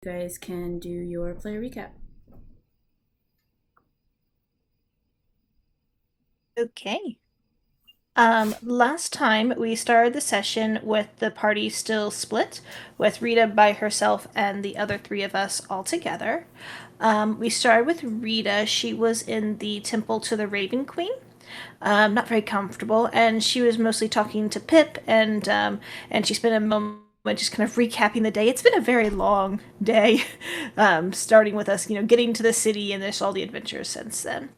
You guys can do your player recap. Okay. Last time we started the session with the party still split, with Rieta by herself and the other three of us all together. We started with Rieta. She was in the temple to the Raven Queen. Not very comfortable, and she was mostly talking to Pip, and she spent a moment just kind of recapping the day. It's been a very long day, starting with us, getting to the city and there's all the adventures since then.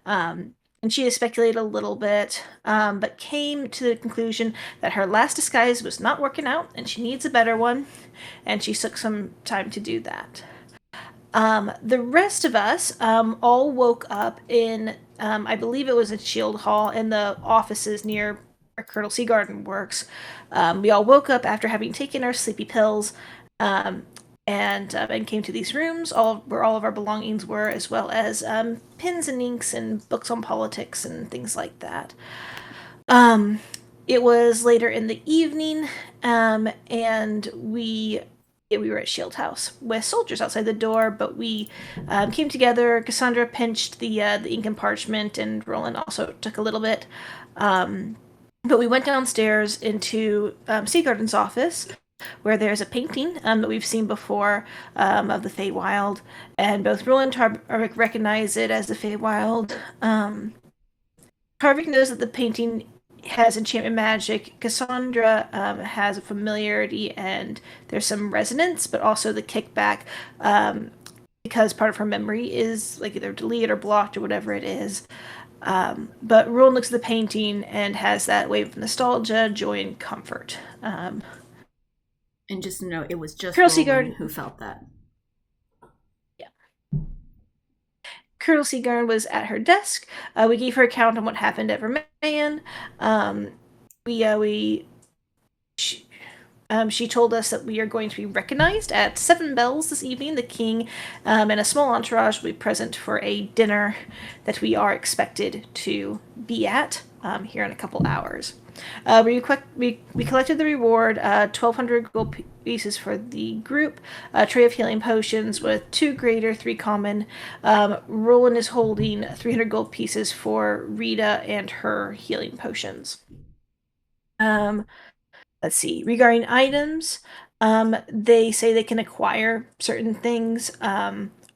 And she has speculated a little bit, but came to the conclusion that her last disguise was not working out and she needs a better one, and she took some time to do that. The rest of us all woke up in, I believe it was a Shield Hall in the offices near where Colonel Seagarden works. We all woke up after having taken our sleepy pills, um, and came to these rooms, where all of our belongings were, as well as pins and inks and books on politics and things like that. Um, it was later in the evening, and we were at Shield House with soldiers outside the door, but we came together. Cassandra pinched the ink and parchment, and Roland also took a little bit. But we went downstairs into Seagarden's office, where there's a painting that we've seen before of the Feywild, and both Roland and Tarvik recognize it as the Feywild. Tarvik knows that the painting has enchantment magic. Cassandra has a familiarity, and there's some resonance, but also the kickback, because part of her memory is like either deleted or blocked or whatever it is. But Roland looks at the painting and has that wave of nostalgia, joy, and comfort. And just to know, it was just Colonel Roland Seagarden, who felt that. yeah. Colonel Seagarden was at her desk. We gave her a count on what happened at Vermilion. We she told us that we are going to be recognized at Seven Bells this evening. The king and a small entourage will be present for a dinner that we are expected to be at here in a couple hours. We collected the reward, 1,200 gold pieces for the group, a tray of healing potions with 2 greater, 3 common. Roland is holding 300 gold pieces for Rieta and her healing potions. Let's see. Regarding items, they say they can acquire certain things,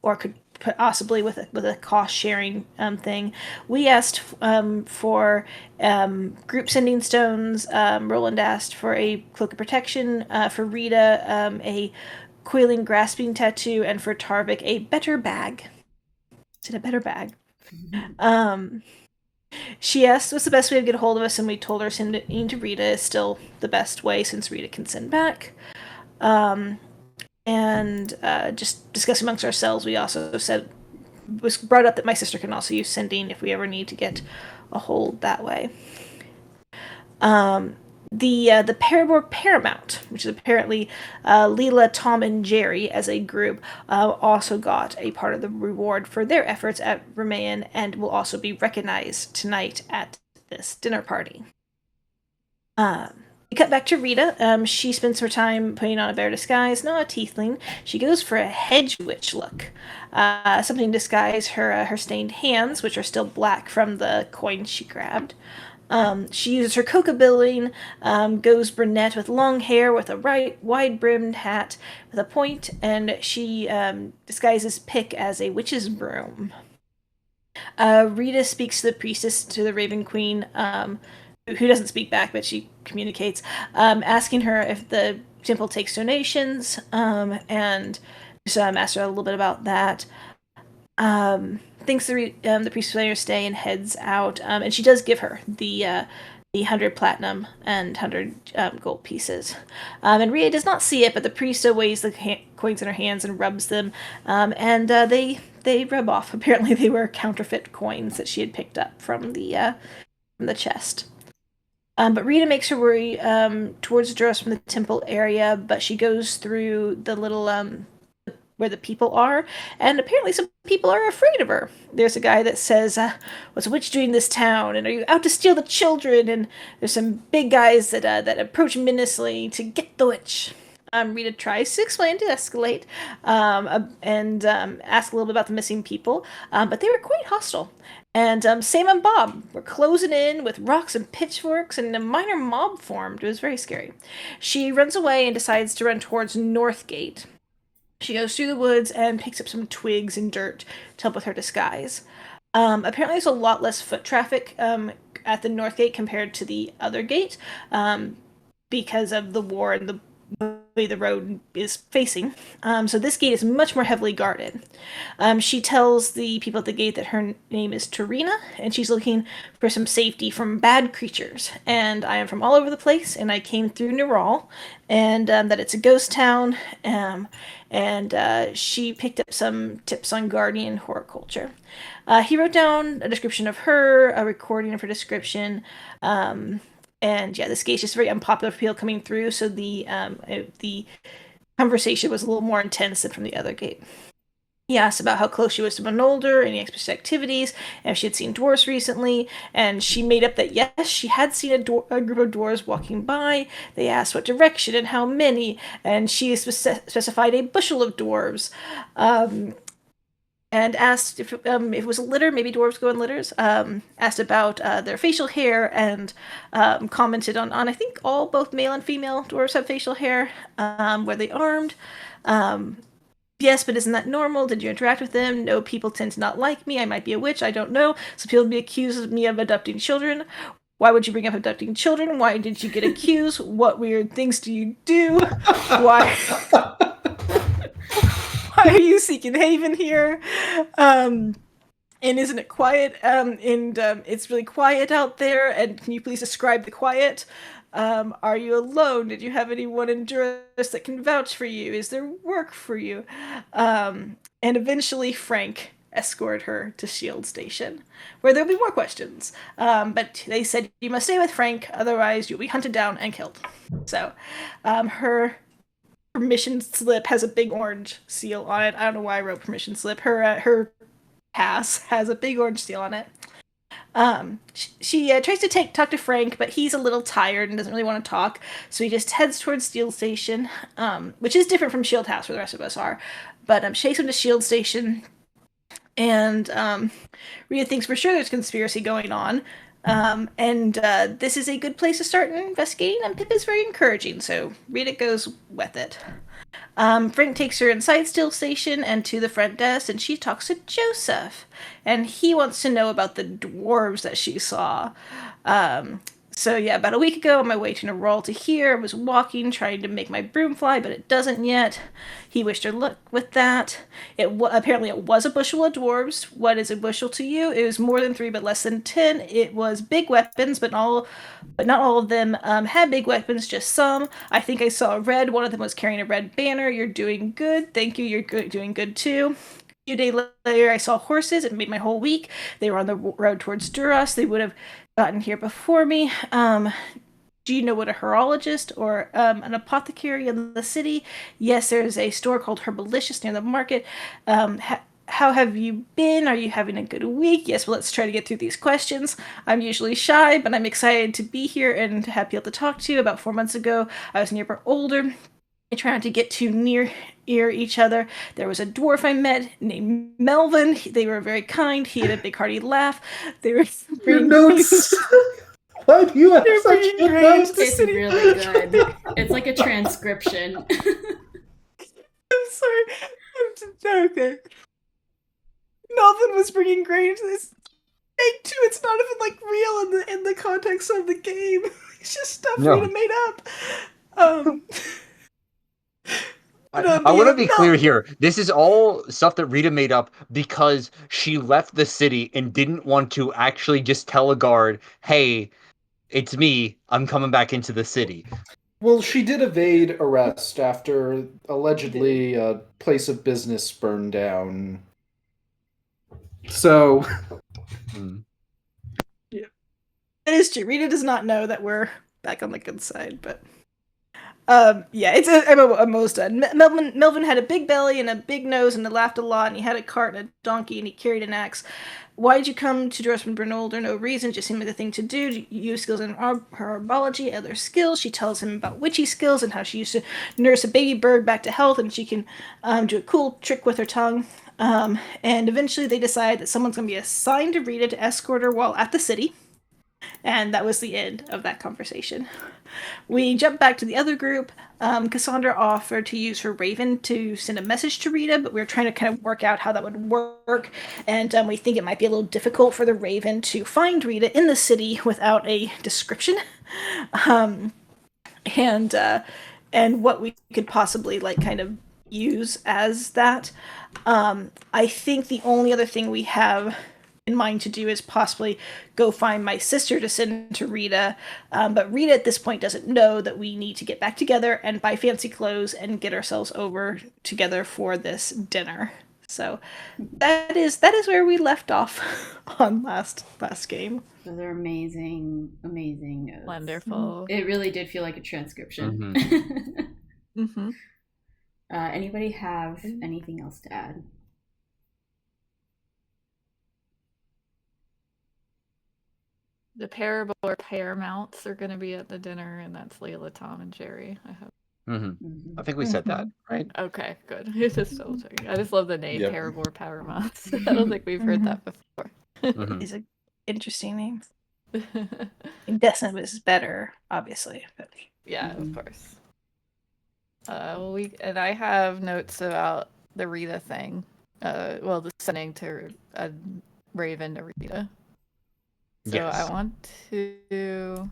or could possibly with a cost sharing thing. We asked for group sending stones. Roland asked for a cloak of protection. For Rieta, a coiling grasping tattoo, and for Tarvik, a better bag. Is it a better bag? Um, she asked what's the best way to get a hold of us, and we told her sending to Rieta is still the best way since Rieta can send back. Um, and just discussing amongst ourselves, we also said was brought up that my sister can also use sending if we ever need to get a hold that way. The Paramore Paramount, which is apparently Leela, Tom, and Jerry as a group, also got a part of the reward for their efforts at Vermilion and will also be recognized tonight at this dinner party. We cut back to Rieta. She spends her time putting on a better disguise, not a tiefling. She goes for a hedge witch look. Something to disguise her stained hands, which are still black from the coin she grabbed. She uses her coca billing, goes brunette with long hair with a wide-brimmed hat with a point, and she disguises Pick as a witch's broom. Rieta speaks to the priestess, to the Raven Queen, who doesn't speak back, but she communicates, asking her if the temple takes donations, and just asked her a little bit about that. Thinks the priest will stay and heads out, and she does give her the 100 platinum and 100 gold pieces. And Rieta does not see it, but the priest weighs the coins in her hands and rubs them, and they rub off. Apparently, they were counterfeit coins that she had picked up from the chest. But Rieta makes her way towards the doors from the temple area, but she goes through the little where the people are, and apparently some people are afraid of her. There's a guy that says, "What's a witch doing in this town? And are you out to steal the children?" And there's some big guys that approach menacingly to get the witch. Rita tries to explain to escalate and ask a little bit about the missing people, but they were quite hostile. And Sam and Bob were closing in with rocks and pitchforks, and a minor mob formed. It was very scary. She runs away and decides to run towards Northgate. She goes through the woods and picks up some twigs and dirt to help with her disguise. Apparently, there's a lot less foot traffic at the North Gate compared to the other gate because of the war and the way the road is facing. So this gate is much more heavily guarded. She tells the people at the gate that her name is Tarina, and she's looking for some safety from bad creatures. And I am from all over the place, and I came through Neural, and that it's a ghost town. And she picked up some tips on Guardian horticulture. He wrote down a description of her, a recording of her description, and yeah, this gate's just very unpopular for people coming through, so the conversation was a little more intense than from the other gate. He asked about how close she was to Benolder, any expected activities, and if she had seen dwarves recently, and she made up that yes, she had seen a group of dwarves walking by. They asked what direction and how many, and she specified a bushel of dwarves. And asked if it was a litter, maybe dwarves go in litters. Asked about their facial hair and commented on I think both male and female dwarves have facial hair. Were they armed? Yes, but isn't that normal? Did you interact with them? No, people tend to not like me. I might be a witch. I don't know. So people be accused of me of abducting children. Why would you bring up abducting children? Why did you get accused? What weird things do you do? Why? Why are you seeking haven here? And isn't it quiet? It's really quiet out there. And can you please describe the quiet? Are you alone? Did you have anyone in Duras that can vouch for you? Is there work for you? And eventually Frank escorted her to Shield Station, where there'll be more questions. But they said you must stay with Frank, otherwise you'll be hunted down and killed. So, her permission slip has a big orange seal on it. I don't know why I wrote permission slip. Her pass has a big orange seal on it. She tries to talk to Frank, but he's a little tired and doesn't really want to talk, so he just heads towards Shield Station, which is different from Shield House, where the rest of us are. But she takes him to Shield Station, and Rita thinks for sure there's conspiracy going on. This is a good place to start investigating, and Pip is very encouraging, so Rita goes with it. Frank takes her inside Still Station and to the front desk, and she talks to Joseph. And he wants to know about the dwarves that she saw. So yeah, about a week ago, on my way to Neural to here, I was walking, trying to make my broom fly, but it doesn't yet. He wished her luck with that. Apparently it was a bushel of dwarves. What is a bushel to you? It was more than 3, but less than 10. It was big weapons, but not all of them had big weapons, just some. I think I saw a red. One of them was carrying a red banner. You're doing good. Thank you. You're doing good too. A few days later, I saw horses. It made my whole week. They were on the road towards Duras. They would have gotten here before me. Do you know what a horologist or an apothecary in the city? Yes, there's a store called Herbalicious near the market. How have you been? Are you having a good week? Yes, well, let's try to get through these questions. I'm usually shy, but I'm excited to be here and to have people to talk to. About 4 months ago, I was near older. I tried not to get too near each other. There was a dwarf I met named Melvin. They were very kind. He had a big hearty laugh. They were your notes. Why do you have such good notes? It's really good. It's like a transcription. I'm sorry. Okay. Melvin was bringing grain to this thing too. It's not even like real in the context of the game. It's just stuff Rita made up. I want to be clear here. This is all stuff that Rita made up because she left the city and didn't want to actually just tell a guard, hey, it's me, I'm coming back into the city. Well, she did evade arrest after allegedly a place of business burned down. So... Yeah. It is true. Rita does not know that we're back on the good side, but... Yeah, I'm almost done. Melvin had a big belly and a big nose, and he laughed a lot, and he had a cart and a donkey, and he carried an axe. Why did you come to Dressman Bernold? No reason, just seemed like the thing to do. You use skills in her herbology, other skills. She tells him about witchy skills and how she used to nurse a baby bird back to health, and she can do a cool trick with her tongue. And eventually they decide that someone's going to be assigned to Rita to escort her while at the city. And that was the end of that conversation. We jump back to the other group. Cassandra offered to use her Raven to send a message to Rita, but we were trying to kind of work out how that would work. And we think it might be a little difficult for the Raven to find Rita in the city without a description. And what we could possibly kind of use as that. I think the only other thing we have in mind to do is possibly go find my sister to send to Rita. But Rita at this point doesn't know that we need to get back together and buy fancy clothes and get ourselves over together for this dinner. So that is where we left off on last game. Those are amazing notes. Wonderful. It really did feel like a transcription. Mm-hmm. Anybody have anything else to add? The Parabor Paramounts are going to be at the dinner, and that's Layla, Tom, and Jerry. I think we said that, right? Okay, good. Just double checking. I just love the name, Yep. Parabor Paramounts. I don't think we've heard that before. It's an interesting name. Descent was better, obviously. But... Yeah, of course. I have notes about the Rita thing. The sending to a Raven to Rita. So Yes. I want to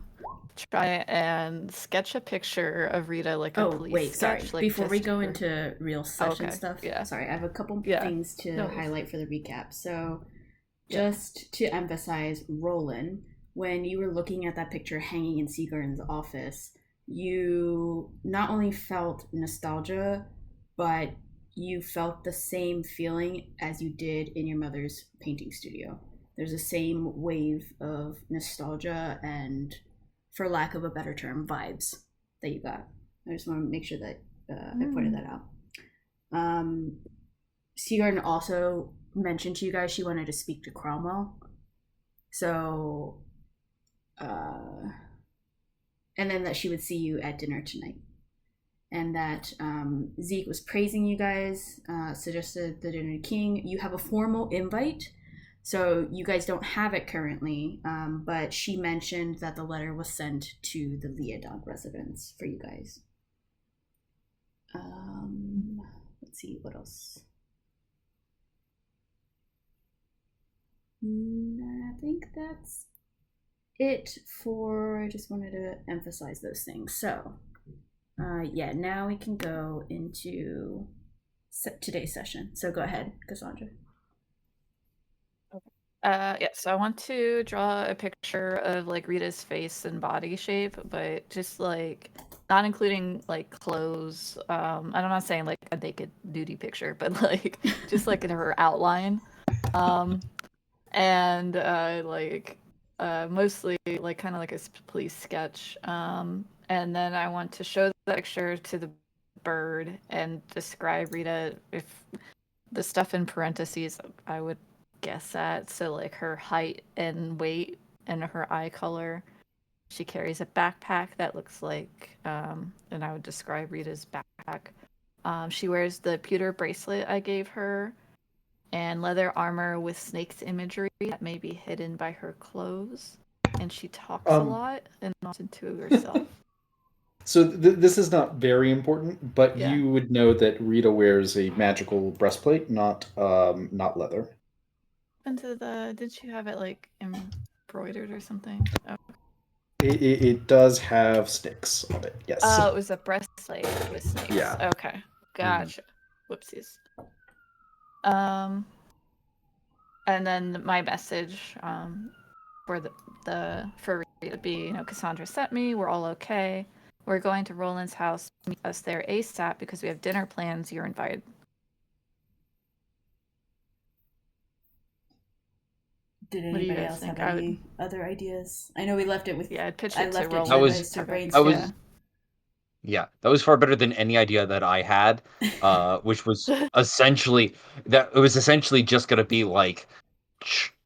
try and sketch a picture of Rita, like a police sketch. Sorry. Before we go into real session stuff, yeah. Sorry, I have a couple things to highlight for the recap. So, just to emphasize, Rolen, when you were looking at that picture hanging in Seagurn's office, you not only felt nostalgia, but you felt the same feeling as you did in your mother's painting studio. There's the same wave of nostalgia and, for lack of a better term, vibes that you got. I just want to make sure that I pointed that out. Seagarden also mentioned to you guys she wanted to speak to Cromwell. So, and then that she would see you at dinner tonight. And that Zeke was praising you guys, suggested the dinner to King. You have a formal invite. So you guys don't have it currently, but she mentioned that the letter was sent to the Liadon residence for you guys. Let's see, what else? I think that's it for, I just wanted to emphasize those things. So, now we can go into today's session. So go ahead, Cassandra. So I want to draw a picture of Rita's face and body shape, but just not including clothes. I'm not saying a naked nudie picture, but just in her outline. And mostly kind of like a police sketch. And then I want to show the picture to the bird and describe Rita, if the stuff in parentheses I would guess at. So her height and weight and her eye color. She carries a backpack that looks like, and I would describe Rita's backpack. She wears the pewter bracelet I gave her and leather armor with snake's imagery that may be hidden by her clothes. And she talks a lot and not into herself. So this is not very important, but you would know that Rita wears a magical breastplate, not leather. Did she have it embroidered or something? Oh. It does have snakes on it, yes. Oh, it was a breastplate with snakes. Yeah. Okay, gotcha. Whoopsies. And then my message for for Rita to be, Cassandra sent me. We're all okay. We're going to Roland's house. Meet us there ASAP because we have dinner plans. You're invited. Did anybody else have any other ideas? I know we left it with. Yeah, I pitched it to left Roland. it to Rose to brainstorm. Yeah, that was far better than any idea that I had, which was essentially just gonna be like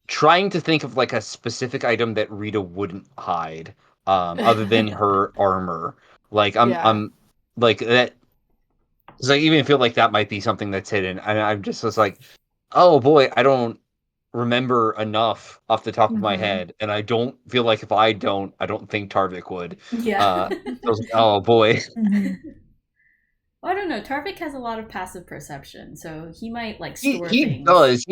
trying to think of like a specific item that Rita wouldn't hide, other than her armor. Like I'm like that. Because I even feel like that might be something that's hidden, and I'm just was like, oh boy, I don't remember enough off the top of my head, and I don't feel like if I don't think Tarvik would. Yeah. I was like, oh boy. Well, I don't know. Tarvik has a lot of passive perception, so he might like He store he things. does.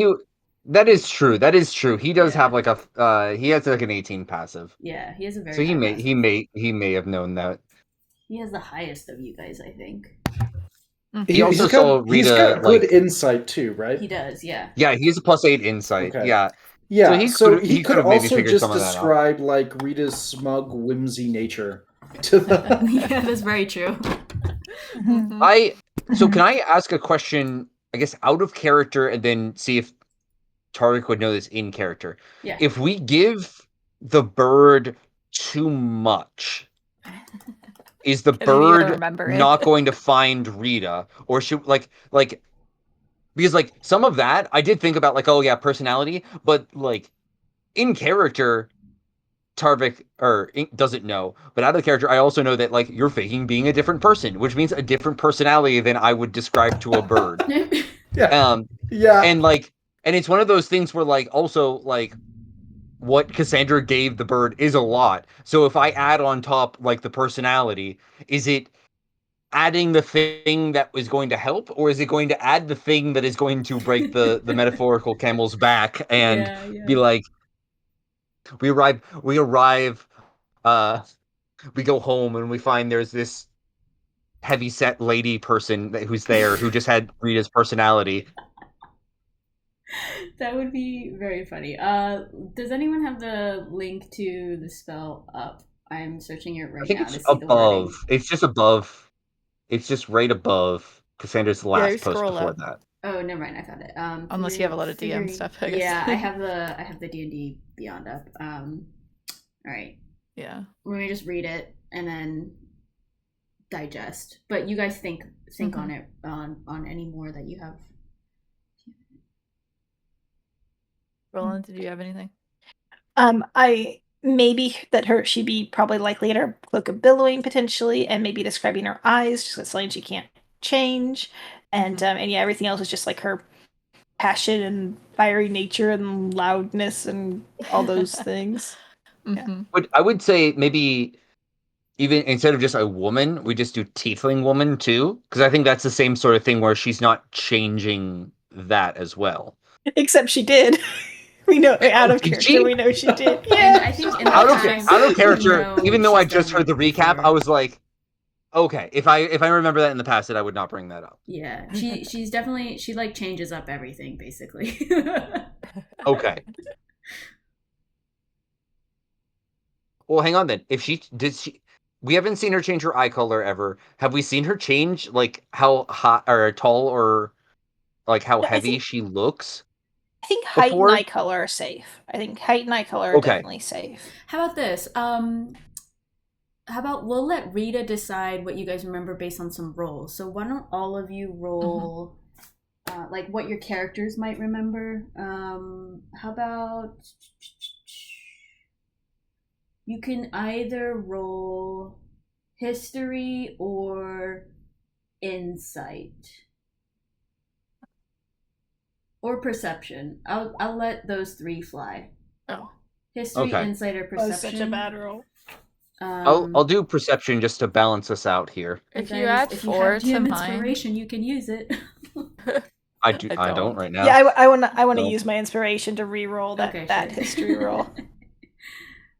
That is true. That is true. He does have like a he has like an 18 passive. Yeah, he has a very So high passive. he may have known that. He has the highest of you guys, I think. He also saw Rita. He's got good insight too, right? He does, yeah. Yeah, he has a +8 insight. Okay. Yeah. Yeah, So he could have maybe also figured just some of that out. describe like Rita's smug, whimsy nature to them. Yeah, that's very true. So can I ask a question, I guess, out of character, and then see if Tarvik would know this in character? Yeah. If we give the bird too much, is the bird not going to find Rita, or should like because like some of that I did think about, like, oh yeah, personality, but like in character, Tarvik doesn't know, but out of the character, I also know that like you're faking being a different person, which means a different personality than I would describe to a bird. Yeah. And it's one of those things where like also like what Cassandra gave the bird is a lot. So if I add on top like the personality, is it adding the thing that is going to help, or is it going to add the thing that is going to break the metaphorical camel's back and be like, we arrive, we go home and we find there's this heavy set lady person who's there who just had Rita's personality. That would be very funny. Does anyone have the link to the spell up? I'm searching it right now to see the wording. It's just above. It's just right above Cassandra's last post before up. that. Oh, never mind. I found it. Unless you have a lot of DM stuff. I guess. Yeah, I have the D&D Beyond up. All right. Yeah. Let me just read it and then digest. But you guys think on it on any more that you have. Roland, did you have anything? I maybe that she'd be probably likely in her cloak of billowing potentially, and maybe describing her eyes, just something she can't change, and yeah, everything else is just like her passion and fiery nature and loudness and all those things. Yeah. I would say maybe even instead of just a woman, we just do tiefling woman too, because I think that's the same sort of thing where she's not changing that as well. Except she did. We know out of character. We know she did. Yeah, I think out of character. Even though I just heard the recap, I was like, okay, if I remember that in the past, that I would not bring that up. Yeah, she's definitely she like changes up everything basically. Okay. Well, hang on then. We haven't seen her change her eye color ever. Have we seen her change like how hot or tall or like how heavy she looks? I think height and eye color are safe. I think height and eye color are definitely safe. How about this? How about we'll let Rita decide what you guys remember based on some rolls. So why don't all of you roll like what your characters might remember? How about you can either roll history or insight. Or perception. I'll let those three fly. Oh. History, insight, or perception. That's such a bad roll. I'll do perception just to balance us out here. If you add 4 to mine, inspiration, you can use it. I don't right now. Yeah, I want to use my inspiration to re-roll that history roll.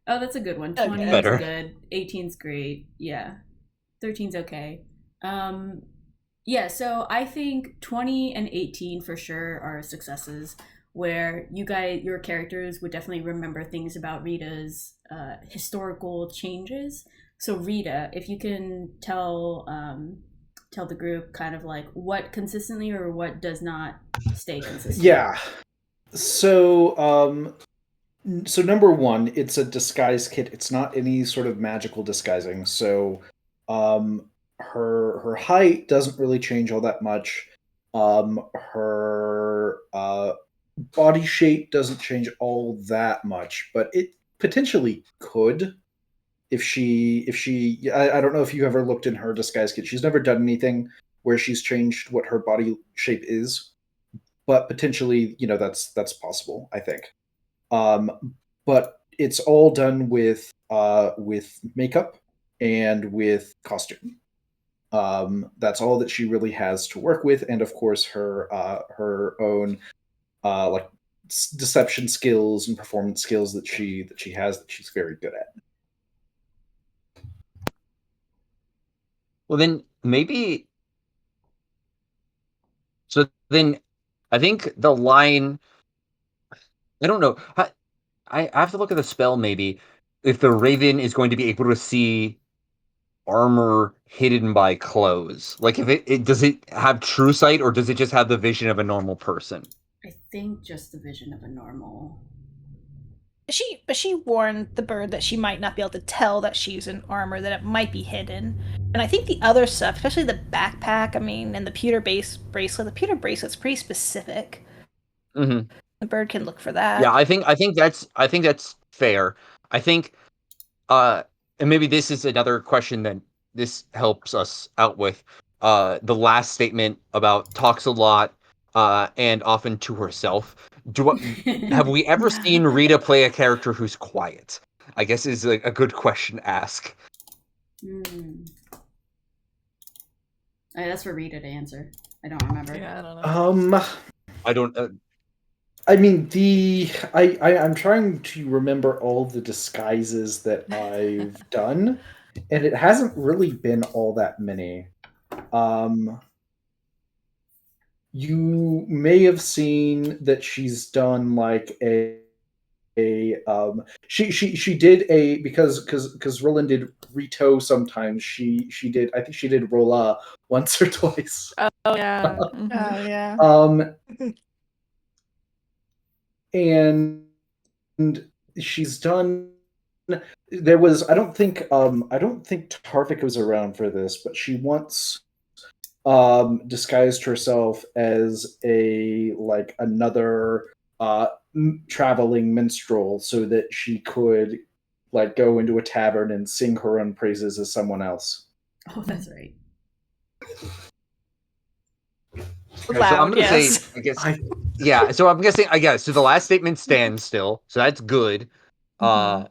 Oh, that's a good one. 20 is good. 18's great. Yeah. 13's okay. Yeah, so I think 20 and 18 for sure are successes, where your characters would definitely remember things about Rita's historical changes. So Rita, if you can tell the group kind of like what consistently or what does not stay consistent. Yeah. So number one, it's a disguise kit. It's not any sort of magical disguising. So her height doesn't really change all that much. Her body shape doesn't change all that much, but it potentially could if she I don't know if you ever looked in her disguise kit. She's never done anything where she's changed what her body shape is, but potentially, that's possible, I think. But it's all done with makeup and with costume. That's all that she really has to work with, and of course her own like deception skills and performance skills that she has that she's very good at. Well, then maybe. So then, I think the line. I don't know. I have to look at the spell. Maybe if the raven is going to be able to see armor hidden by clothes, like if it does it have true sight, or does it just have the vision of a normal person? I think just the vision of a normal. But she warned the bird that she might not be able to tell that she's in armor, that it might be hidden. And I think the other stuff, especially the backpack, and the pewter bracelet. The pewter bracelet's pretty specific. Mm-hmm. The bird can look for that. Yeah, I think that's fair. I think, and maybe this is another question that this helps us out with. The last statement about talks a lot, and often to herself. Have we ever seen Rieta play a character who's quiet? I guess is a good question to ask. That's for Rieta to answer. I don't remember. Yeah, I don't know. I don't. I mean, I'm trying to remember all the disguises that I've done, and it hasn't really been all that many. You may have seen that she's done like she did because Roland did Rito sometimes. She did, I think she did Rola once or twice. Oh yeah. Oh yeah. And she's done. There was I don't think Tarvik was around for this, but she once disguised herself as another traveling minstrel so that she could go into a tavern and sing her own praises as someone else. Oh, that's right. So I'm gonna say, I guess, yeah. So I'm guessing, I guess. So the last statement stands still. So that's good. Mm-hmm.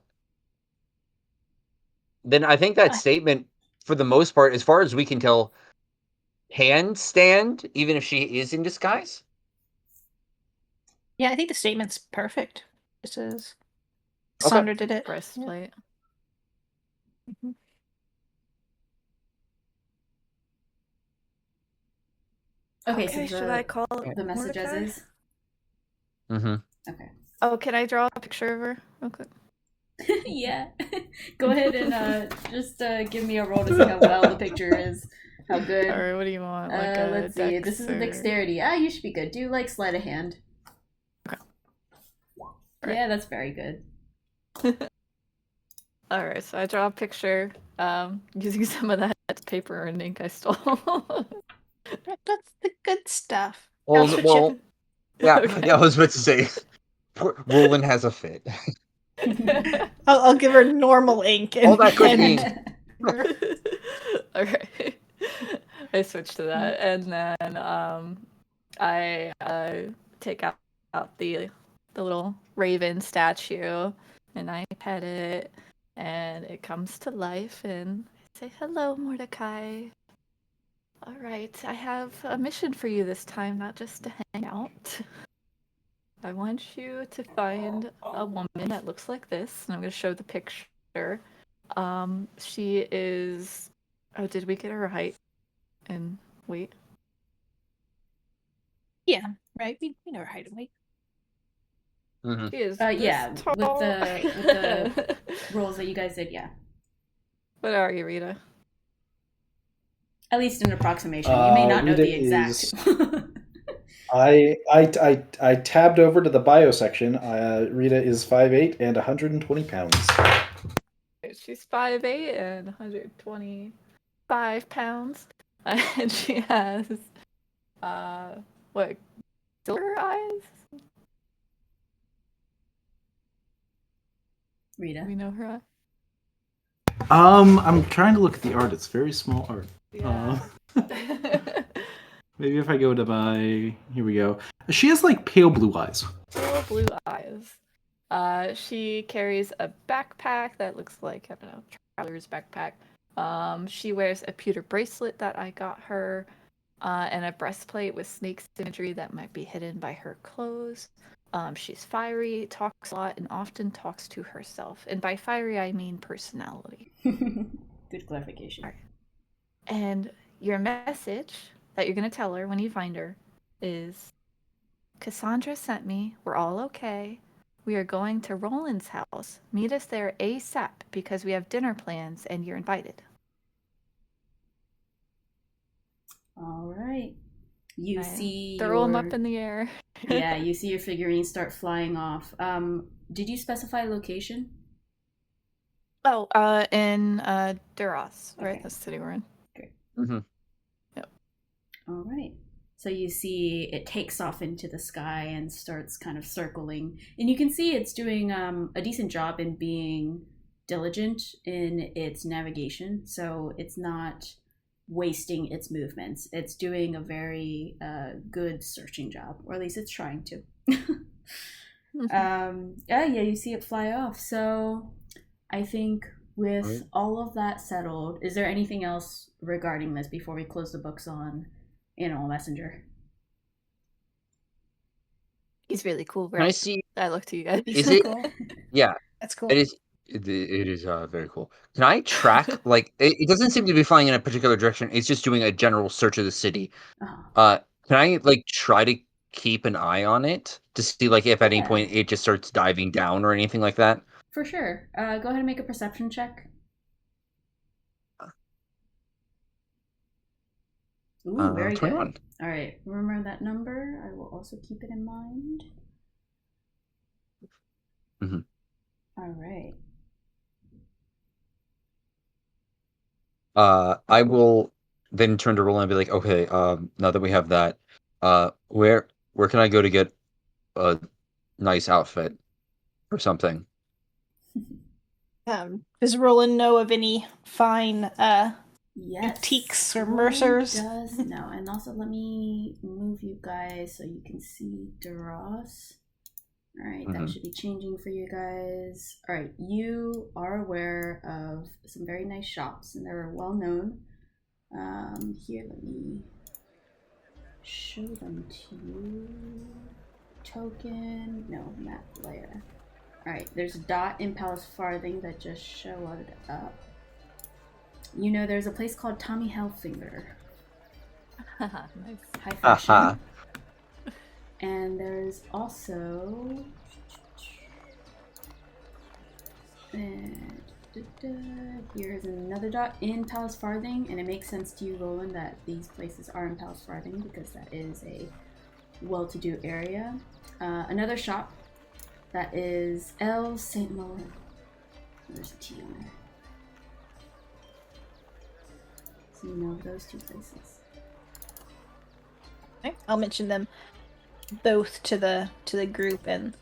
Then I think that statement, for the most part, as far as we can tell, can stand even if she is in disguise. Yeah, I think the statement's perfect. This is Sandra did it. Breastplate. Mm-hmm. Okay, so should I call the message as is? Mm-hmm. Okay. Oh, can I draw a picture of her real quick? Yeah. Go ahead and just give me a roll to see how well the picture is. How good. Or what do you want? Let's see. This is a dexterity. You should be good. Do sleight of hand. Okay. Yeah, that's very good. Alright, so I draw a picture using some of that paper and ink I stole. That's the good stuff. Well, yeah, okay. Yeah, I was about to say, Roland has a fit. I'll give her normal ink. All that good ink. Okay. I switched to that, and then I take out the little raven statue, and I pet it, and it comes to life, and I say, "Hello, Mordekai. All right, I have a mission for you this time, not just to hang out. I want you to find a woman that looks like this, and I'm going to show the picture. She is... Oh, did we get her height and weight? Yeah, right. We know her height and weight. Mm-hmm. She is yeah, tall. with the rolls that you guys did, yeah. What are you, Rieta? At least an approximation. You may not know the exact. I tabbed over to the bio section. Rieta is 5'8" and 120 pounds. She's 5'8" and 120 5 pounds. And she has, what, silver eyes? Rieta. We know her eye? I'm trying to look at the art. It's very small art. Yeah. Maybe if I go to my... Here we go. She has, like, pale blue eyes. Pale blue eyes. She carries a backpack that looks like, I don't know, traveler's backpack. She wears a pewter bracelet that I got her, and a breastplate with snake imagery that might be hidden by her clothes. She's fiery, talks a lot, and often talks to herself. And by fiery, I mean personality. Good clarification. Right. And your message that you're going to tell her when you find her is, Cassandra sent me. We're all okay. We are going to Roland's house. Meet us there ASAP because we have dinner plans and you're invited. All right. You see throw them up in the air. Yeah, you see your figurines start flying off. Did you specify location? Oh, in Duras, right? Okay. That's the city we're in. Great. Mm-hmm. Yep. All right. So you see it takes off into the sky and starts kind of circling. And you can see it's doing a decent job in being diligent in its navigation. So it's not wasting its movements. It's doing a very good searching job, or at least it's trying to. Yeah, you see it fly off. So I think with all of that settled, is there anything else regarding this before we close the books on Animal Messenger? He's really cool, right? Can I see? I look to you guys. Is it? Yeah, That's cool. it is. It is very cool. Can I track? Like, it doesn't seem to be flying in a particular direction. It's just doing a general search of the city. Can I like try to keep an eye on it to see like if at any point it just starts diving down or anything like that? For sure. Go ahead and make a perception check. Ooh, very 21. good. All right, remember that number. I will also keep it in mind. Mm-hmm. All right. I will then turn to Roland and be like, okay, now that we have that, where can I go to get a nice outfit or something? Does Roland know of any fine Yes, boutiques or mercers? Does no, and also let me move you guys so you can see Duras. All right, that should be changing for you guys. All right, you are aware of some very nice shops, and they're well known. Here, let me show them to you. Token, no, map layer. All right, there's a dot in Palace Farthing that just showed up. You know, there's a place called Tommy Hellfinger. Nice. High fashion. And there's also... here's another dot in Palace Farthing, and it makes sense to you, Roland, that these places are in Palace Farthing because that is a well-to-do area. Another shop that is El Saint Laurent. There's a T on there. So you know those two places. Okay. I'll mention them both to the group, and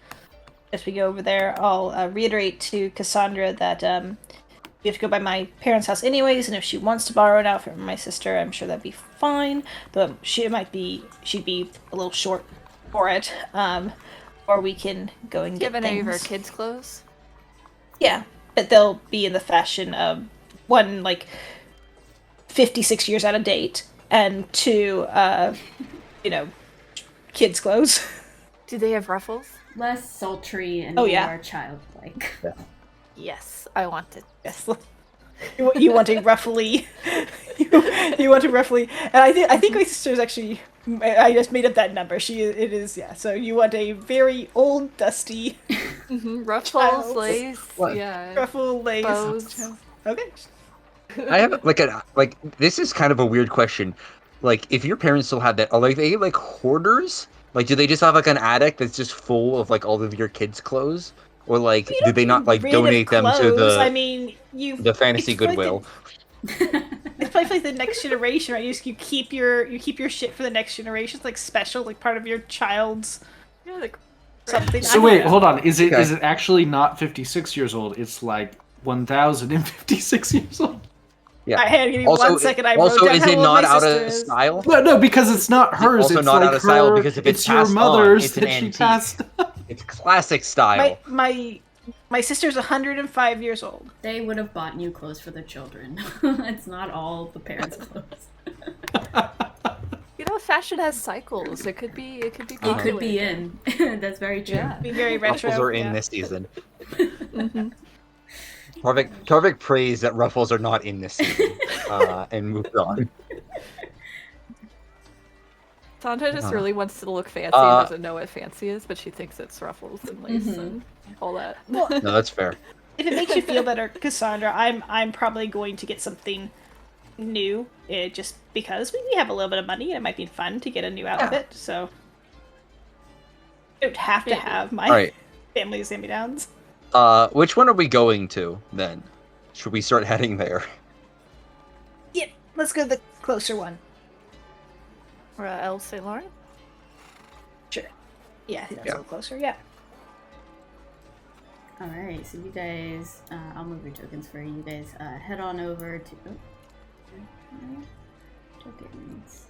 as we go over there, I'll reiterate to Cassandra that we have to go by my parents' house anyways, and if she wants to borrow an outfit from my sister, I'm sure that'd be fine. But she'd be a little short for it. Or we can go and get things. Any of our kids' clothes? Yeah, but they'll be in the fashion of one, like 56 years out of date, and two, kids' clothes. Do they have ruffles? Less sultry and more childlike. Yeah. Yes, I want it. Yes. You want a roughly, you want a roughly, and I think my sister's actually. I just made up that number. It is. So you want a very old, dusty, ruffles, lace, ruffle, lace, bows. Okay. I have this is kind of a weird question. Like, if your parents still have that, are they like hoarders? Like, do they just have like an attic that's just full of like all of your kids' clothes, or like do they not like donate them to the? I mean, the fantasy Goodwill. It's probably like the next generation, right? You keep your shit for the next generation. It's like special, like part of your child's something. So wait, hold on. Is it actually not 56 years old? It's like 1,056 years old. Yeah. Give me 1 second. I also, wrote down is how it old not my out sister of is. style? No, because it's not hers. Also it's not like out of style because if it's your passed mother's on, it's an that she antique. passed. It's classic style. My sister's 105 years old. They would have bought new clothes for their children. It's not all the parents' clothes. You know, fashion has cycles. It could be. It could be. It could be in. That's very true. Yeah. Be very retro. Ruffles are in this season. Torvik praised that ruffles are not in this season, and moved on. Sandra just really wants to look fancy and doesn't know what fancy is, but she thinks it's ruffles and lace and all that. Well, no, that's fair. If it makes you feel better, Cassandra, I'm probably going to get something new, just because we have a little bit of money and it might be fun to get a new outfit. So I don't have to have my family's hand-me-downs. Which one are we going to then? Should we start heading there? Yeah, let's go to the closer one. Or El St. Laurent? Sure. Yeah, I think that's a little closer, yeah. Alright, so you guys, I'll move your tokens for you guys. Head on over to... tokens.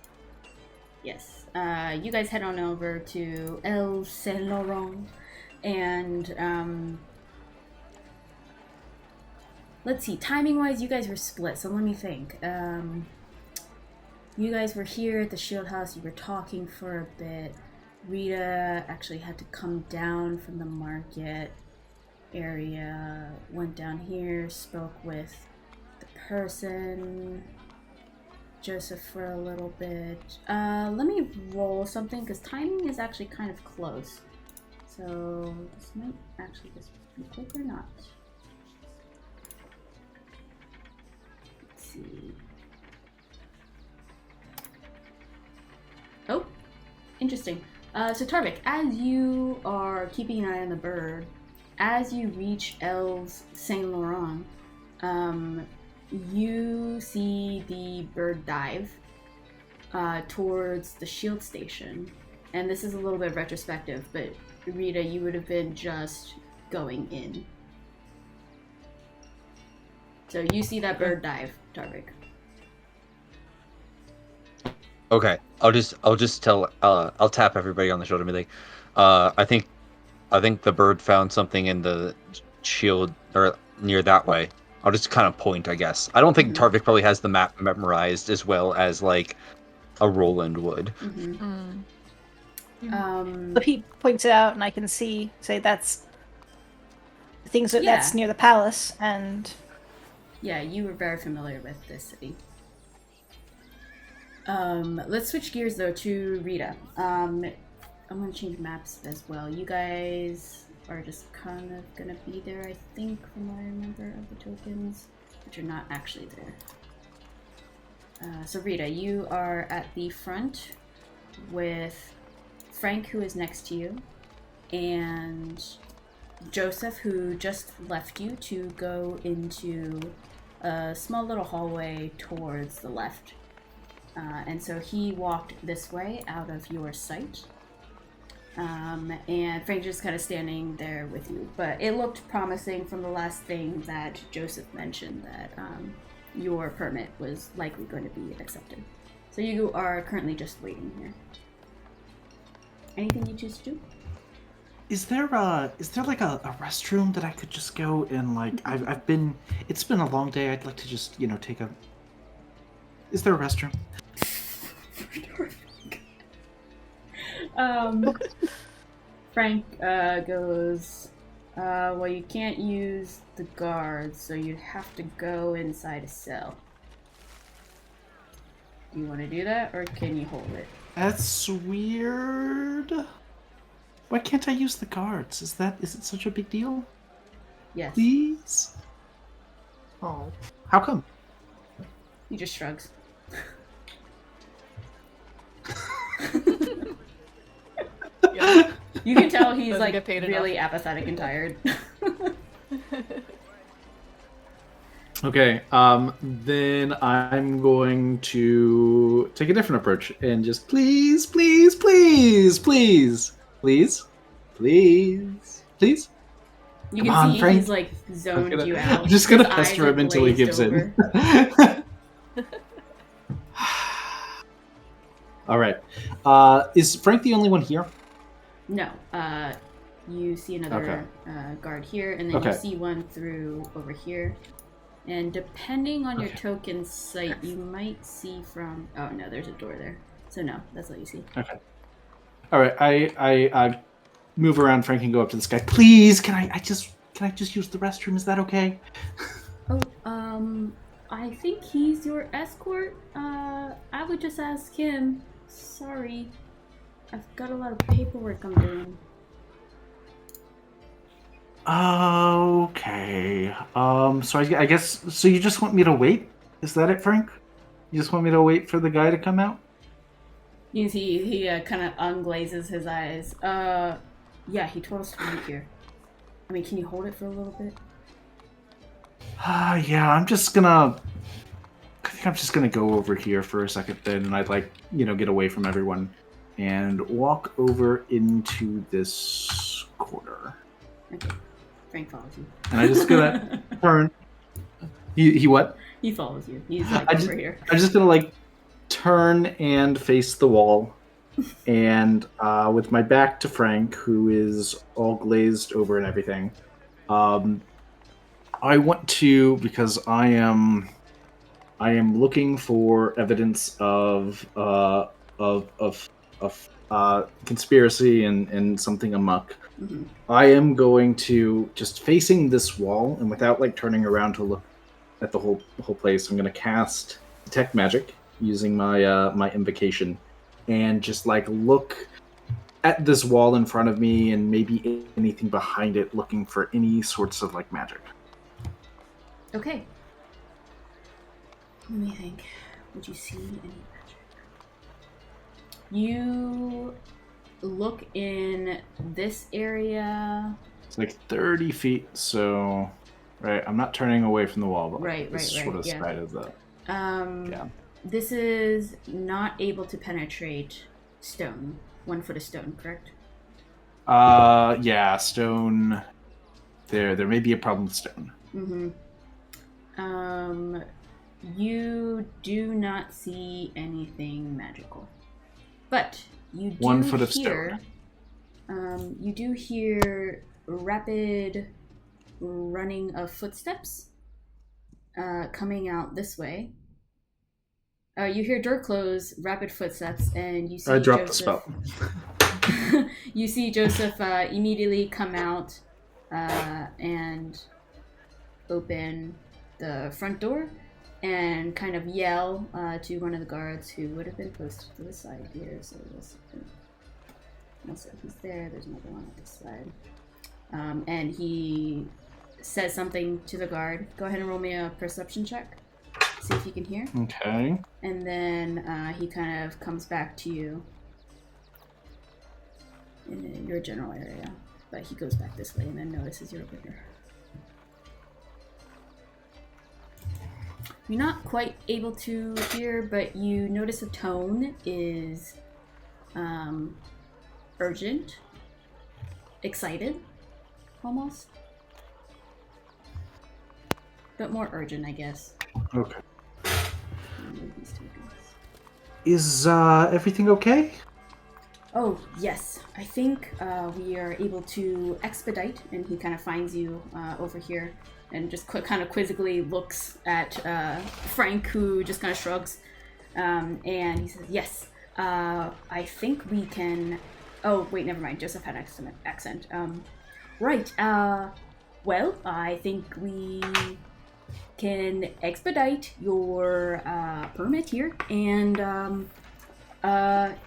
Yes. You guys head on over to El St. Laurent. And, let's see, timing-wise, you guys were split, so let me think. You guys were here at the Shield House, you were talking for a bit. Rieta actually had to come down from the market area, went down here, spoke with the person, Joseph for a little bit. Let me roll something, because timing is actually kind of close. So this might actually just be quick or not. Let's see. Oh, interesting. So Tarvik, as you are keeping an eye on the bird, as you reach El's Saint Laurent, you see the bird dive towards the shield station. And this is a little bit retrospective, but Rieta, you would have been just going in. So you see that bird dive, Tarvik. Okay, I'll just tell I'll tap everybody on the shoulder and be like, I think the bird found something in the shield or near that way. I'll just kind of point, I guess. I don't think Tarvik probably has the map memorized as well as like a Roland would. But he points it out, and I can say that's things that's near the palace, and yeah, you were very familiar with this city. Let's switch gears though to Rieta. I'm gonna change maps as well. You guys are just kind of gonna be there, I think, from what I remember of the tokens, but you're not actually there. So Rieta, you are at the front with Frank, who is next to you, and Joseph, who just left you to go into a small little hallway towards the left. And so he walked this way out of your sight. And Frank's just kind of standing there with you. But it looked promising from the last thing that Joseph mentioned, that your permit was likely going to be accepted. So you are currently just waiting here. Anything you choose to do? Is there like a restroom that I could just go and like it's been a long day. I'd like to just, take a... Is there a restroom? Frank goes, well, you can't use the guards, so you'd have to go inside a cell. Do you want to do that, or can you hold it? That's weird. Why can't I use the guards? Is it such a big deal? Yes. Please? Oh. How come? He just shrugs. Yeah. You can tell he's Doesn't like get paid really enough. apathetic and tired. Okay, then I'm going to take a different approach and just please. You Come can on, see Frank. he's like zoned you out. I'm just His gonna eyes pester are him until he glazed gives over. in. All right. Is Frank the only one here? No. You see another guard here, and then you see one through over here. And depending on your token sight, you might see from... Oh, no, there's a door there. So no, that's what you see. Okay. All right. I move around Frank and go up to this guy. Please, can I just use the restroom? Is that okay? Oh, I think he's your escort. I would just ask him. Sorry. I've got a lot of paperwork I'm doing. Okay. So I guess so. You just want me to wait? Is that it, Frank? You just want me to wait for the guy to come out? You see, he kind of unglazes his eyes. Yeah, he told us to wait here. I mean, can you hold it for a little bit? Yeah. I think I'm just gonna go over here for a second then, and I'd get away from everyone and walk over into this corner. Okay. Frank follows you. And I'm just gonna turn. He what? He follows you. He's like over here. I'm just gonna turn and face the wall, and with my back to Frank, who is all glazed over and everything. I want to, because I am looking for evidence of conspiracy and something amok. Mm-hmm. I am going to, just facing this wall and without turning around to look at the whole place, I'm going to cast detect magic using my my invocation, and just look at this wall in front of me and maybe anything behind it, looking for any sorts of magic. Okay. Let me think. Would you see any magic? You look in this area. It's 30 feet, so right. I'm not turning away from the wall, but this sort of side of the. This is not able to penetrate stone. 1 foot of stone, correct? Yeah, stone. There may be a problem with stone. Mm-hmm. You do not see anything magical, but you do 1 foot of stone. You do hear rapid running of footsteps coming out this way. You hear door close, rapid footsteps, and you see I dropped Joseph. the spell. You see Joseph immediately come out and open the front door and kind of yell to one of the guards who would have been posted to the side here. So he's there. There's another one on this side. And he says something to the guard. Go ahead and roll me a perception check. See if you can hear. Okay. And then he kind of comes back to you in your general area. But he goes back this way and then notices you're over here. You're not quite able to hear, but you notice the tone is urgent, excited, almost. But more urgent, I guess. Okay. Is everything okay? Oh, yes. I think we are able to expedite, and he kind of finds you over here and just kind of quizzically looks at Frank, who just kind of shrugs. And he says, yes, I think we can... Oh, wait, never mind. Joseph had an accent. Right. Well, I think we can expedite your permit here, and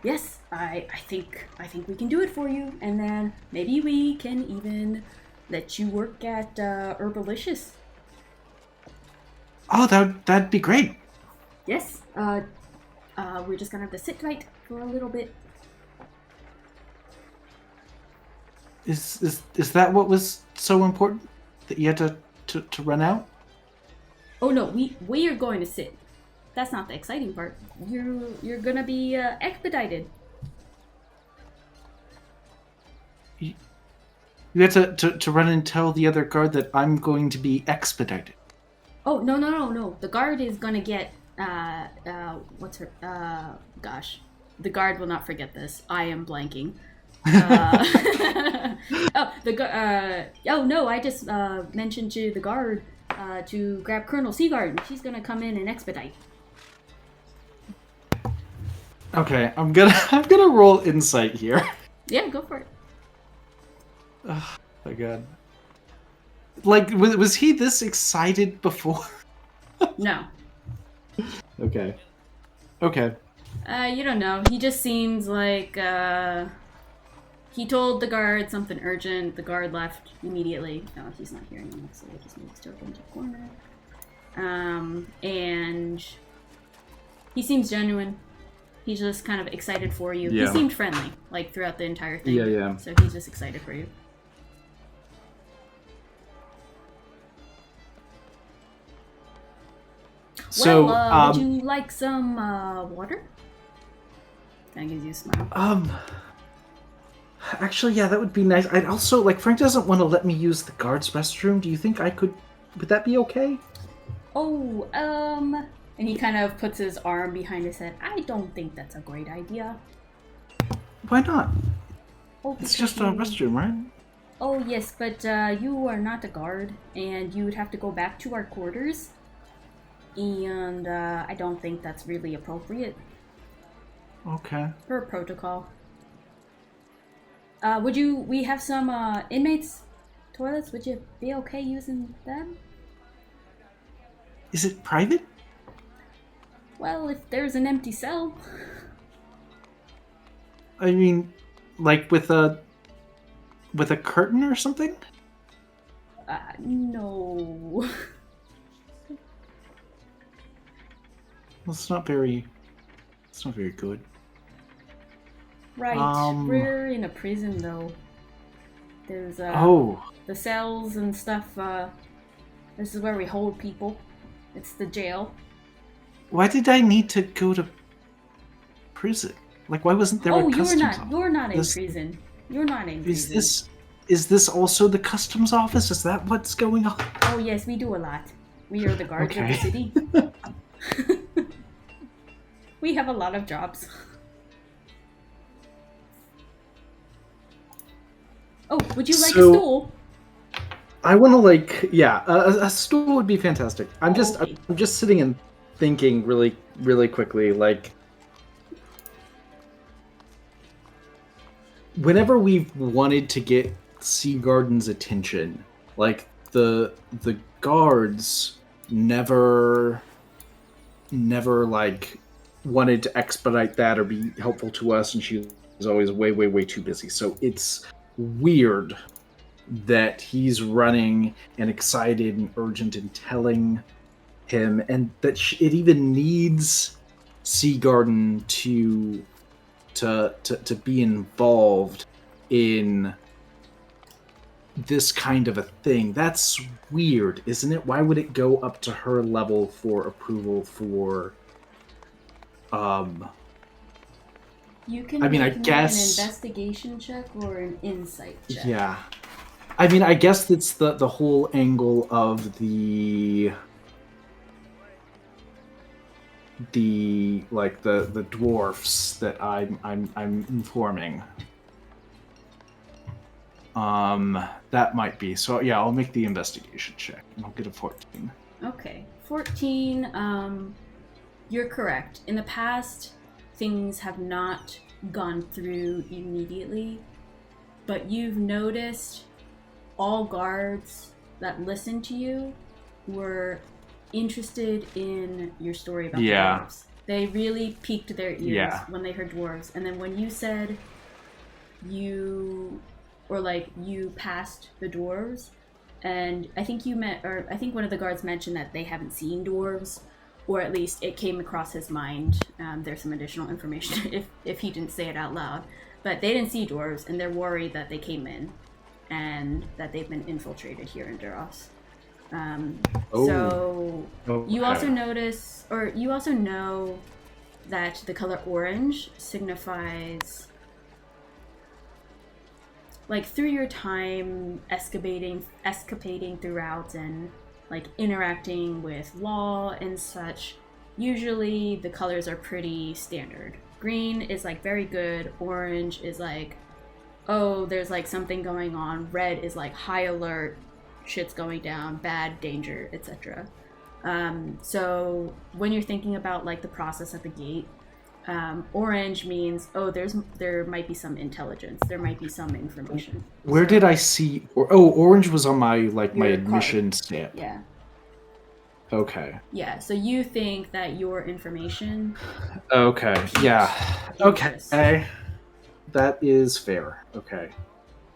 yes, I think we can do it for you, and then maybe we can even let you work at Herbalicious. Oh, that'd be great. Yes. We're just gonna have to sit tight for a little bit. Is that what was so important that you had to run out? Oh no, we are going to sit. That's not the exciting part. You're gonna be expedited. You have to run and tell the other guard that I'm going to be expedited. Oh no. The guard is gonna get what's her gosh. The guard will not forget this. I am blanking. Oh no, I just mentioned to the guard to grab Colonel Seaguard. She's gonna come in and expedite. Okay, I'm gonna roll insight here. Yeah, go for it. Oh my god. Like, was he this excited before? No. Okay. You don't know. He just seems like he told the guard something urgent. The guard left immediately. No, he's not hearing me, so he just moves to a corner. And he seems genuine. He's just kind of excited for you. Yeah. He seemed friendly, like, throughout the entire thing. Yeah. So he's just excited for you. So, would you like some water? That gives you a smile. Actually, yeah, that would be nice. I'd also, like, Frank doesn't want to let me use the guard's restroom. Do you think I could... Would that be okay? Oh, and he kind of puts his arm behind his head. I don't think that's a great idea. Why not? Oh, It's just a restroom, right? Oh, yes, but you are not a guard, and you would have to go back to our quarters. And I don't think that's really appropriate. Okay. Per protocol. We have some inmates' toilets. Would you be okay using them? Is it private? Well, if there's an empty cell. I mean, like with a curtain or something? No. Well, it's not very good. Right. We're in a prison, though. There's the cells and stuff. This is where we hold people. It's the jail. Why did I need to go to prison? Like, why wasn't there a customs office? You're not in prison. You're not in prison. Is this also the customs office? Is that what's going on? Oh yes, we do a lot. We are the guards of the city. We have a lot of jobs. Oh, would you like a stool? I want to a stool would be fantastic. I'm just sitting and thinking really, really quickly, like, whenever we've wanted to get Seagarden's attention, like the guards never like wanted to expedite that or be helpful to us, and she was always way, way, way too busy. So it's weird that he's running and excited and urgent and telling him, and that it even needs Seagarden to be involved in this kind of a thing. That's weird, isn't it? Why would it go up to her level for approval for You can I guess an investigation check or an insight check. Yeah. I mean, I guess that's the whole angle of the dwarfs that I'm informing. That might be. So yeah, I'll make the investigation check and I'll get a 14. Okay. 14, you're correct. In the past, things have not gone through immediately, but you've noticed all guards that listened to you were interested in your story about the dwarves. They really piqued their ears when they heard dwarves. And then when you said you passed the dwarves, and I think I think one of the guards mentioned that they haven't seen dwarves, or at least it came across his mind. There's some additional information if he didn't say it out loud. But they didn't see dwarves, and they're worried that they came in and that they've been infiltrated here in Duros. So Okay. you also notice, or you also know that the color orange signifies, like, through your time escapading throughout and like interacting with law and such, usually the colors are pretty standard. Green is like very good, orange is like, oh, there's like something going on, red is like high alert, shit's going down, bad, danger, etc. So when you're thinking about like the process at the gate, orange means, oh, there might be some intelligence, there might be some information. Where did I see? Orange was on my my Your admission card. stamp. Yeah. Okay. Yeah. So you think that your information. Okay. Yeah. Interest. Okay. That is fair. Okay.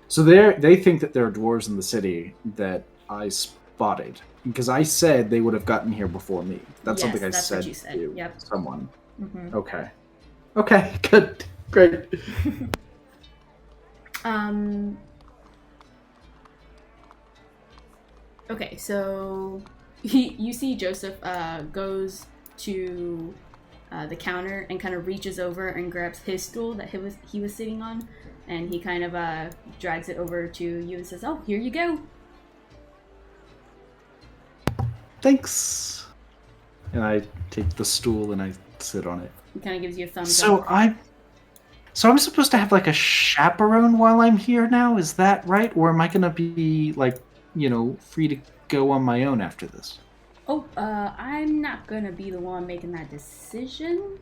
So they think that there are dwarves in the city that I spotted because I said they would have gotten here before me. That's Yes, something I that's said, what you said. to Yep. someone. Mm-hmm. Okay. Okay. Good. Great. Okay, so you see Joseph goes to the counter and kind of reaches over and grabs his stool that he was sitting on, and he kind of drags it over to you and says, "Oh, here you go." Thanks. And I take the stool and I sit on it. He kind of gives you a thumbs up. So I'm supposed to have like a chaperone while I'm here now? Is that right? Or am I gonna be like, free to go on my own after this? Oh, I'm not gonna be the one making that decision,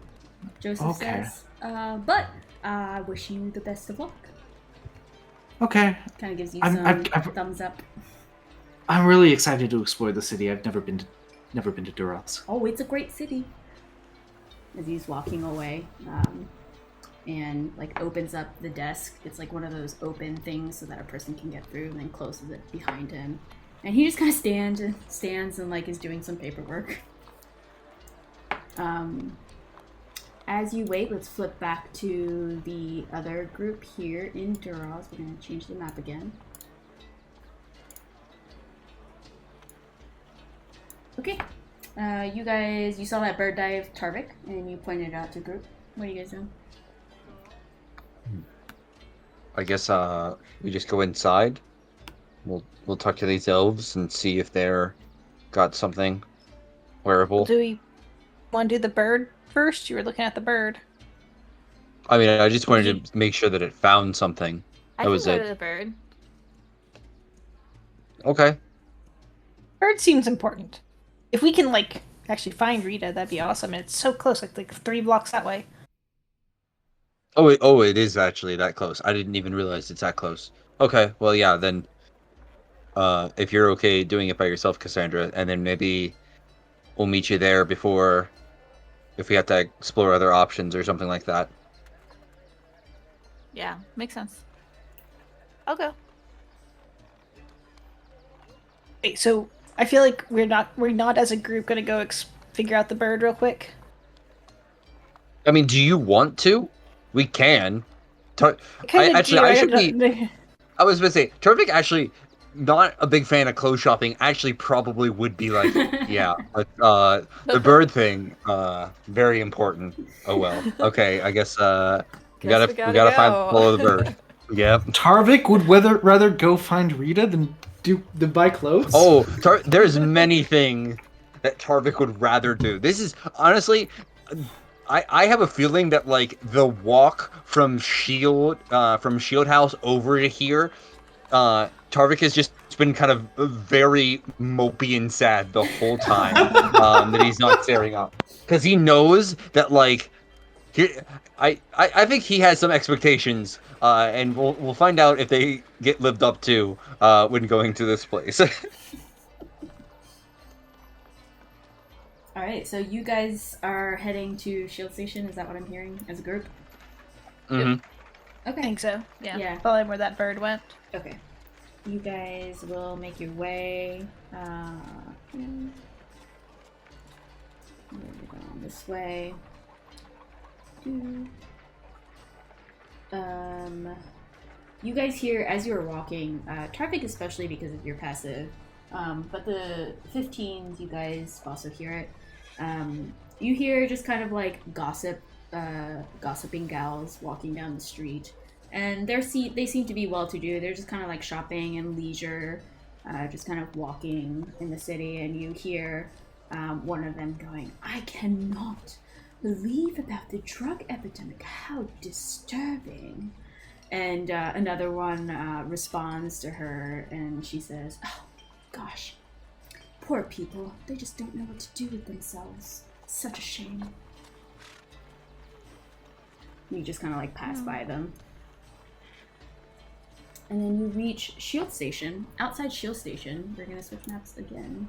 Joseph says. But I wish you the best of luck. Okay. Kind of gives you some thumbs up. I'm really excited to explore the city. I've never been to Duras. Oh, it's a great city. As he's walking away, and like opens up the desk. It's like one of those open things so that a person can get through, and then closes it behind him. And he just kind of stands and like is doing some paperwork. As you wait, let's flip back to the other group here in Duras. We're going to change the map again. Okay. You saw that bird dive Tarvik, and you pointed it out to the group. What are you guys doing? I guess we just go inside. We'll talk to these elves and see if they're got something wearable. Do we want to do the bird first? You were looking at the bird. I mean, I just wanted to make sure that it found something. That was it. I can go to the bird. Okay. Bird seems important. If we can like actually find Rieta, that'd be awesome. It's so close, like 3 blocks that way. Oh, it is actually that close. I didn't even realize it's that close. Okay, well, yeah, then if you're okay doing it by yourself, Cassandra, and then maybe we'll meet you there before, if we have to explore other options or something like that. Yeah, makes sense. I'll go. Wait, so I feel like we're not as a group gonna go figure out the bird real quick. I mean, do you want to? We can. I was gonna say, Turvik actually not a big fan of clothes shopping. Actually, probably would be like, yeah, but the bird thing, very important. Oh well. Okay, I guess we gotta follow the bird. Yep. Tarvik would rather go find Rieta than buy clothes. Oh, there's many things that Tarvik would rather do. This is honestly. I have a feeling that like the walk from Shield House over to here, Tarvik has just been kind of very mopey and sad the whole time that he's not staring up, because he knows that like I think he has some expectations, and we'll find out if they get lived up to when going to this place. All right, so you guys are heading to Shield Station. Is that what I'm hearing as a group? Mm-hmm. Okay. I think so. Yeah. Probably where that bird went. Okay. You guys will make your way. We're going this way. You guys hear, as you are walking, traffic, especially because of your passive, But the 15s, you guys also hear it. You hear just kind of like gossiping gals walking down the street, and they seem to be well-to-do. They're just kind of like shopping and leisure, just kind of walking in the city, and you hear one of them going, "I cannot believe about the drug epidemic. How disturbing." And another one responds to her, and she says, "Oh, gosh, poor people. They just don't know what to do with themselves. Such a shame." You just kind of like pass by them. And then you reach Shield Station. Outside Shield Station, we're going to switch maps again.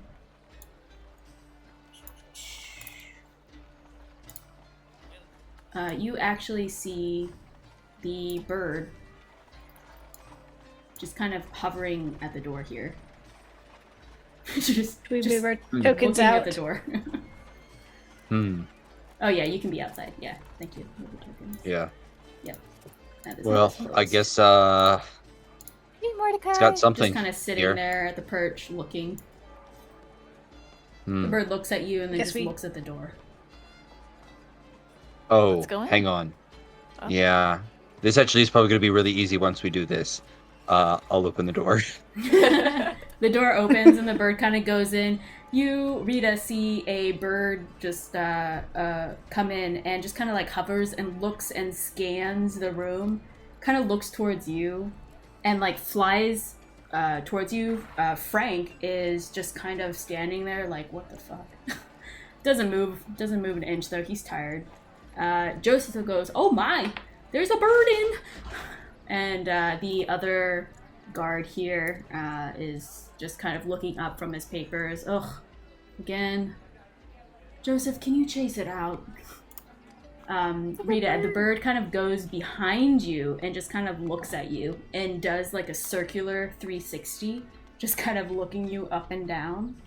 You actually see the bird just kind of hovering at the door here. just We move our looking tokens out. at the door. Oh yeah, you can be outside. Yeah, thank you. Move the tokens. Yeah. Yep. Well, I guess Hey, Mordekai. it's got something Just kind of sitting here. there at the perch, looking. The bird looks at you and then Guess just we- looks at the door. Oh, Let's go in. hang on. Oh. Yeah. This actually is probably going to be really easy once we do this. I'll open the door. The door opens and the bird kind of goes in. You, Rieta, see a bird just come in and just kind of like hovers and looks and scans the room. Kind of looks towards you and like flies towards you. Frank is just kind of standing there like, what the fuck? Doesn't move an inch though. He's tired. Joseph goes, "Oh my, there's a bird in!" And the other guard here is just kind of looking up from his papers. Ugh, again. Joseph, can you chase it out? Rieta, the bird kind of goes behind you and just kind of looks at you and does like a circular 360, just kind of looking you up and down.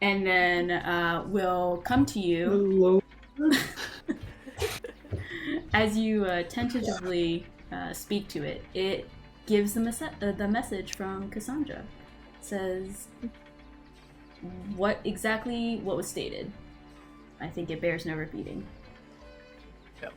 And then will come to you as you tentatively speak to it. It gives the message from Cassandra. It says what was stated. I think it bears no repeating. Yep.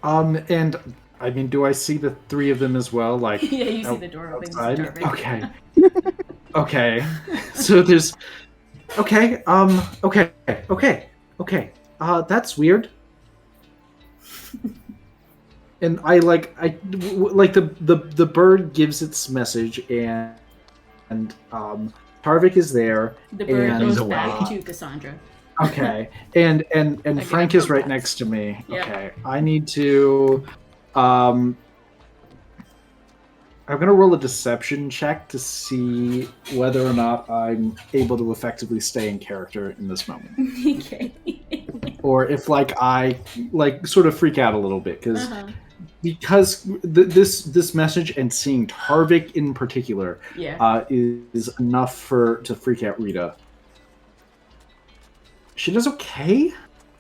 And I mean, do I see the three of them as well? Like, Yeah, you see the door open. outside? Starving. Okay. Okay. So there's. Okay. Okay. That's weird. And the bird gives its message, and Tarvik is there. The bird and, goes back to Cassandra. Okay, and Frank is right next to me. Yep. Okay, I need to. I'm gonna roll a deception check to see whether or not I'm able to effectively stay in character in this moment, Okay. or if I sort of freak out a little bit Uh-huh. because this message and seeing Tarvik in particular Yeah. is enough to freak out Rieta. She does okay.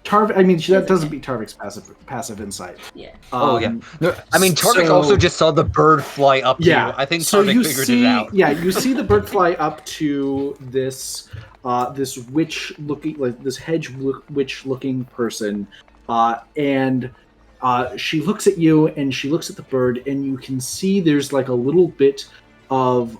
Tarvik, I mean, that doesn't beat Tarvik's passive insight. Yeah. Oh, yeah. No, I mean, Tarvik also just saw the bird fly up to you. I think Tarvik figured it out. Yeah, you see the bird fly up to this this witch looking, like this hedge witch looking person, and she looks at you and she looks at the bird, and you can see there's like a little bit of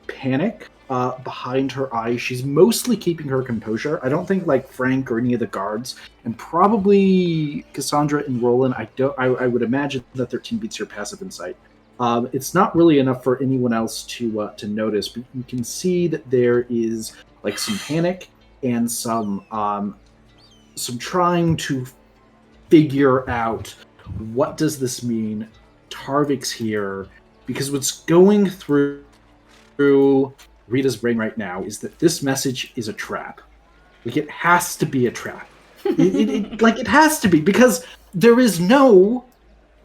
panic behind her eyes. She's mostly keeping her composure. I don't think like Frank or any of the guards, and probably Cassandra and Rolen. I would imagine that 13 beats your passive insight. It's not really enough for anyone else to notice, but you can see that there is like some panic and some trying to figure out what does this mean. Tarvik's here because what's going through Rita's brain right now is that this message is a trap. Like, it has to be a trap. It has to be, because there is no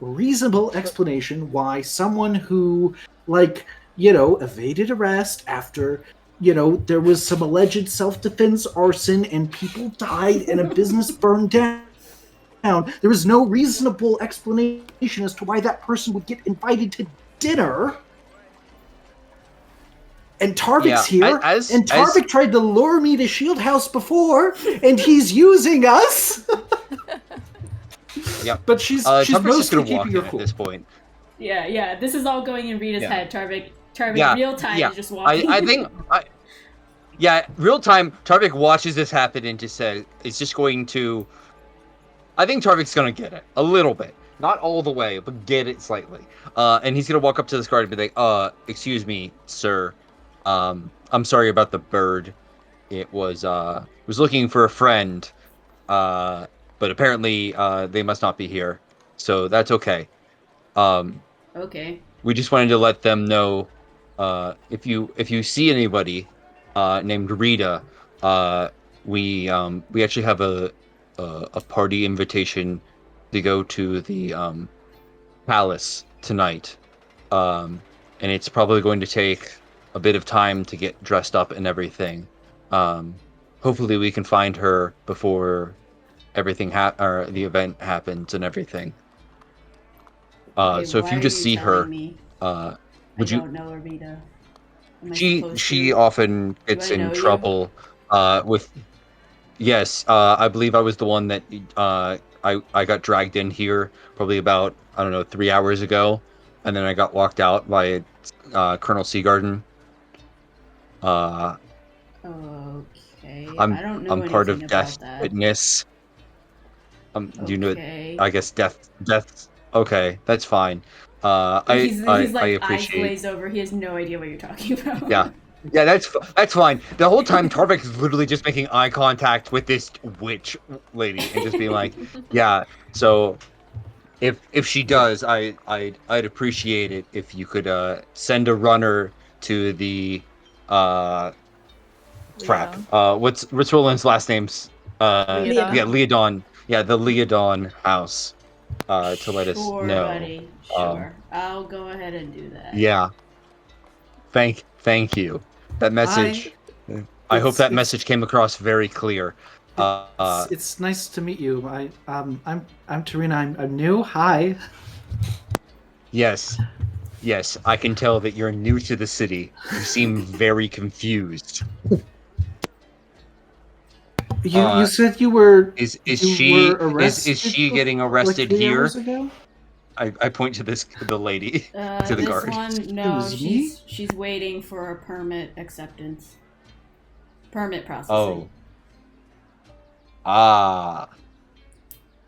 reasonable explanation why someone who, evaded arrest after, there was some alleged self-defense arson and people died and a business burned down. There is no reasonable explanation as to why that person would get invited to dinner. And Tarvik's here, and Tarvik tried to lure me to Shield House before, and he's using us. Yeah, but she's mostly keeping her cool at this point. Yeah. This is all going in Rita's head. Tarvik, real time is just walking. I think, real time. Tarvik watches this happen and just says, "It's just going to." I think Tarvik's gonna get it a little bit, not all the way, but get it slightly. And he's gonna walk up to this guard and be like, "Excuse me, sir. I'm sorry about the bird. It was looking for a friend, but apparently they must not be here. So that's okay. Okay. We just wanted to let them know if you see anybody named Rieta, we actually have a party invitation to go to the palace tonight, and it's probably going to take a bit of time to get dressed up and everything. Hopefully we can find her before everything or the event happens and everything. So if you just see her, would you? I don't know Rieta. She often gets in trouble with. Yes, I believe I was the one that I got dragged in here probably about 3 hours ago, and then I got walked out by Colonel Seagarden. Okay. I don't know I'm part of about Death's that. Witness. Okay. Do you know? I guess Death. Okay, that's fine. He's like I eyes appreciate. glazed over. He has no idea what you're talking about. Yeah, that's fine. The whole time Tarvik is literally just making eye contact with this witch lady and just being like, "Yeah." So if she does, I'd appreciate it if you could send a runner to the crap. What's Roland's last name's? Leodon. Yeah, Leodon. Yeah, the Leodon house. To let us know. Buddy. Sure. I'll go ahead and do that. Yeah. Thank you. That message. I hope that message came across very clear. It's nice to meet you. I'm Tarina. I'm new. Hi. Yes, I can tell that you're new to the city. You seem very confused. You said you were. Is she getting arrested like 3 here? hours ago? I point to the lady, to the this guard. one, no, she's waiting for a permit acceptance. Permit processing. I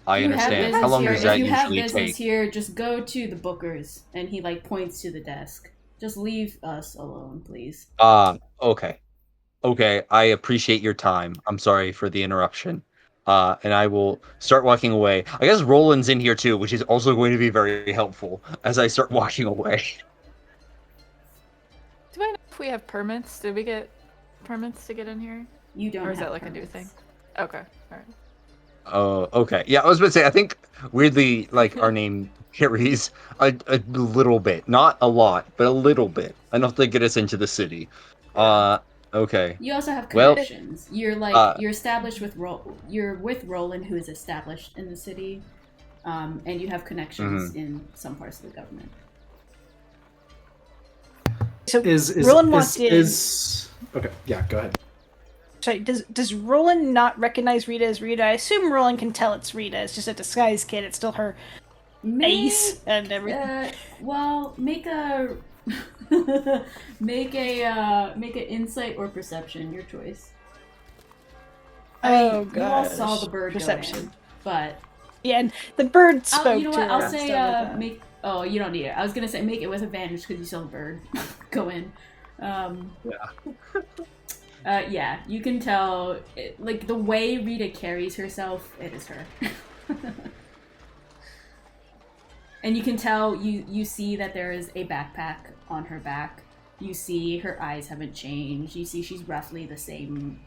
understand. How long does that usually take? If you have business here, just go to the bookers, and he points to the desk. Just leave us alone, please. Okay. Okay, I appreciate your time. I'm sorry for the interruption. And I will start walking away. I guess Roland's in here too, which is also going to be very helpful as I start walking away. Do I know if we have permits? Did we get permits to get in here? You don't. Or is have that like permits. a new thing? Okay, alright. Oh, okay. Yeah, I was about to say, I think weirdly, our name carries a little bit. Not a lot, but a little bit. Enough to get us into the city. Okay. You also have connections. You're you're established with you're with Rolen, who is established in the city, and you have connections in some parts of the government. So Roland walked in. Okay, yeah, go ahead. Sorry, does Roland not recognize Rieta as Rieta? I assume Roland can tell it's Rieta. It's just a disguise kid. It's still her face and everything. Well, make a make an insight or perception, your choice. God! You all saw the bird perception, go in, but yeah, and the bird spoke. You know what? to I'll her say make. Oh, you don't need it. I was gonna say make it with advantage because you saw the bird go in. Yeah, you can tell, the way Rieta carries herself, it is her. And you can tell, you see that there is a backpack on her back. You see her eyes haven't changed. You see she's roughly the same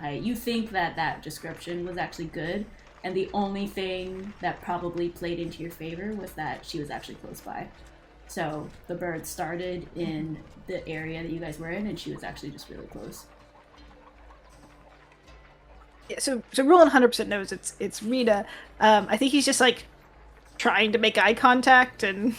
height. You think that description was actually good, and the only thing that probably played into your favor was that she was actually close by. So the bird started in the area that you guys were in, and she was actually just really close. So Roland 100% knows it's Rieta. I think he's just like trying to make eye contact and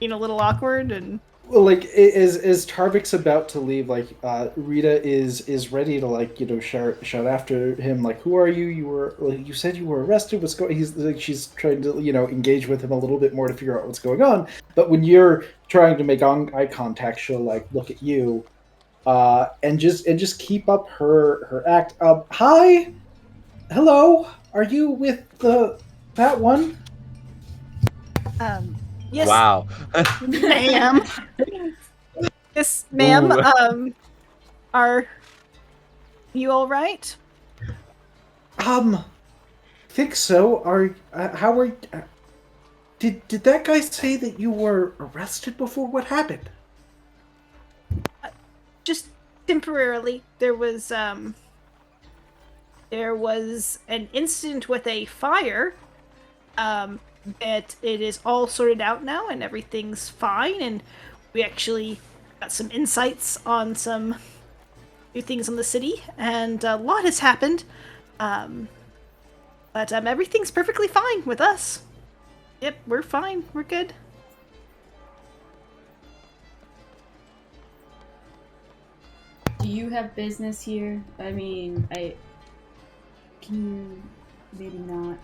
being a little awkward and. Well, like as Tarvik's about to leave, like Rieta is ready to like shout after him like, who are you? You said you were arrested. What's going? He's like, she's trying to engage with him a little bit more to figure out what's going on. But when you're trying to make eye contact, she'll like look at you, and just keep up her act. Hi, hello. Are you with that one? Yes. Wow. Ma'am. Yes, ma'am. Ooh. Are you all right? Think so. How are? Did that guy say that you were arrested before? What happened? Just temporarily. There was an incident with a fire. But it is all sorted out now and everything's fine, and we actually got some insights on some new things in the city, and a lot has happened. But everything's perfectly fine with us. Yep, we're fine. We're good. Do you have business here? I mean, can you maybe not?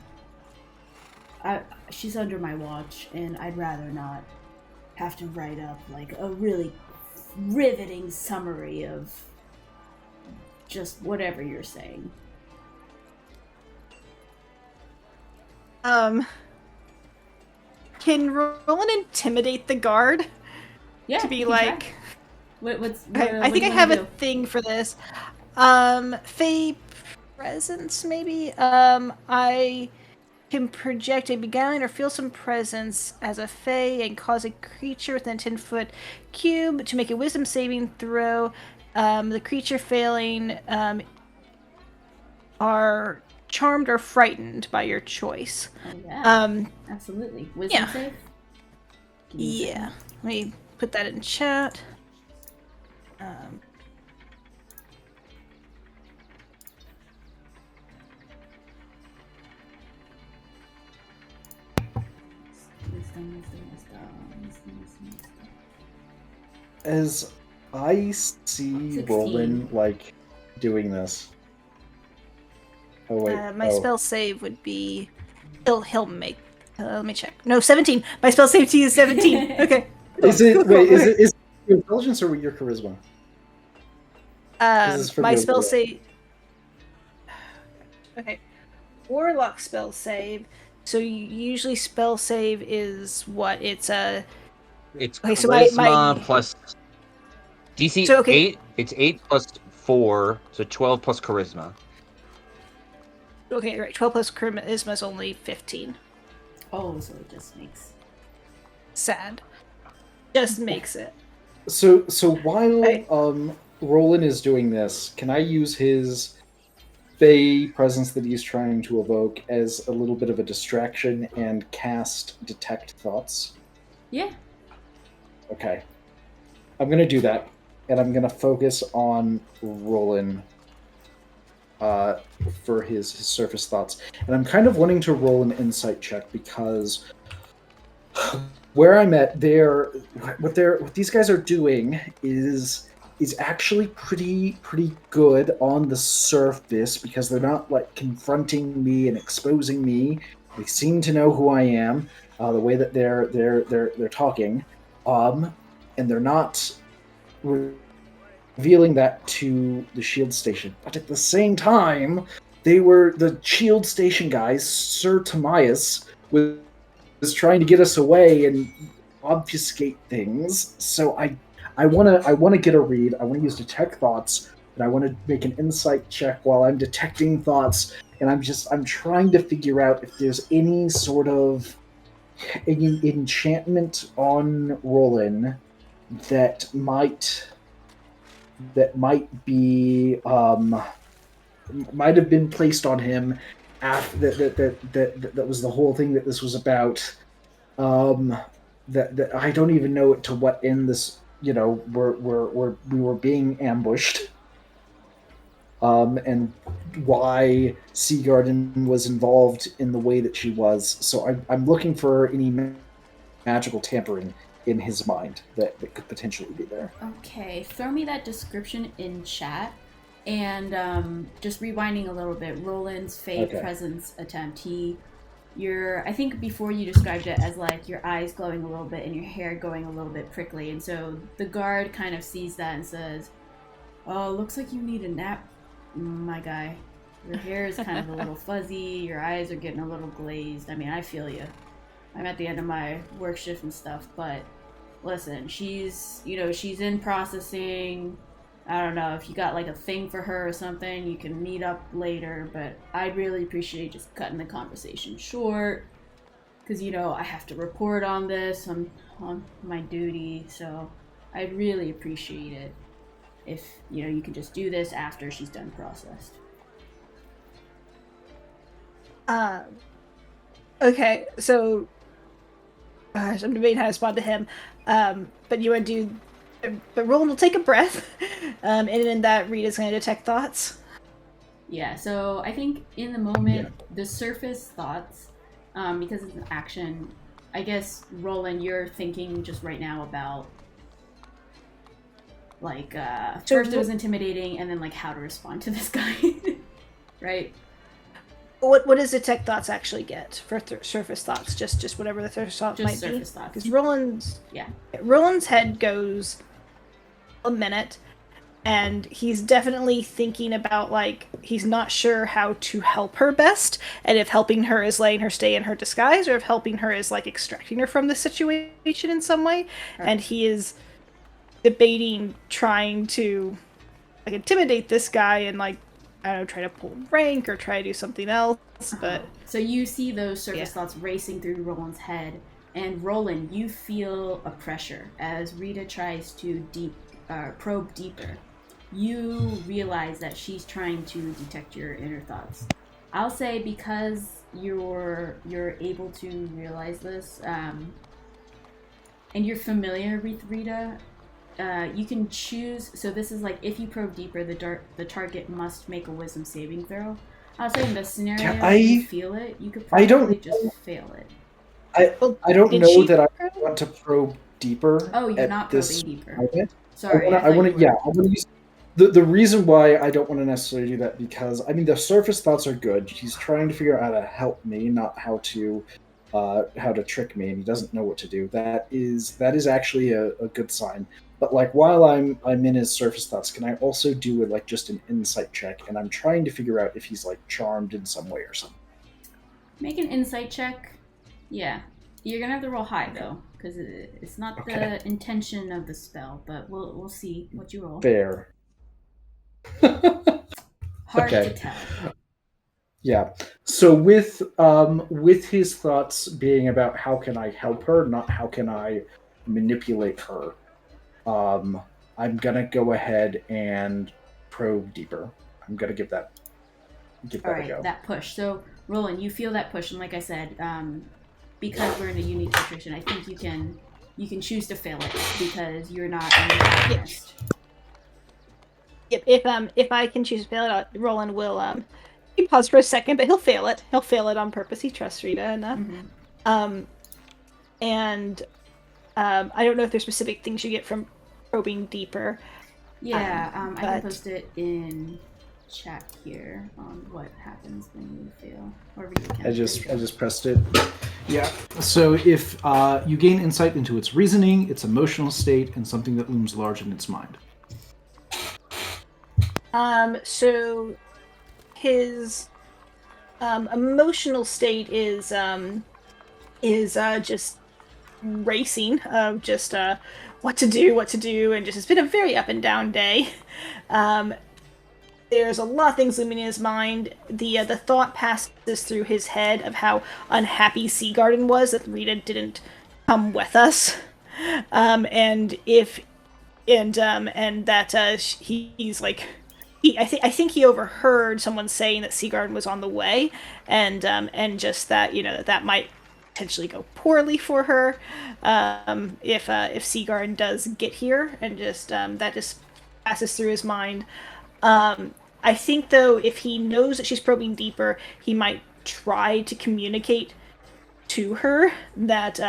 She's under my watch, and I'd rather not have to write up like a really riveting summary of just whatever you're saying. Can Roland intimidate the guard? Yeah. To be like, I think I have a thing for this. Fey presence, maybe. I can project a beguiling or feel some presence as a Fey and cause a creature within a 10-foot cube to make a wisdom saving throw. The creature failing are charmed or frightened by your choice. Oh, yeah. Absolutely. Wisdom save? Yeah. Let me put that in chat. As I see 16. Roland like doing this. Oh wait. My spell save would be he'll make let me check. No, 17. My spell save to you is 17. Okay. Is it your intelligence or your charisma? My spell save. Okay. Warlock spell save. So usually spell save is what? It's okay, charisma plus DC 8. It's 8 plus 4, so 12 plus charisma. Okay, right. 12 plus charisma is only 15. Oh, so it just makes sad. Just makes it. So while Roland is doing this, can I use his Fey presence that he's trying to evoke as a little bit of a distraction and cast Detect Thoughts? Yeah. Okay. I'm gonna do that, and I'm gonna focus on Roland for his surface thoughts. And I'm kind of wanting to roll an insight check because where I'm at, what these guys are doing is actually pretty good on the surface because they're not like confronting me and exposing me. They seem to know who I am, the way that they're talking, and they're not revealing that to the shield station. But at the same time, the shield station guys, Sir Timaeus, was trying to get us away and obfuscate things. So I wanna get a read. I wanna use Detect Thoughts, and I wanna make an insight check while I'm detecting thoughts, and I'm trying to figure out if there's any sort of enchantment on Roland that might be might have been placed on him after that was the whole thing that this was about. That I don't even know to what end this. We were being ambushed. And why Seagarden was involved in the way that she was. So I'm looking for any magical tampering in his mind that could potentially be there. Okay, throw me that description in chat. And just rewinding a little bit, Roland's fake presence attempt. I think before you described it as like your eyes glowing a little bit and your hair going a little bit prickly, and so the guard kind of sees that and says, "Oh, looks like you need a nap, my guy. Your hair is kind of a little fuzzy, your eyes are getting a little glazed. I mean, I feel you. I'm at the end of my work shift and stuff, but listen, she's in processing. I don't know if you got like a thing for her or something, you can meet up later, but I'd really appreciate just cutting the conversation short, because I have to report on this on my duty, so I'd really appreciate it if you can just do this after she's done processed." Okay, so gosh, I'm debating how to respond to him, but you want to do. But Roland will take a breath, and in that, Rita's going to detect thoughts. Yeah, so I think in the moment, the surface thoughts, because it's an action, I guess, Roland, you're thinking just right now about, like, first it was intimidating, and then, like, how to respond to this guy, right? What does detect thoughts actually get for surface thoughts? Just whatever the surface thoughts might be? Just surface thoughts. Because Roland's head goes a minute, and he's definitely thinking about, like, he's not sure how to help her best, and if helping her is letting her stay in her disguise, or if helping her is, like, extracting her from the situation in some way. Right. And he is debating trying to, like, intimidate this guy and, like, I don't know, try to pull rank or try to do something else, but... So you see those surface thoughts racing through Roland's head, and Roland, you feel a pressure as Rieta tries to probe deeper. You realize that she's trying to detect your inner thoughts. I'll say because you're able to realize this, and you're familiar with Rieta, you can choose. So this is like, if you probe deeper, the target must make a wisdom saving throw. I'll say in this scenario, you feel it, you could probably just fail it. I don't know that I want to probe deeper. Oh, you're not probing deeper. Moment. Sorry, I want to use the reason why I don't want to necessarily do that, because I mean the surface thoughts are good. He's trying to figure out how to help me, not how to trick me, and he doesn't know what to do. That is actually a good sign. But like while I'm in his surface thoughts, can I also do like just an insight check? And I'm trying to figure out if he's like charmed in some way or something. Make an insight check. Yeah, you're gonna have to roll high though, because it's not the intention of the spell. But we'll see what you roll. Fair. Hard to tell. Yeah. So with his thoughts being about how can I help her, not how can I manipulate her, I'm gonna go ahead and probe deeper. I'm gonna give that a go. That push. So Roland, you feel that push, and like I said, because we're in a unique situation, I think you can choose to fail it because you're not in the honest. Yep. If I can choose to fail it, Roland will he paused for a second, but he'll fail it. He'll fail it on purpose. He trusts Rieta enough. Mm-hmm. I don't know if there's specific things you get from probing deeper. Yeah, I can post it in chat here on what happens when you fail. Or I just pressed it. Yeah. So if you gain insight into its reasoning, its emotional state, and something that looms large in its mind. So his emotional state is just racing of just what to do, and just it's been a very up and down day. There's a lot of things looming in his mind. The thought passes through his head of how unhappy Seagarden was that Rieta didn't come with us, and that he's like. I think he overheard someone saying that Seagarden was on the way, and just that that might potentially go poorly for her if Seagarden does get here, and just that just passes through his mind. I think, though, if he knows that she's probing deeper, he might try to communicate to her that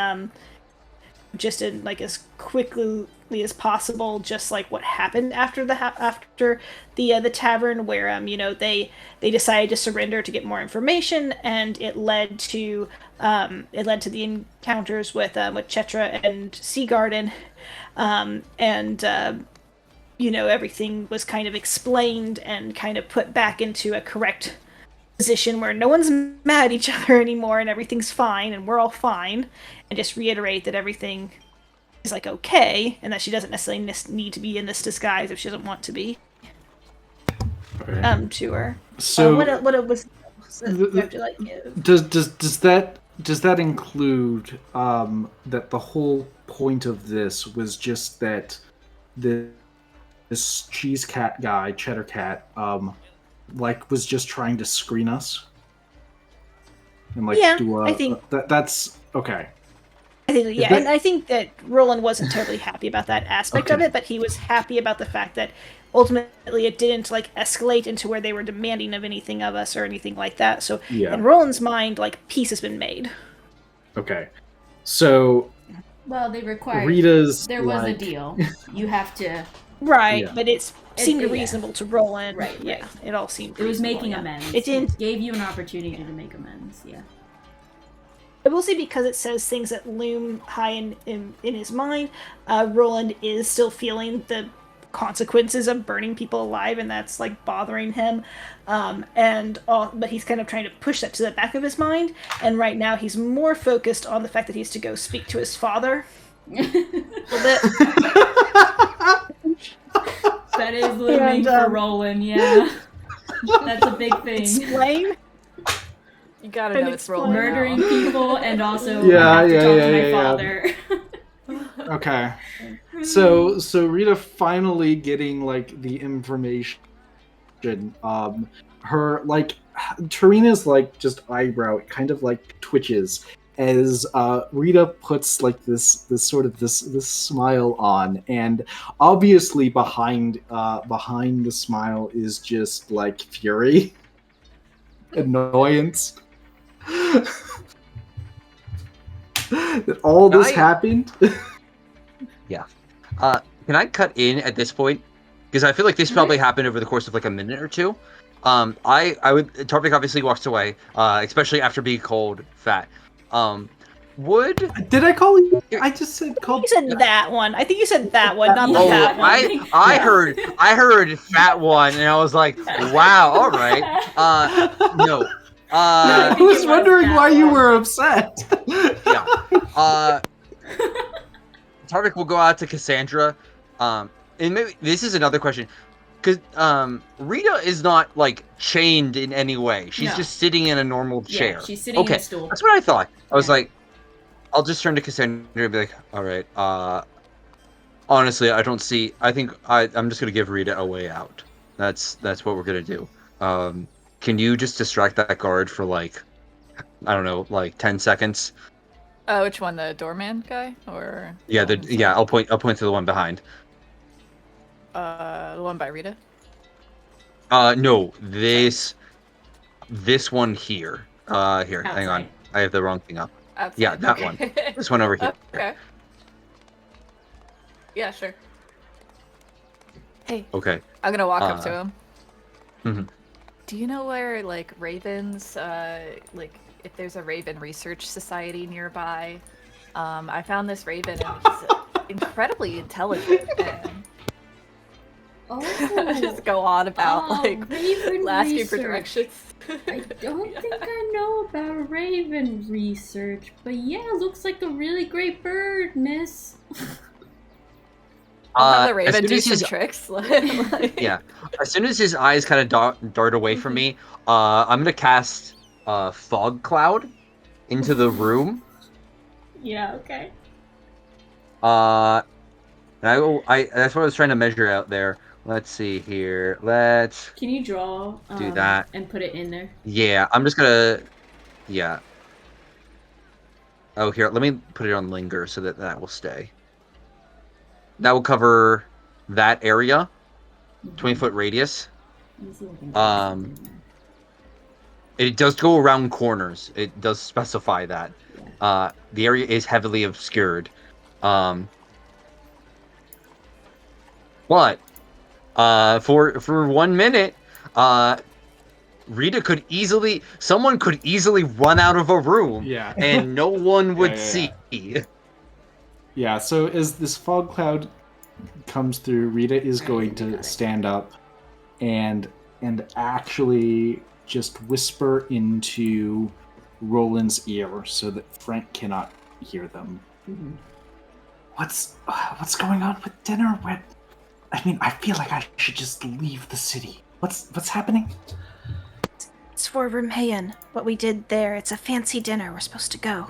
just in like as quickly as possible, just like what happened after the tavern, where they decided to surrender to get more information, and it led to the encounters with Chetra and Seagarden, and everything was kind of explained and kind of put back into a correct position where no one's mad at each other anymore and everything's fine and we're all fine, and just reiterate that everything is like okay and that she doesn't necessarily need to be in this disguise if she doesn't want to be. Okay. To her. So what was does that include that the whole point of this was just that this cheese cat guy, Cheddar Cat, was just trying to screen us? And I think that's okay. And I think that Roland wasn't terribly happy about that aspect of it, but he was happy about the fact that ultimately it didn't escalate into where they were demanding of anything of us or anything like that. So in Roland's mind, peace has been made. Okay. So they required Rita's there was a deal. You have to but it seemed reasonable to Roland. Right. It all seemed it was making amends. It gave you an opportunity to make amends. I will say, because it says things that loom high in his mind, Roland is still feeling the consequences of burning people alive, and that's bothering him. But he's kind of trying to push that to the back of his mind, and right now he's more focused on the fact that he has to go speak to his father. A little bit. That is looming for Roland, That's a big thing. Explain. You gotta know it's Roland. Murdering people and also I have to talk to my father. Okay. So Rita finally getting the information. Her Tarina's just eyebrow kind of twitches as Rita puts this smile on, and obviously behind the smile is just fury, annoyance. That all this happened. Yeah. Can I cut in at this point? Because I feel like this probably happened over the course of a minute or two. Torvik obviously walks away, especially after being called fat. Did I call you? I just said called. You said that one. I think you said that one, not that one. I heard fat one, and I was like, wow, all right. No. I was wondering why you were upset. Yeah. Tarvik will go out to Cassandra. And maybe this is another question. Because Rita is not chained in any way. She's just sitting in a normal chair. She's sitting in a stool. That's what I thought. I was like, I'll just turn to Cassandra and be like, all right, honestly, I don't see. I think I'm just gonna give Rita a way out. That's what we're gonna do. Can you just distract that guard for I don't know, 10 seconds? Which one, the doorman guy, or? Yeah, I'll point to the one behind. The one by Rita. No, this one here. Here, outside. Hang on, I have the wrong thing up. Outside. Yeah, that one. This one over here. Okay. Yeah, sure. Hey. Okay. I'm gonna walk up to him. Mm-hmm. Do you know where ravens, if there's a raven research society nearby? I found this raven and he's incredibly intelligent. And just go on about raven asking research. for directions. I don't think I know about raven research, but looks like a really great bird, miss. I'll have the raven do some tricks. Yeah. As soon as his eyes kind of dart away from me, I'm gonna cast fog cloud into the room. Yeah. Okay. And that's what I was trying to measure out there. Let's see here. Can you draw? Do that and put it in there. Yeah, I'm just gonna. Yeah. Oh, here. Let me put it on linger so that will stay. That will cover that area, 20-foot radius. It does go around corners. It does specify that. Yeah. The area is heavily obscured. But for 1 minute, someone could easily run out of a room, and no one would see. Yeah, so as this fog cloud comes through, Rieta is going to stand up and actually just whisper into Roland's ear so that Frank cannot hear them. Mm-hmm. What's going on with dinner? I feel like I should just leave the city. What's happening? It's for Rumhayan. What we did there. It's a fancy dinner. We're supposed to go.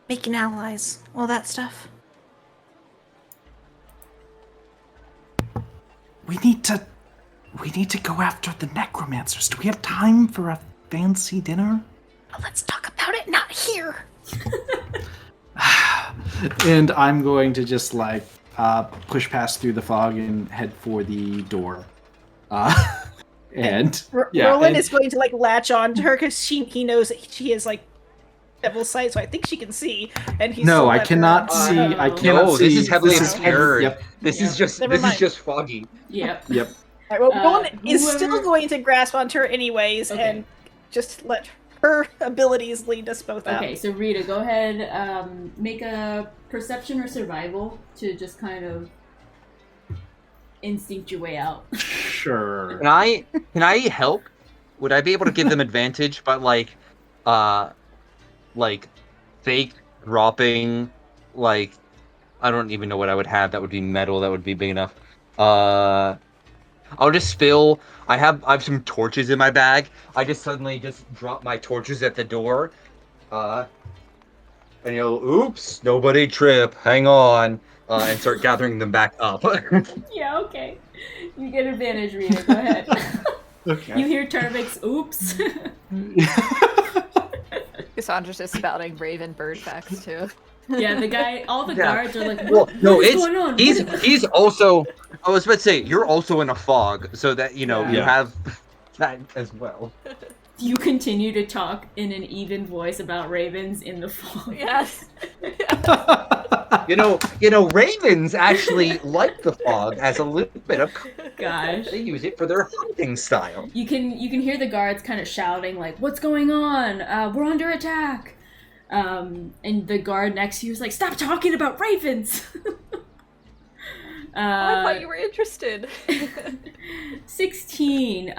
Making allies. All that stuff. We need to go after the necromancers. Do we have time for a fancy dinner? Well, let's talk about it, not here. And I'm going to just push past through the fog and head for the door. Roland is going to latch on to her because he knows that she is devil's sight, so I think she can see. And he's I cannot see. I cannot see. This is heavily obscured. Yep. This is just foggy. Yep. Yep. All right, well, Roland is still going to grasp onto her anyways, and just let her abilities lead us both out. Okay, so Rieta, go ahead, make a perception or survival to just kind of instinct your way out. Sure. Can I help? Would I be able to give them advantage by fake dropping, I don't even know what I would have that would be metal that would be big enough. I'll just spill. I have some torches in my bag. I just suddenly drop my torches at the door. And oops, nobody trip, hang on. And start gathering them back up. Yeah, okay. You get advantage, Rieta. Go ahead. Okay. You hear Tarvik's oops. Cassandra's just spouting raven bird facts too. Yeah, all the guards are like, well, no, what is going on? He's also, I was about to say, you're also in a fog, so that, you have that as well. You continue to talk in an even voice about ravens in the fog. Yes. Ravens actually like the fog as a little bit of. Gosh. They use it for their hunting style. You can hear the guards kind of shouting like, "What's going on? We're under attack!" And the guard next to you is like, "Stop talking about ravens." I thought you were interested. 16.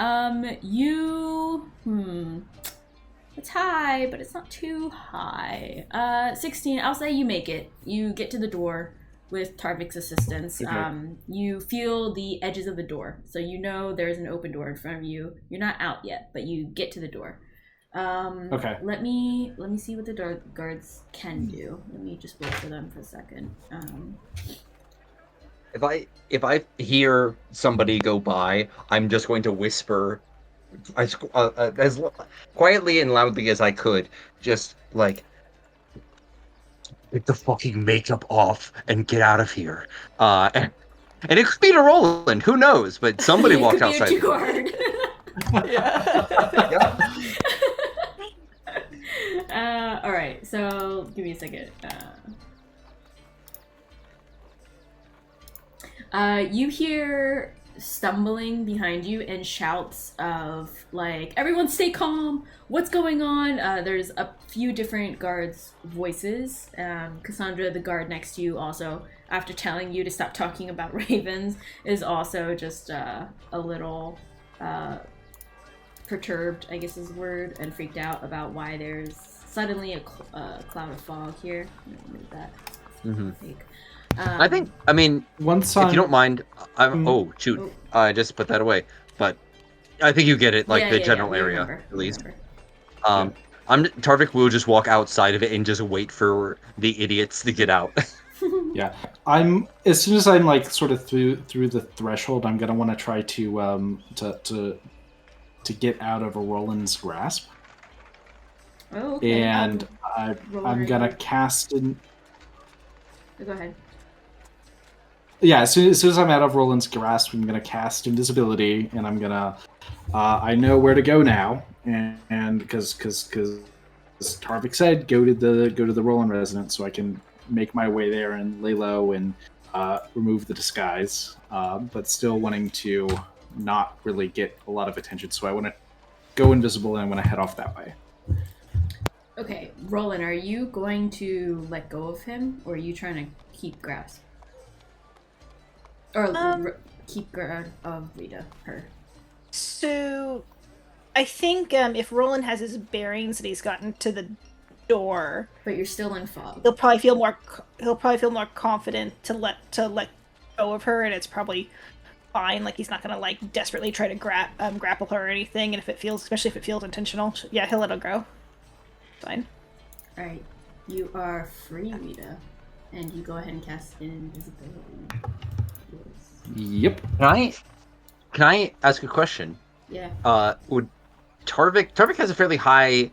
It's high, but it's not too high. 16, I'll say you make it. You get to the door with Tarvik's assistance. Okay. You feel the edges of the door, so you know there's an open door in front of you. You're not out yet, but you get to the door. Okay. Let me see what the guards can do. Let me just wait for them for a second. If I hear somebody go by, I'm just going to whisper as quietly and loudly as I could, just get the fucking makeup off and get out of here. And it could be to Roland, who knows? But somebody walked outside. It could be a guard. Yeah. All right, so give me a second. You hear stumbling behind you and shouts of everyone stay calm, what's going on? There's a few different guards' voices. Cassandra, the guard next to you, also, after telling you to stop talking about ravens, is also just a little perturbed, I guess is the word, and freaked out about why there's suddenly a cloud of fog here. Move that. Once if you don't mind, I just put that away. But I think you get it, the general area, at least. Tarvik will just walk outside of it and just wait for the idiots to get out. Yeah, as soon as I'm sort of through the threshold, I'm gonna want to try to get out of a Roland's grasp. Oh, okay. And I'm gonna cast an. Go ahead. Yeah, as soon as I'm out of Roland's grasp, I'm gonna cast invisibility, and I'm gonna. I know where to go now, and because Tarvik said, go to the Roland residence, so I can make my way there and lay low and remove the disguise, but still wanting to not really get a lot of attention. So I want to go invisible and I want to head off that way. Okay, Roland, are you going to let go of him, or are you trying to keep grasp? Or keep guard of Rieta, her. So, I think if Roland has his bearings and he's gotten to the door, but you're still in fog, he'll probably feel more confident to let go of her, and it's probably fine. Like he's not gonna like desperately try to grapple her or anything. And especially if it feels intentional, yeah, he'll let her go. Fine. All right, you are free, Rieta, and you go ahead and cast invisibility. Yep. Can I ask a question? Yeah. Would Tarvik has a fairly high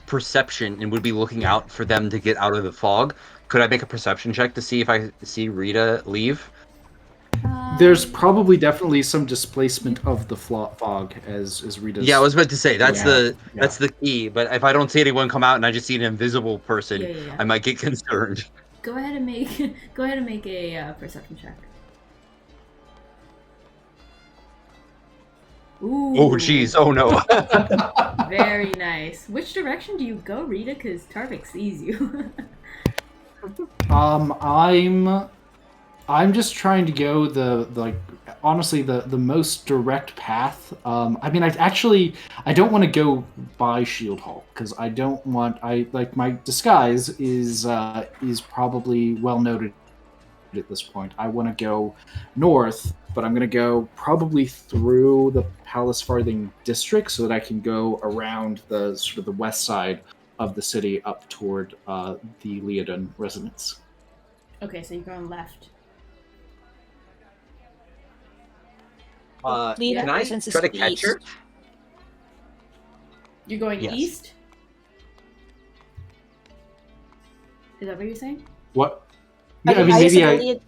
perception and would be looking out for them to get out of the fog. Could I make a perception check to see if I see Rieta leave? There's probably definitely some displacement of the fog as Rita's. Yeah, I was about to say that's the key. But if I don't see anyone come out and I just see an invisible person, I might get concerned. Go ahead and make a perception check. Ooh. Oh jeez! Oh no! Very nice. Which direction do you go, Rieta? Because Tarvik sees you. I'm just trying to go the most direct path. I mean, I don't want to go by Shield Hall because I don't want. My disguise is probably well noted at this point. I want to go north, but I'm going to go probably through the Palace Farthing district so that I can go around the sort of the west side of the city up toward the Leodon residence. Okay, so you're going left. Can I try to catch her? You're going east? Is that what you're saying? What? Yeah, I mean,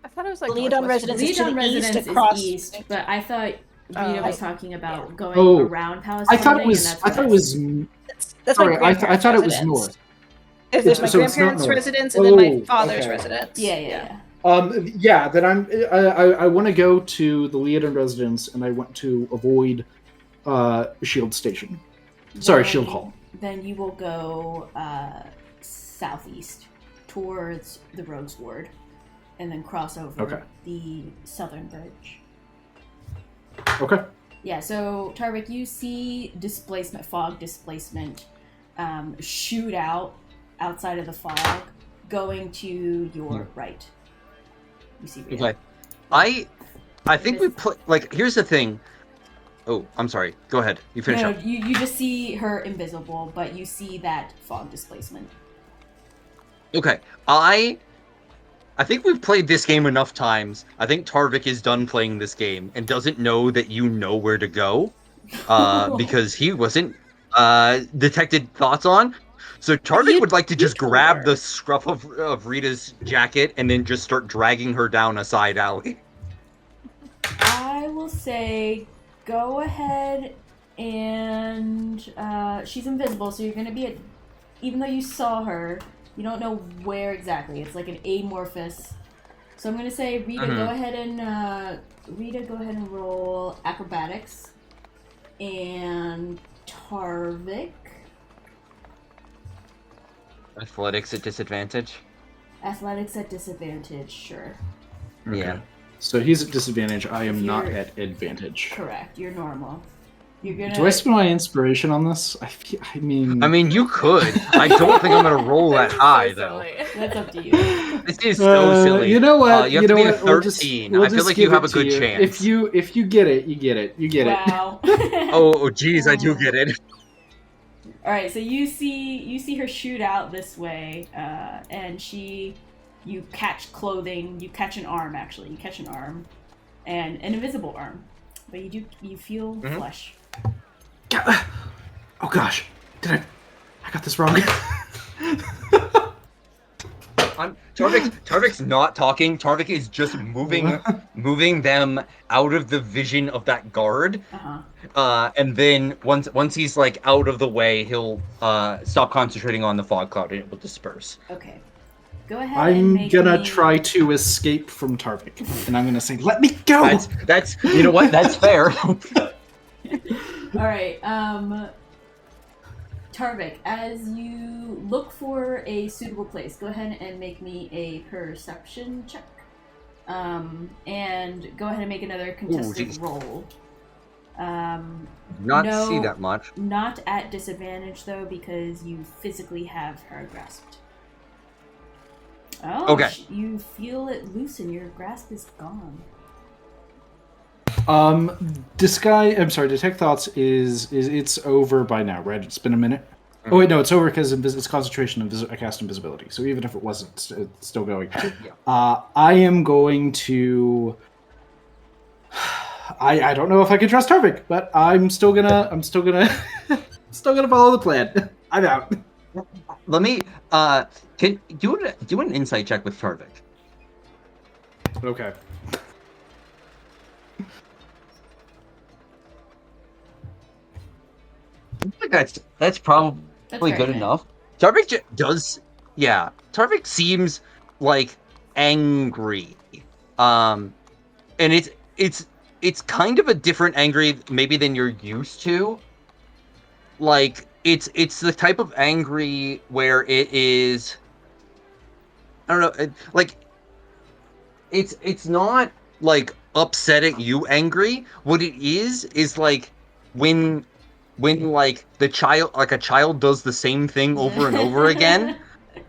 I thought it was like Leodon residence is to the east across. East, but I thought Rieta was talking about going around Palace. I thought it was. That's sorry, I thought it was north. There's my grandparents' residence and then my father's residence. Yeah. Then I want to go to the Leodon residence, and I want to avoid Shield Station. Sorry, Shield Hall. Then you will go southeast towards the Rogues Ward, and then cross over the southern bridge. Okay. Yeah, so Tarvik, you see fog displacement shoot out outside of the fog, going to your right. You see Rieta. Okay. I think we put here's the thing. Oh, I'm sorry. Go ahead. You finish up. You just see her invisible, but you see that fog displacement. Okay. I think we've played this game enough times. I think Tarvik is done playing this game and doesn't know that you know where to go, because he wasn't detected thoughts on. So Tarvik would like to just grab the scruff of Rita's jacket and then just start dragging her down a side alley. I will say, go ahead and she's invisible, so you're going to be even though you saw her, you don't know where exactly. It's like an amorphous. So I'm going to say, Rieta, go ahead and roll acrobatics. And Tarvik. Athletics at disadvantage? Athletics at disadvantage, sure. Okay. Yeah. So he's at disadvantage. I am not at advantage. Correct. You're normal. You're gonna. Do I spend my inspiration on this? I mean, you could. I don't think I'm gonna roll that high though. That's up to you. This is so silly. You know what? You have to be a 13. We'll I feel like you have a good chance. If you get it, you get it. You get it. Wow. Oh, geez, I do get it. All right, so you see her shoot out this way, and you catch clothing. You catch an arm, actually. You catch an arm, and an invisible arm, but you feel flesh. Oh gosh, I got this wrong. Tarvik's not talking. Tarvik is just moving them out of the vision of that guard. And then once he's like out of the way, he'll stop concentrating on the fog cloud and it will disperse. Okay. Go ahead. I'm gonna try to escape from Tarvik, and I'm gonna say, "Let me go." That's you know what? That's fair. All right. Tarvik, as you look for a suitable place, go ahead and make me a perception check. And go ahead and make another contested roll. Not see that much. Not at disadvantage though, because you physically have her grasped. Oh, okay. You feel it loosen. Your grasp is gone. Detect thoughts is it's over by now, right? It's been a minute. Mm-hmm. Oh wait, no, it's over because it's concentration of I cast invisibility. So even if it wasn't, it's still going. Yeah. I am going to. I don't know if I can trust Tarvik, but I'm still gonna follow the plan. I'm out. Let me can do an insight check with Tarvik. Okay. That's probably good enough. Tarvik Tarvik seems like angry, and it's kind of a different angry maybe than you're used to. Like it's the type of angry where it is. I don't know. It's not like upset at you angry. What it is like when like a child does the same thing over and over again,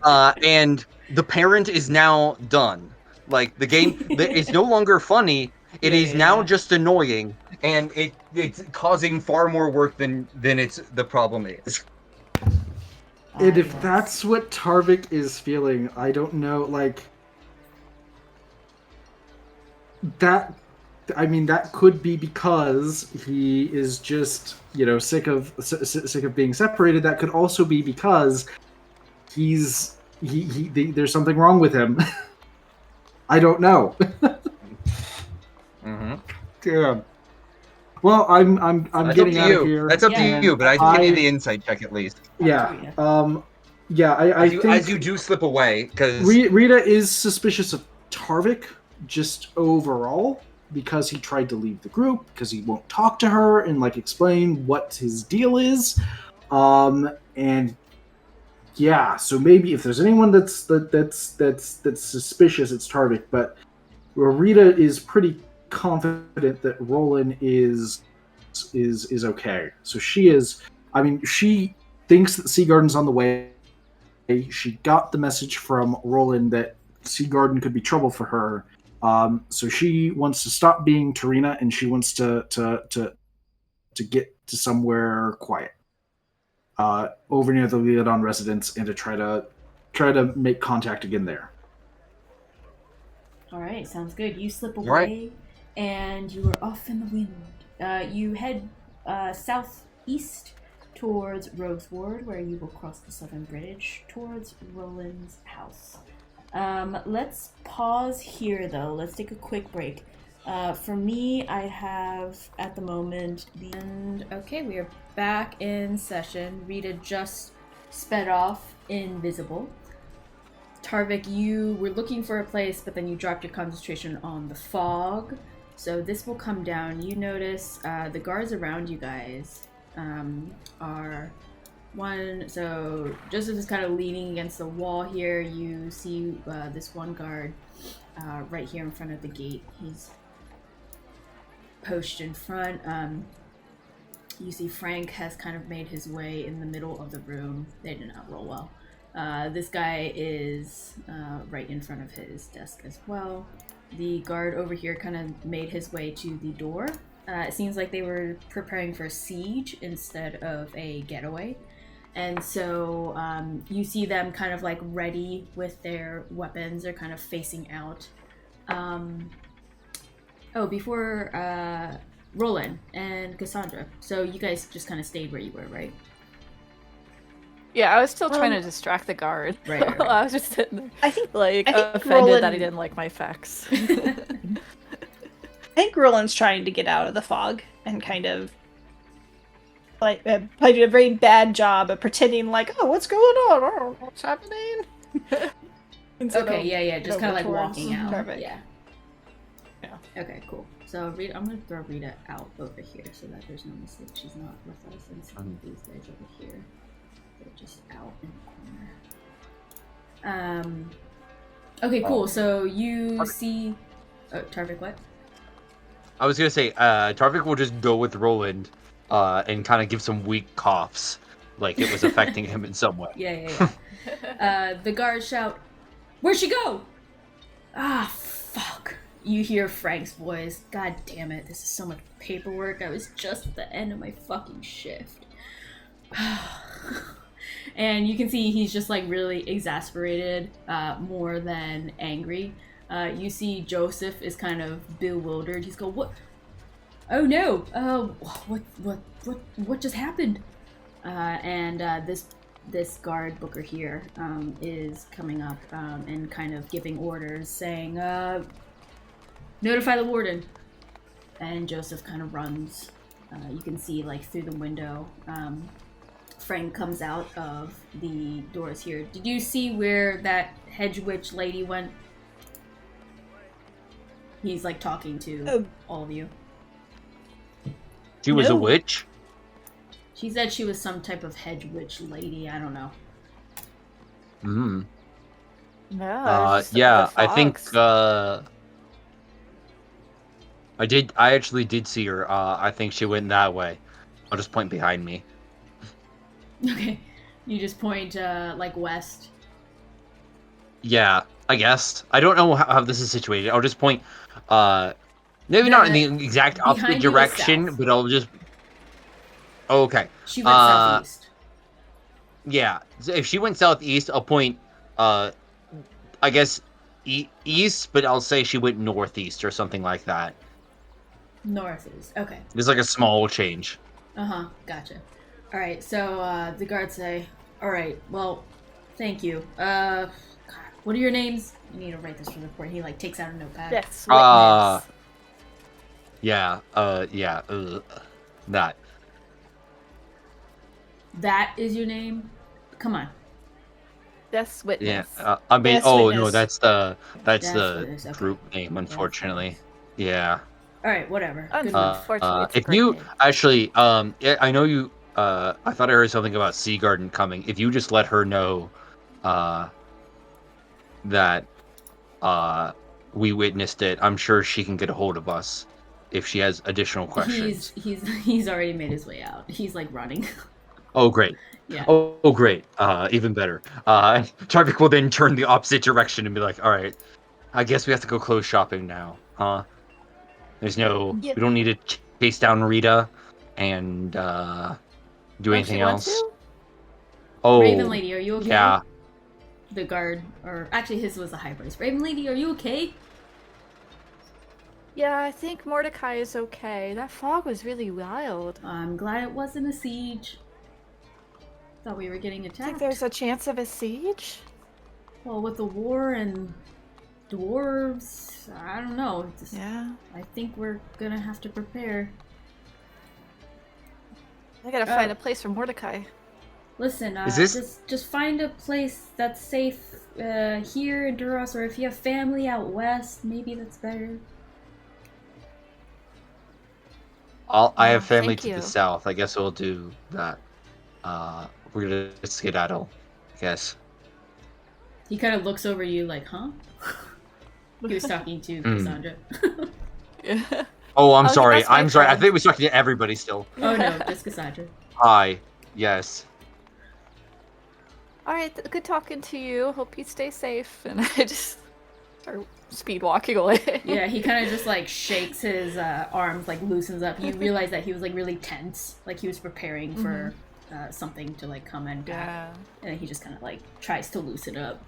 and the parent is now done. Like the game is no longer funny. It is now just annoying, and it's causing far more work than the problem is. And if that's what Tarvik is feeling, I don't know, like that. I mean, that could be because he is just, sick of being separated. That could also be because there's something wrong with him. I don't know. Mm-hmm. Yeah. Well, I'm getting out of here. That's up to you, but I can give you the insight check at least. Yeah. I think as you do slip away, because Rieta is suspicious of Tarvik just overall, because he tried to leave the group, because he won't talk to her and explain what his deal is, and yeah, so maybe if there's anyone that's suspicious, it's Tarvik. But Rieta is pretty confident that Rolen is okay. So she is. I mean, she thinks that Seagarden's on the way. She got the message from Rolen that Seagarden could be trouble for her. So she wants to stop being Tarina, and she wants to get to somewhere quiet, over near the Leodon residence, and to try to make contact again there. All right, sounds good. You slip away, and you are off in the wind. You head southeast towards Rogue's Ward, where you will cross the Southern Bridge towards Roland's house. Let's pause here, though. Let's take a quick break. For me, I have, at the moment, okay, we are back in session. Rieta just sped off invisible. Tarvik, you were looking for a place, but then you dropped your concentration on the fog. So this will come down. You notice the guards around you guys are... So Joseph is kind of leaning against the wall here. You see this one guard right here in front of the gate. He's posted in front. You see Frank has kind of made his way in the middle of the room. They did not roll well. This guy is right in front of his desk as well. The guard over here kind of made his way to the door. It seems like they were preparing for a siege instead of a getaway. And so you see them kind of ready with their weapons. They're kind of facing out. Before Rolen and Cassandra. So you guys just kind of stayed where you were, right? Yeah, I was still trying to distract the guard. Right. I was just sitting there, I think offended Rolen... that he didn't like my facts. I think Roland's trying to get out of the fog and kind of like do a very bad job of pretending like, oh, what's going on? Oh, what's happening? Okay, yeah, just kind of like walking out. Perfect. Yeah. Okay, cool. So I'm gonna throw Rieta out over here so that there's no mistake. She's not with us, and some of these guys over here, they're just out in the corner. Okay, cool. So you see, Tarvik, what? I was gonna say, Tarvik will just go with Roland, and kind of give some weak coughs, like it was affecting him in some way. Yeah. The guards shout, "Where'd she go?" Ah, fuck. You hear Frank's voice. God damn it, this is so much paperwork. I was just at the end of my fucking shift. And you can see he's just like really exasperated, more than angry. You see Joseph is kind of bewildered. He's going, "What? Oh no! What just happened?" And this guard Booker here is coming up and kind of giving orders, saying, "Notify the warden." And Joseph kind of runs. You can see like through the window. Frank comes out of the doors here. Did you see where that hedge witch lady went? He's like talking to all of you. She was a witch? She said she was some type of hedge witch lady. I don't know. Yeah, I think I actually did see her. I think she went that way. I'll just point behind me. Okay. You just point like west. Yeah, I guess. I don't know how this is situated. I'll just point maybe not in the exact opposite direction, but I'll just okay. She went southeast. Yeah. If she went southeast, I'll point I guess east, but I'll say she went northeast or something like that. Northeast. Okay. There's like a small change. Gotcha. All right. So the guards say, "All right. Well, thank you. God, what are your names? I need to write this for the report." He like takes out a notepad. Yes. Witness. Yeah. That. That is your name? Come on. Yes, Witness. Yeah. I mean, no, that's the Witness, okay. group name, unfortunately. Yeah. All right. Whatever. Unfortunately, if you actually, I know you. I thought I heard something about Sea Garden coming. If you just let her know, that, we witnessed it, I'm sure she can get a hold of us if she has additional questions. He's already made his way out. He's like running. Oh, great. Yeah. Oh, great. Even better. Tarvik will then turn the opposite direction and be like, "All right, I guess we have to go clothes shopping now, huh? There's no... Yep. We don't need to chase down Rieta and do anything else." Oh, Raven Lady, are you okay? Yeah. The guard, or actually his was a high priest. Raven Lady, are you okay? Yeah, I think Mordekai is okay. That fog was really wild. I'm glad it wasn't a siege. Thought we were getting attacked. Think there's a chance of a siege? Well, with the war and dwarves, I don't know. Yeah. I think we're gonna have to prepare. I gotta find a place for Mordekai. Listen, just find a place that's safe here in Duros, or if you have family out west, maybe that's better. I have family to the south. I guess we'll do that. We're gonna skedaddle, I guess. He kind of looks over you like, huh? He was talking to Cassandra. Oh, I'm sorry. I'm sorry. I think he was talking to everybody still. Oh no, just Cassandra. Hi. Yes. Alright, good talking to you. Hope you stay safe. And I just start speed walking away. Yeah, he kind of just like shakes his arms, like loosens up. You realize that he was like really tense, like he was preparing for something to like come and yeah. And then he just kind of like tries to loosen up.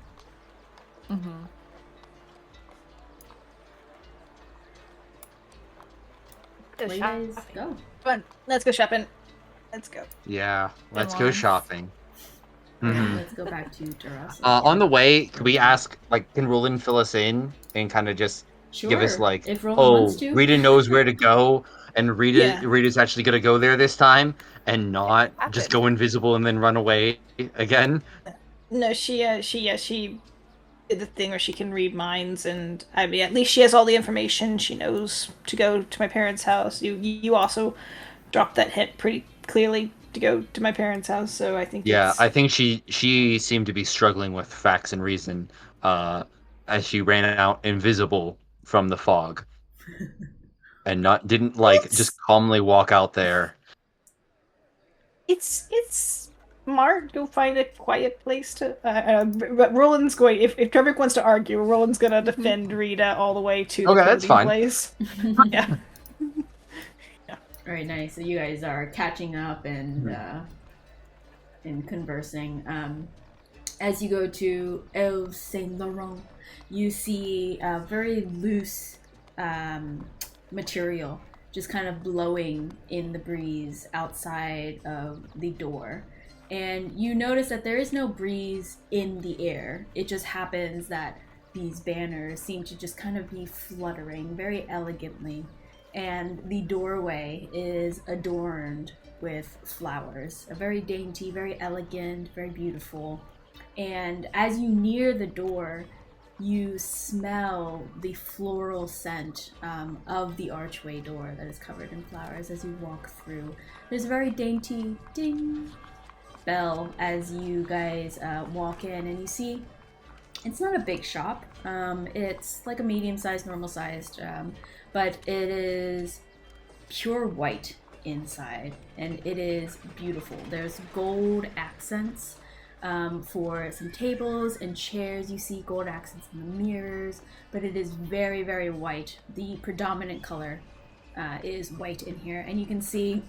Please go. Come on, let's go shopping. Let's go. Yeah, let's go shopping. Okay, let's go back to Durasa. On the way, could we ask, like, can Roland fill us in and kind of just give us, Sure, like, if Roland wants to. Rita knows where to go, and Rita's actually going to go there this time, and not just go invisible and then run away again? No, she did the thing where she can read minds, and I mean, at least she has all the information. She knows to go to my parents' house. You also dropped that hint pretty clearly to go to my parents' house, so I think I think she seemed to be struggling with facts and reason as she ran out invisible from the fog, and didn't just calmly walk out there. It's smart. Go find a quiet place to. But Roland's going. If Trevor wants to argue, Roland's gonna defend Rita all the way to the clothing place. Yeah. All right, nice. So you guys are catching up and conversing. As you go to El Saint Laurent, you see a very loose material just kind of blowing in the breeze outside of the door. And you notice that there is no breeze in the air. It just happens that these banners seem to just kind of be fluttering very elegantly. And the doorway is adorned with flowers. A very dainty, very elegant, very beautiful. And as you near the door, you smell the floral scent of the archway door that is covered in flowers as you walk through. There's a very dainty ding bell as you guys walk in, and you see it's not a big shop. It's like a medium-sized, normal-sized, but it is pure white inside, and it is beautiful. There's gold accents for some tables and chairs. You see gold accents in the mirrors, but it is very, very white. The predominant color is white in here, and you can see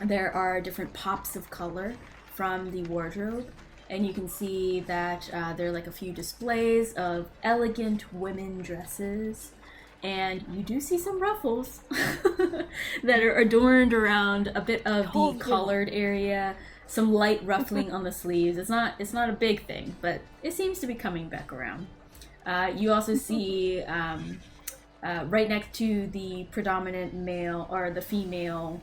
there are different pops of color from the wardrobe, and you can see that there are like a few displays of elegant women dresses, and you do see some ruffles that are adorned around a bit of the collared area. Some light ruffling on the sleeves. It's not a big thing, but it seems to be coming back around. You also see right next to the predominant male or the female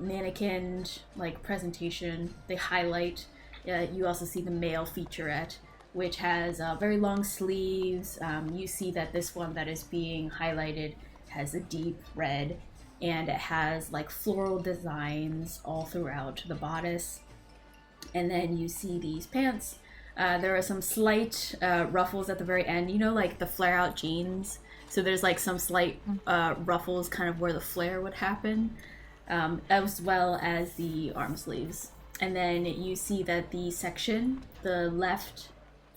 mannequin like presentation, they highlight. You also see the male featurette, which has very long sleeves. You see that this one that is being highlighted has a deep red, and it has like floral designs all throughout the bodice. And then you see these pants. There are some slight ruffles at the very end, like the flare out jeans. So there's like some slight ruffles kind of where the flare would happen, as well as the arm sleeves. And then you see that the section, the left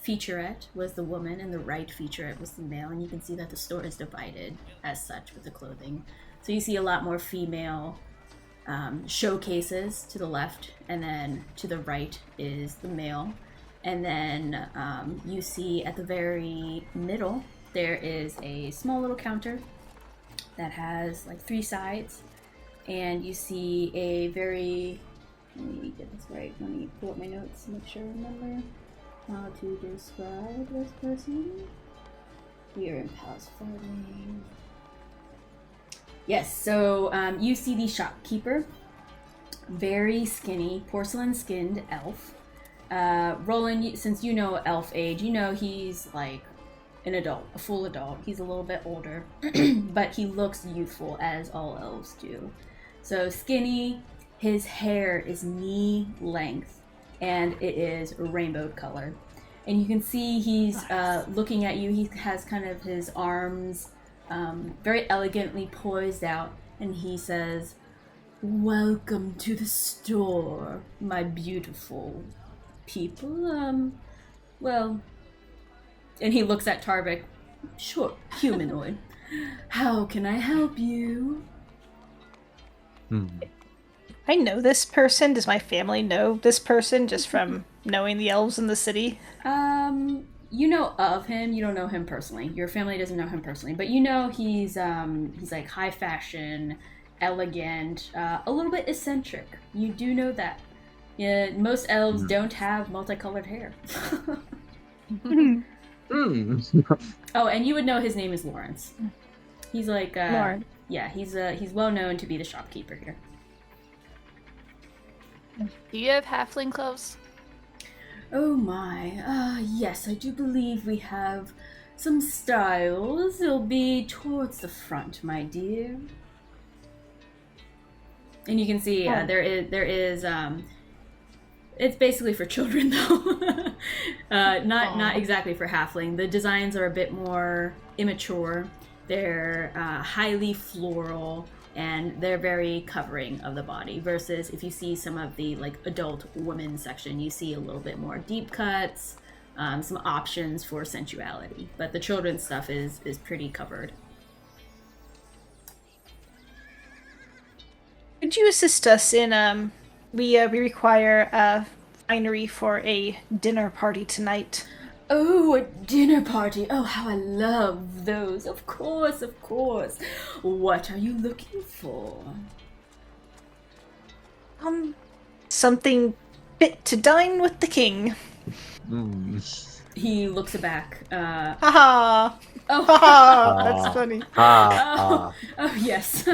featurette was the woman and the right featurette was the male, and you can see that the store is divided as such with the clothing. So you see a lot more female showcases to the left, and then to the right is the male. And then you see at the very middle, there is a small little counter that has like 3 sides. And you see a very, let me get this right, let me pull up my notes to make sure I remember how to describe this person. We are in palace farming. Yes, so you see the shopkeeper, very skinny, porcelain-skinned elf. Roland, since you know elf age, you know he's like an adult, a full adult. He's a little bit older, but he looks youthful, as all elves do. So skinny, his hair is knee length, and it is rainbow color. And you can see he's looking at you. He has kind of his arms very elegantly poised out, and he says, "Welcome to the store, my beautiful people. Well," and he looks at Tarvik, "Sure, humanoid. How can I help you?" I know this person. Does my family know this person just from knowing the elves in the city? You know of him. You don't know him personally. Your family doesn't know him personally, but you know he's like high fashion, elegant, a little bit eccentric. You do know that. Yeah, most elves don't have multicolored hair. Oh, and you would know his name is Lawrence. He's like, Lawrence. Yeah, he's well known to be the shopkeeper here. Do you have halfling clothes? Oh my, yes, I do believe we have some styles. They'll be towards the front, my dear. And you can see there is it's basically for children though. Not exactly for halfling. The designs are a bit more immature. They're highly floral, and they're very covering of the body, versus if you see some of the like adult women section, you see a little bit more deep cuts, some options for sensuality, but the children's stuff is pretty covered. Could you assist us in we require finery for a dinner party tonight? Oh, a dinner party. Oh, how I love those. Of course, of course. What are you looking for? Something fit to dine with the king. He looks back. Haha. Oh, That's funny. Oh, yes.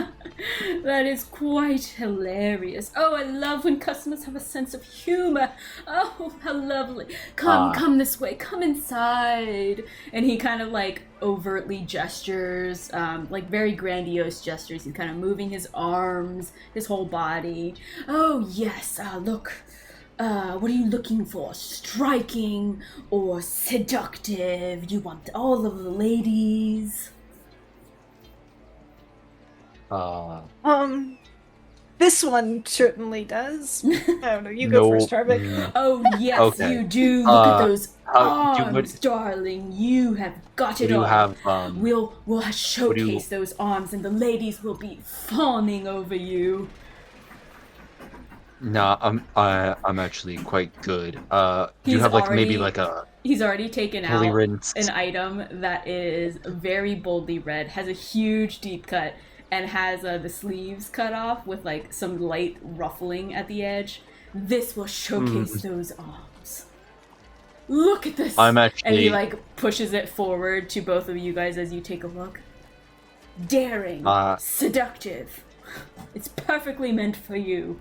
That is quite hilarious. Oh, I love when customers have a sense of humor. Oh, how lovely. Come this way. Come inside. And he kind of like overtly gestures, like very grandiose gestures. He's kind of moving his arms, his whole body. Oh, yes. Look. What are you looking for? Striking or seductive? You want all of the ladies? This one certainly does. I don't know. You go first, Tarvik. Oh, yes, okay. You do. Look at those arms, darling. You have got it all. We'll showcase those arms, and the ladies will be fawning over you. No, I'm actually quite good. Do you have like maybe like a? He's already taken out an item that is very boldly red, has a huge deep cut, and has the sleeves cut off with like some light ruffling at the edge. This will showcase those arms. Look at this! And he like pushes it forward to both of you guys as you take a look. Daring, seductive. It's perfectly meant for you.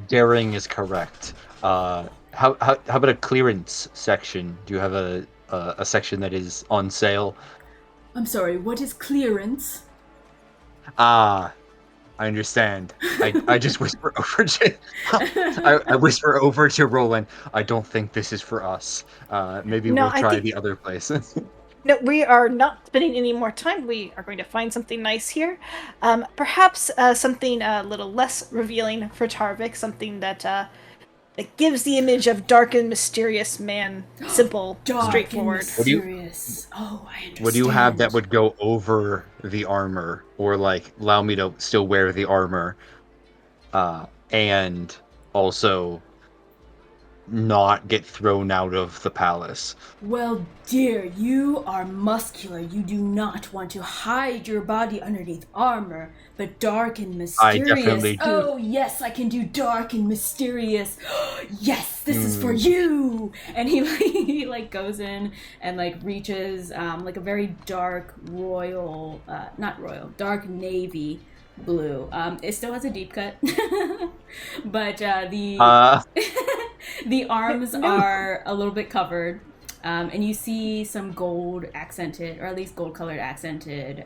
Daring is correct. How about a clearance section? Do you have a section that is on sale? I'm sorry, what is clearance? I understand. I just whisper over to I whisper over to Rolen. I don't think this is for us. Maybe we'll try the other place. No, we are not spending any more time. We are going to find something nice here. Perhaps something a little less revealing for Tarvik, something that gives the image of dark and mysterious man. Simple, straightforward. Mysterious. Oh, I understand. What do you have that would go over the armor, or like allow me to still wear the armor, and also not get thrown out of the palace? Well, dear, you are muscular. You do not want to hide your body underneath armor, but dark and mysterious. I definitely do. Oh, yes, I can do dark and mysterious. Yes, this is for you. And he like goes in and like reaches like a very dark royal, dark navy blue. It still has a deep cut, but the arms are a little bit covered, and you see some gold accented, or at least gold colored accented.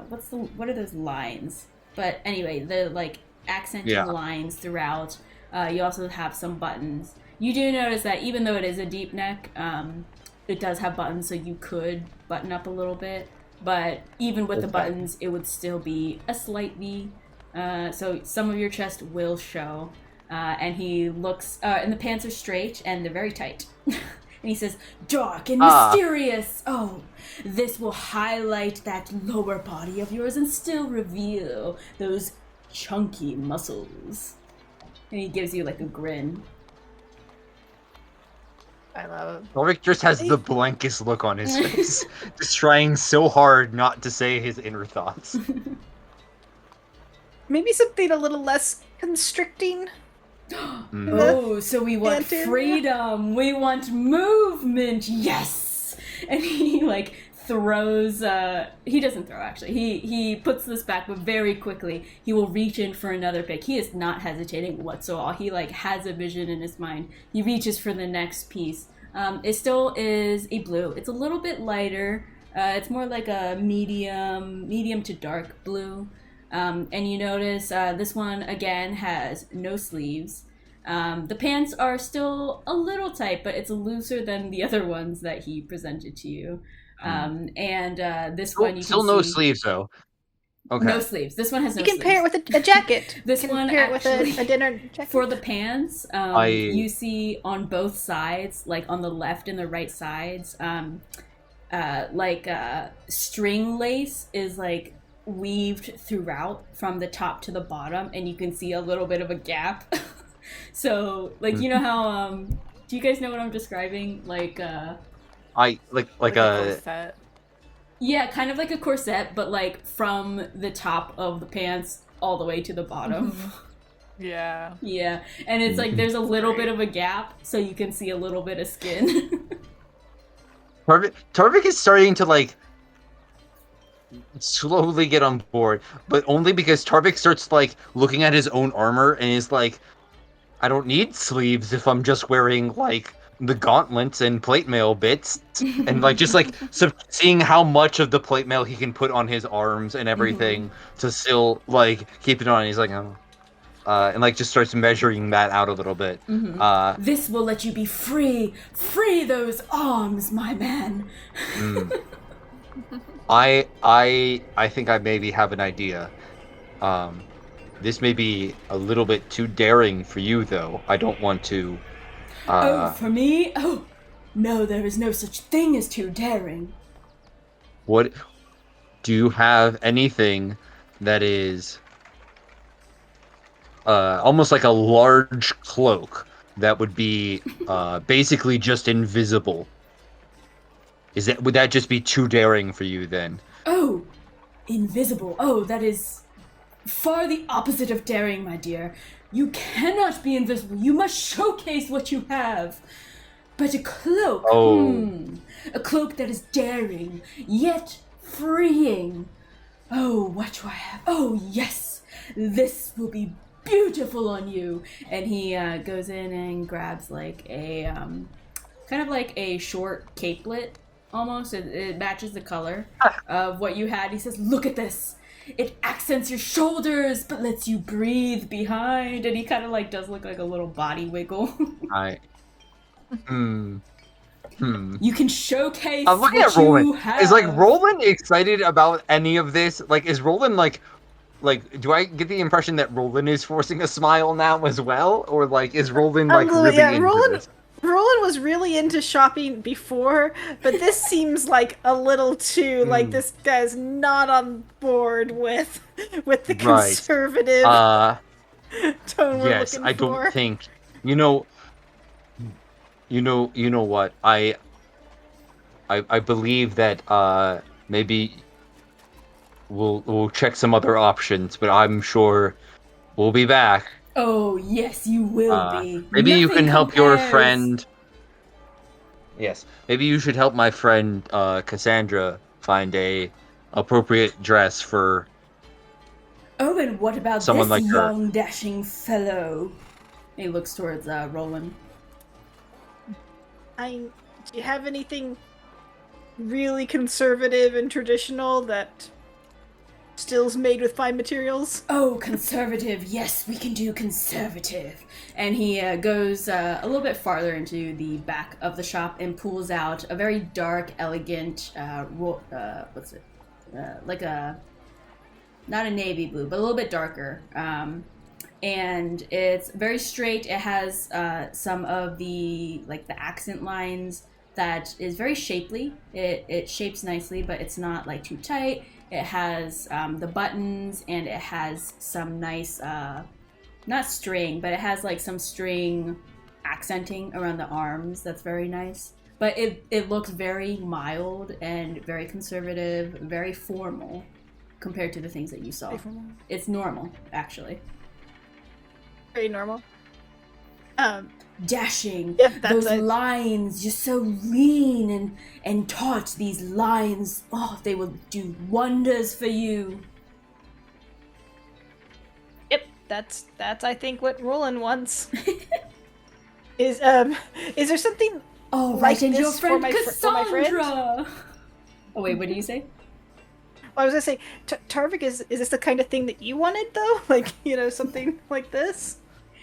What are those lines? But anyway, the like accented lines throughout. You also have some buttons. You do notice that even though it is a deep neck, it does have buttons, so you could button up a little bit. But even with the buttons, it would still be a slight V. So some of your chest will show. And he looks, and the pants are straight and they're very tight. And he says, dark and mysterious. Oh, this will highlight that lower body of yours and still reveal those chunky muscles. And he gives you like a grin. I love it. Ulrich just has the blankest look on his face, just trying so hard not to say his inner thoughts. Maybe something a little less constricting. Oh, so we want freedom. We want movement. Yes. And he like throws. He doesn't throw actually. He puts this back, but very quickly he will reach in for another pick. He is not hesitating whatsoever. He like has a vision in his mind. He reaches for the next piece. It still is a blue. It's a little bit lighter. It's more like a medium to dark blue. And you notice this one again has no sleeves. The pants are still a little tight, but it's looser than the other ones that he presented to you. And this one you still can no see... sleeves though. Okay. No sleeves. This one has no sleeves. You can pair it with a jacket. This one pair actually, it with a dinner jacket. For the pants, you see on both sides, like on the left and the right sides, string lace is like weaved throughout from the top to the bottom, and you can see a little bit of a gap. So, like, you know how, do you guys know what I'm describing? Like a corset. Yeah, kind of like a corset, but like from the top of the pants all the way to the bottom. Yeah. Yeah, and it's like there's a little bit of a gap, so you can see a little bit of skin. Tarvik is starting to like slowly get on board, but only because Tarvik starts like looking at his own armor and is like, I don't need sleeves if I'm just wearing like the gauntlets and plate mail bits, and like just like seeing how much of the plate mail he can put on his arms and everything to still like keep it on. He's like, oh. And like just starts measuring that out a little bit. This will let you be free. Free those arms, my man. I think I maybe have an idea. This may be a little bit too daring for you, though. I don't want to... Oh, for me? Oh, no, there is no such thing as too daring. What... Do you have anything that is... almost like a large cloak that would be basically just invisible? Would that just be too daring for you, then? Oh, invisible. Oh, that is... far the opposite of daring, my dear. You cannot be invisible. You must showcase what you have. But a cloak, a cloak that is daring, yet freeing. Oh, what do I have? Oh, yes, this will be beautiful on you. And he goes in and grabs like a, kind of like a short capelet, almost. It matches the color of what you had. He says, look at this. It accents your shoulders, but lets you breathe behind. And he kind of like does look like a little body wiggle. You can showcase I'm looking what at Rolen. you have. Is like Rolen excited about any of this? Like, is Rolen like, do I get the impression that Rolen is forcing a smile now as well, or like is Rolen like really into this? Roland was really into shopping before, but this seems like a little too like this guy's not on board with the conservative tone we're looking for. I don't think you know what I believe that maybe we'll check some other options, but I'm sure we'll be back. Oh, yes, you will be. Maybe Nothing you can help compares. your friend. Yes, maybe you should help my friend Cassandra find a appropriate dress for. Oh, and what about someone this like her. young, dashing fellow? He looks towards Roland. Do you have anything really conservative and traditional that still's made with fine materials? Oh, conservative. Yes, we can do conservative. And he goes a little bit farther into the back of the shop and pulls out a very dark, elegant, what's it? Like a, not a navy blue, but a little bit darker. And it's very straight. It has some of the, like the accent lines that is very shapely. It shapes nicely, but it's not like too tight. It has the buttons, and it has some nice, not string, but it has like some string accenting around the arms. That's very nice. But it looks very mild and very conservative, very formal compared to the things that you saw. It's normal, actually. Very normal. Dashing. That's Those lions, just so lean and taut. These lions, they will do wonders for you. Yep, that's I think what Rolen wants. Is there something like and this your friend for Cassandra? my friend? Oh wait, what do you say? Well, I was gonna say, Tarvik, is this the kind of thing that you wanted though? Like, something like this?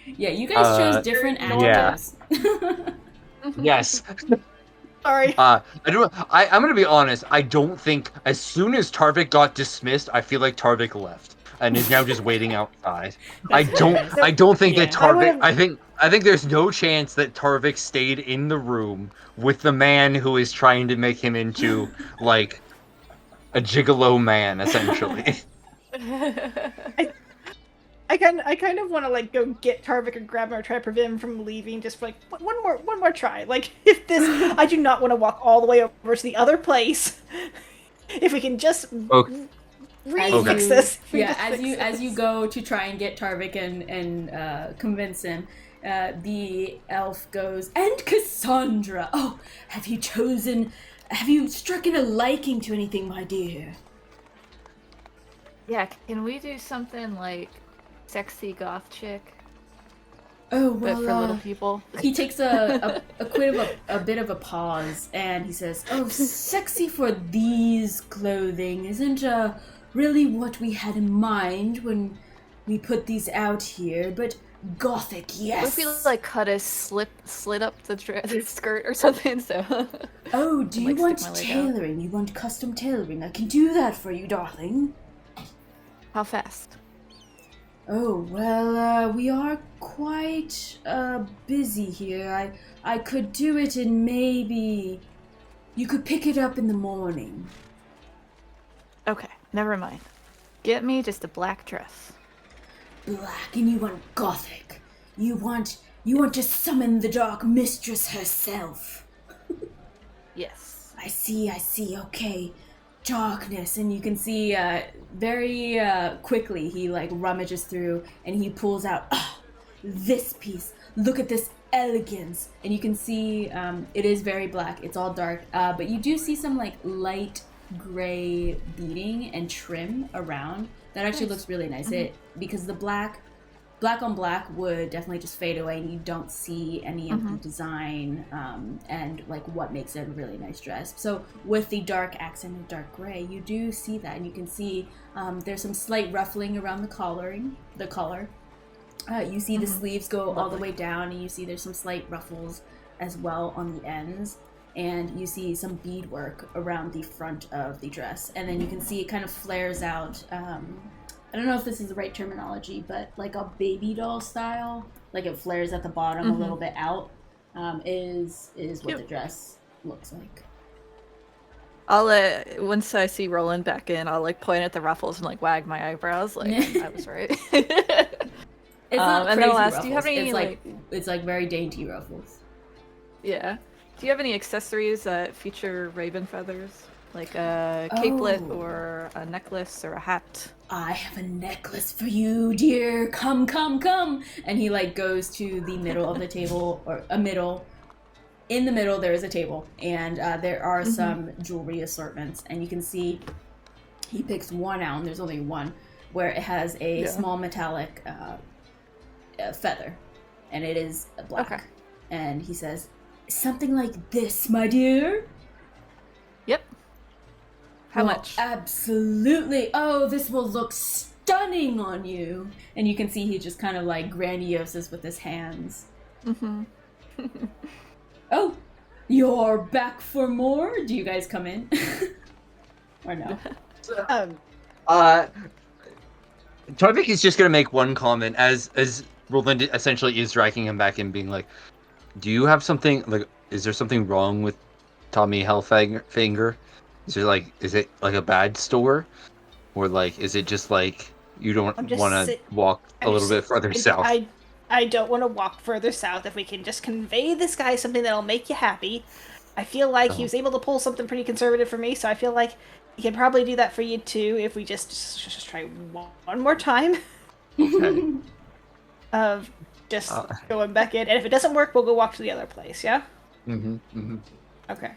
Yeah, you guys chose different adjectives. Yes. Sorry. I'm gonna be honest. I don't think as soon as Tarvik got dismissed, I feel like Tarvik left and is now just waiting outside. I don't think that Tarvik. I think there's no chance that Tarvik stayed in the room with the man who is trying to make him into like a gigolo man, essentially. I kind of want to like go get Tarvik and grab him or try to prevent him from leaving just for like one more try. Like if this, I do not want to walk all the way over to the other place. If we can just fix this. As you go to try and get Tarvik and convince him, the elf goes, and Cassandra. Oh, have you struck in a liking to anything, my dear? Yeah, can we do something like sexy goth chick? Oh, well, but for little people. He takes a bit of a pause, and he says, "Oh, sexy for these clothing isn't really what we had in mind when we put these out here, but gothic, yes." What if we like cut a slit up the skirt or something? So. Oh, do you want tailoring? You want custom tailoring? I can do that for you, darling. How fast? Oh, well, we are quite busy here. I could do it in maybe... You could pick it up in the morning. Okay, never mind. Get me just a black dress. Black, and you want gothic. You want to summon the Dark Mistress herself. Yes. I see, okay. Darkness, and you can see very quickly he like rummages through and he pulls out this piece. Look at this elegance, and you can see it is very black. It's all dark, but you do see some like light gray beading and trim around that actually looks really nice. Because the black on black would definitely just fade away, and you don't see any of the design and like what makes it a really nice dress. So with the dark accent of dark gray, you do see that, and you can see there's some slight ruffling around the collar. You see the sleeves go all the way down, and you see there's some slight ruffles as well on the ends, and you see some beadwork around the front of the dress, and then you can see it kind of flares out. I don't know if this is the right terminology, but like a baby doll style, like it flares at the bottom a little bit out, is what the dress looks like. I'll once I see Rolen back in, I'll like point at the ruffles and like wag my eyebrows, like I was right. It's not crazy and then I'll ask, ruffles. Do you have any it's like very dainty ruffles. Yeah. Do you have any accessories that feature raven feathers? Like a capelet or a necklace or a hat? I have a necklace for you, dear. Come. And he like goes to the middle of the table, or a middle. In the middle there is a table, and there are some jewelry assortments, and you can see he picks one out, and there's only one, where it has a small metallic feather, and it is black. Okay. And he says, "Something like this, my dear?" Yep. How much? Absolutely. Oh, this will look stunning on you. And you can see he just kind of like grandioses with his hands. Oh, you're back for more? Do you guys come in? Or no? Tarvik is just gonna make one comment as Roland essentially is dragging him back in, being like, "Do you have something like? Is there something wrong with Tommy Hellfinger? Is it like a bad store, or like is it just like you don't want to walk a little bit further south?" I don't want to walk further south. If we can just convey this guy something that'll make you happy. I feel like he was able to pull something pretty conservative for me, so I feel like he can probably do that for you too if we just try one more time. Okay. just going back in. And if it doesn't work, we'll go walk to the other place, yeah? Okay.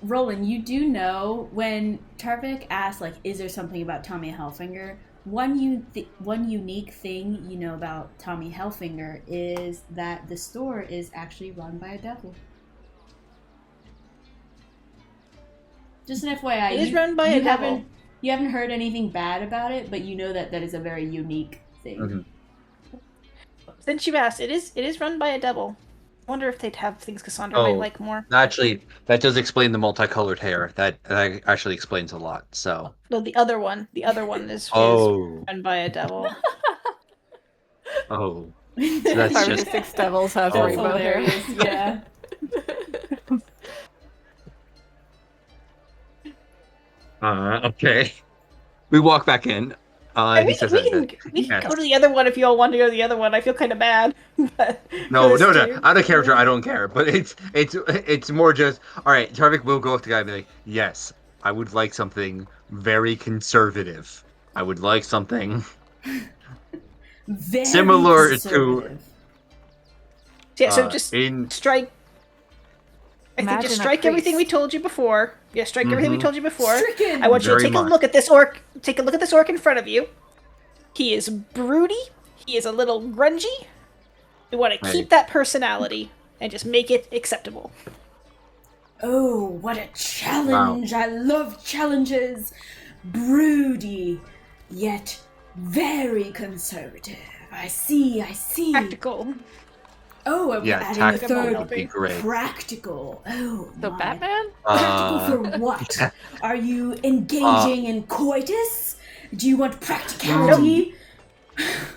Rolen, you do know when Tarvik asked, like, is there something about Tommy Hellfinger? One unique thing you know about Tommy Hellfinger is that the store is actually run by a devil. Just an FYI. It is run by a devil. You haven't heard anything bad about it, but you know that is a very unique thing. Since you've asked, it is run by a devil. I wonder if they'd have things Cassandra might like more. Actually, that does explain the multicolored hair. That actually explains a lot. So. No, the other one is run by a devil. So that's just 6 devils have rainbow hair. Yeah. Okay. We walk back in. We can go to the other one if you all want to go to the other one. I feel kind of bad. No. Out of character, I don't care. But it's more just, all right, Tarvik will go up to the guy and be like, yes, I would like something very conservative. I would like something very similar to... Yeah, so just strike... I think just strike everything we told you before. Yeah, strike everything we told you before. Stricken. I want you to take a look at this orc. Take a look at this orc in front of you. He is broody. He is a little grungy. We want to keep that personality and just make it acceptable. Oh, what a challenge! Wow. I love challenges. Broody, yet very conservative. I see. Practical. Oh, adding a third would be great. Practical. Oh, the Batman? Practical for what? Are you engaging in coitus? Do you want practicality?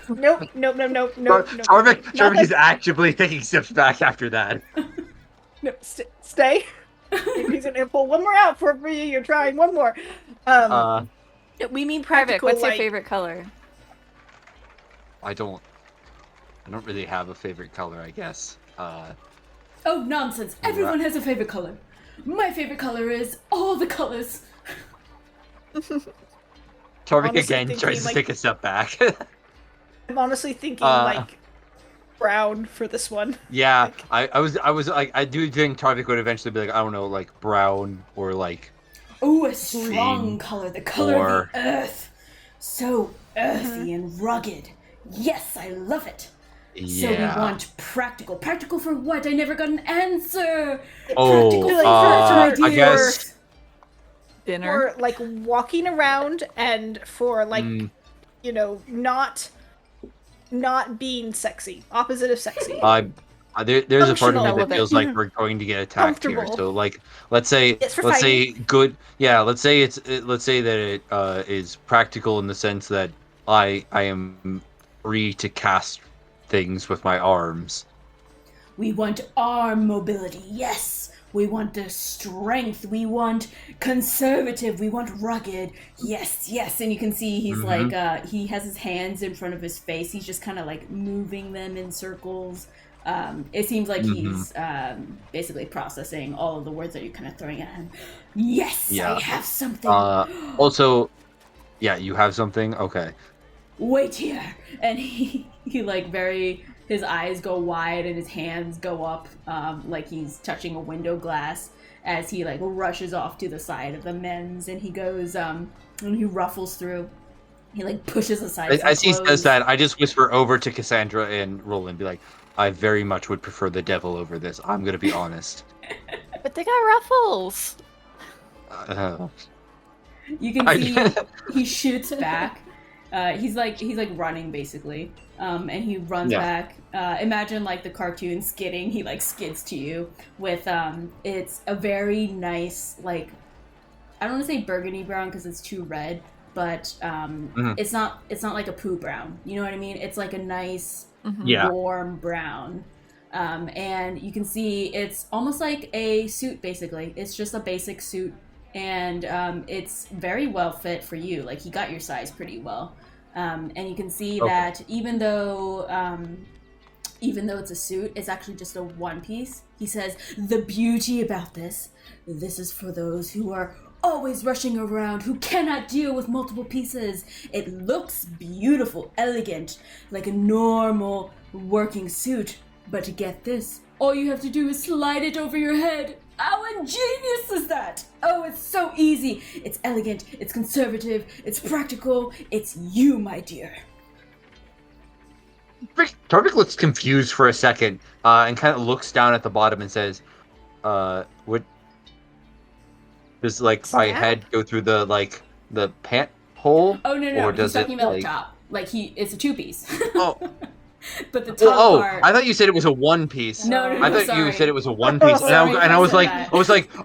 Nope. Tarvik is actively taking steps back after that. No, stay. He's gonna pull one more out for you. You're trying one more. We mean practical. What's your favorite color? I don't really have a favorite color, I guess. Oh, nonsense. Everyone has a favorite color. My favorite color is all the colors. Tarvik again tries to take a step back. I'm honestly thinking brown for this one. Yeah, I was like, I do think Tarvik would eventually be like, I don't know, like brown or like... Oh, a strong color. The color of the earth. So earthy and rugged. Yes, I love it. Yeah. So we want practical. Practical for what? I never got an answer. Oh, practical I guess dinner. For like walking around and for like not being sexy. Opposite of sexy. There's a part of me that feels like we're going to get attacked here. So like, let's say that it is practical in the sense that I am free to cast things with my arms. We want arm mobility, yes. We want the strength. We want conservative. We want rugged. Yes. And you can see he's like, he has his hands in front of his face. He's just kind of like moving them in circles. It seems like he's basically processing all of the words that you're kind of throwing at him. Yes, I have something. Also, yeah, you have something? Okay. Wait here. And he like his eyes go wide and his hands go up like he's touching a window glass as he like rushes off to the side of the men's, and he goes and he ruffles through. He like pushes aside as he says that, I just whisper over to Cassandra and Rolen, be like, I very much would prefer the devil over this. I'm gonna be honest. But they got ruffles. You can see he shoots back. He's like running basically, and he runs back. Imagine like the cartoon skidding. He like skids to you with it's a very nice, like, I don't want to say burgundy brown because it's too red, but it's not like a poo brown. You know what I mean? It's like a nice warm brown. And you can see it's almost like a suit basically. It's just a basic suit. And it's very well fit for you. Like, he got your size pretty well. And you can see that even though it's a suit, it's actually just a one piece. He says, the beauty about this is for those who are always rushing around, who cannot deal with multiple pieces. It looks beautiful, elegant, like a normal working suit. But to get this, all you have to do is slide it over your head. How ingenious is that? Oh, it's so easy. It's elegant, it's conservative, it's practical. It's you, my dear. Tarvik looks confused for a second, and kind of looks down at the bottom and says, what does like my head go through the pant hole? Oh no, or he's does talking it about like the top. Like it's a two-piece. oh But the top part. I thought you said it was a one piece. No, I thought sorry. you said it was a one piece, Sorry and I was like,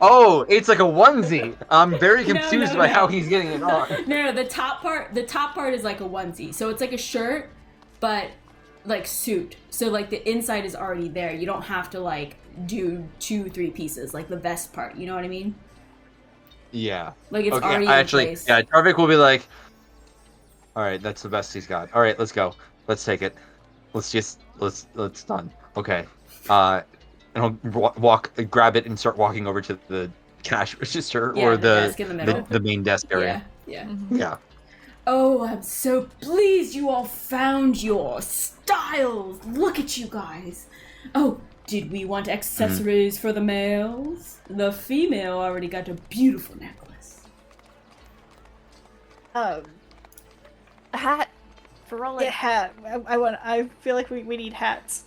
oh, it's like a onesie. I'm very confused by how he's getting it on. No, the top part is like a onesie. So it's like a shirt, but like suit. So like the inside is already there. You don't have to like do 2-3 pieces, like the vest part. You know what I mean? Yeah. Like it's okay, already actually, in place. yeah, Tarvik will be like, all right, that's the best he's got. All right, let's go. Let's take it. Let's done. Okay. And I'll grab it and start walking over to the cash register or the desk in the middle. The main desk area. Yeah. Mm-hmm. Yeah. Oh, I'm so pleased you all found your styles. Look at you guys. Oh, did we want accessories for the males? The female already got a beautiful necklace. A hat for Rolen. Yeah, hat. I feel like we need hats.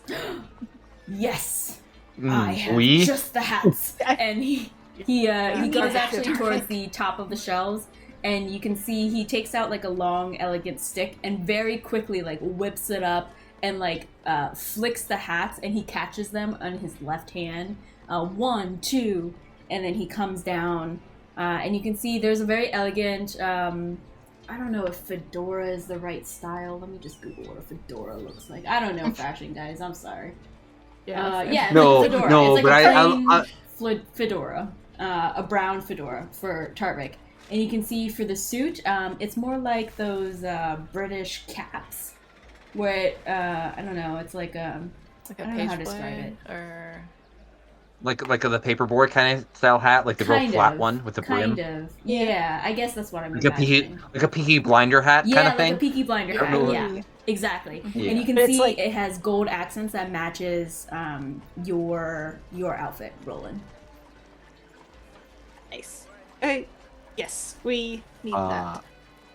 Yes. I have we? just the hats. And he goes actually towards the top of the shelves, and you can see he takes out like a long, elegant stick and very quickly like whips it up and like flicks the hats, and he catches them on his left hand. 1, 2, and then he comes down, and you can see there's a very elegant. I don't know if fedora is the right style. Let me just Google what a fedora looks like. I don't know fashion, guys. I'm sorry. Yeah, no, like fedora. no, it's like but a plain fedora, a brown fedora for Tarvik. And you can see for the suit, it's more like those British caps, where it, I don't know, it's like a I don't know how to describe it. Or like the paperboard kind of style hat, like the real flat one with the brim. Kind of, yeah. I guess that's what I'm like imagining. Like a Peaky Blinder hat kind of thing. Yeah, like a Peaky Blinder hat. Yeah, exactly. Yeah. And you can see it has gold accents that matches your outfit, Rolen. Nice. Yes, we need that.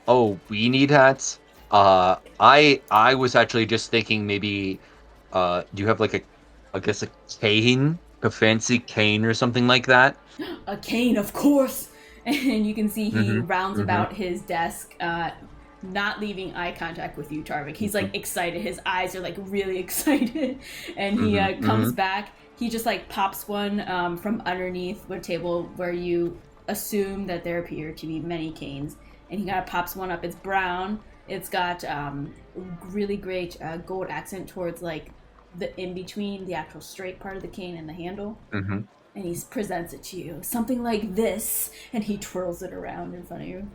Oh, we need hats. I was actually just thinking maybe, do you have like I guess a cane, a fancy cane or something like that? A cane, of course. And you can see he rounds about his desk, not leaving eye contact with you, Tarvik. He's like excited. His eyes are like really excited, and he comes back. He just like pops one from underneath the table where you assume that there appear to be many canes, and he kind of pops one up. It's brown. It's got really great gold accent towards like the in between the actual straight part of the cane and the handle. And he presents it to you, something like this, and he twirls it around in front of you.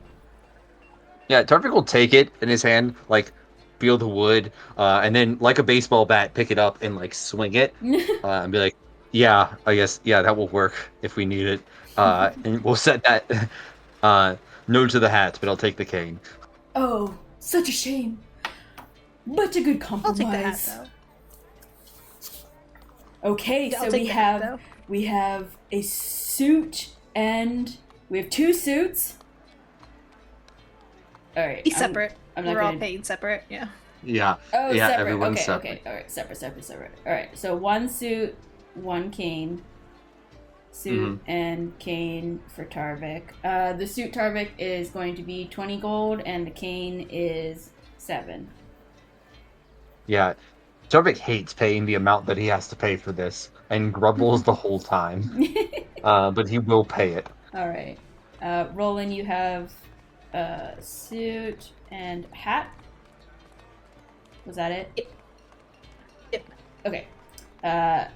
Yeah, Tarvik will take it in his hand, like feel the wood, and then like a baseball bat, pick it up and like swing it, and be like, "Yeah, I guess that will work if we need it." And we'll set that no to the hats, but I'll take the cane. Oh, such a shame, but a good compromise. I'll take the hat, though. Okay, so we have a suit, and we have 2 suits. All right, separate. We're all paid separate. Yeah. Yeah. Oh, yeah, separate. everyone's Okay, separate. okay. All right, separate. All right, so 1 suit, 1 cane. Suit and cane for Tarvik. The suit Tarvik is going to be 20 gold, and the cane is 7. Yeah. Tarvik hates paying the amount that he has to pay for this and grumbles the whole time. But he will pay it. All right. Rolen, you have suit and hat. Was that it? Yep. Okay.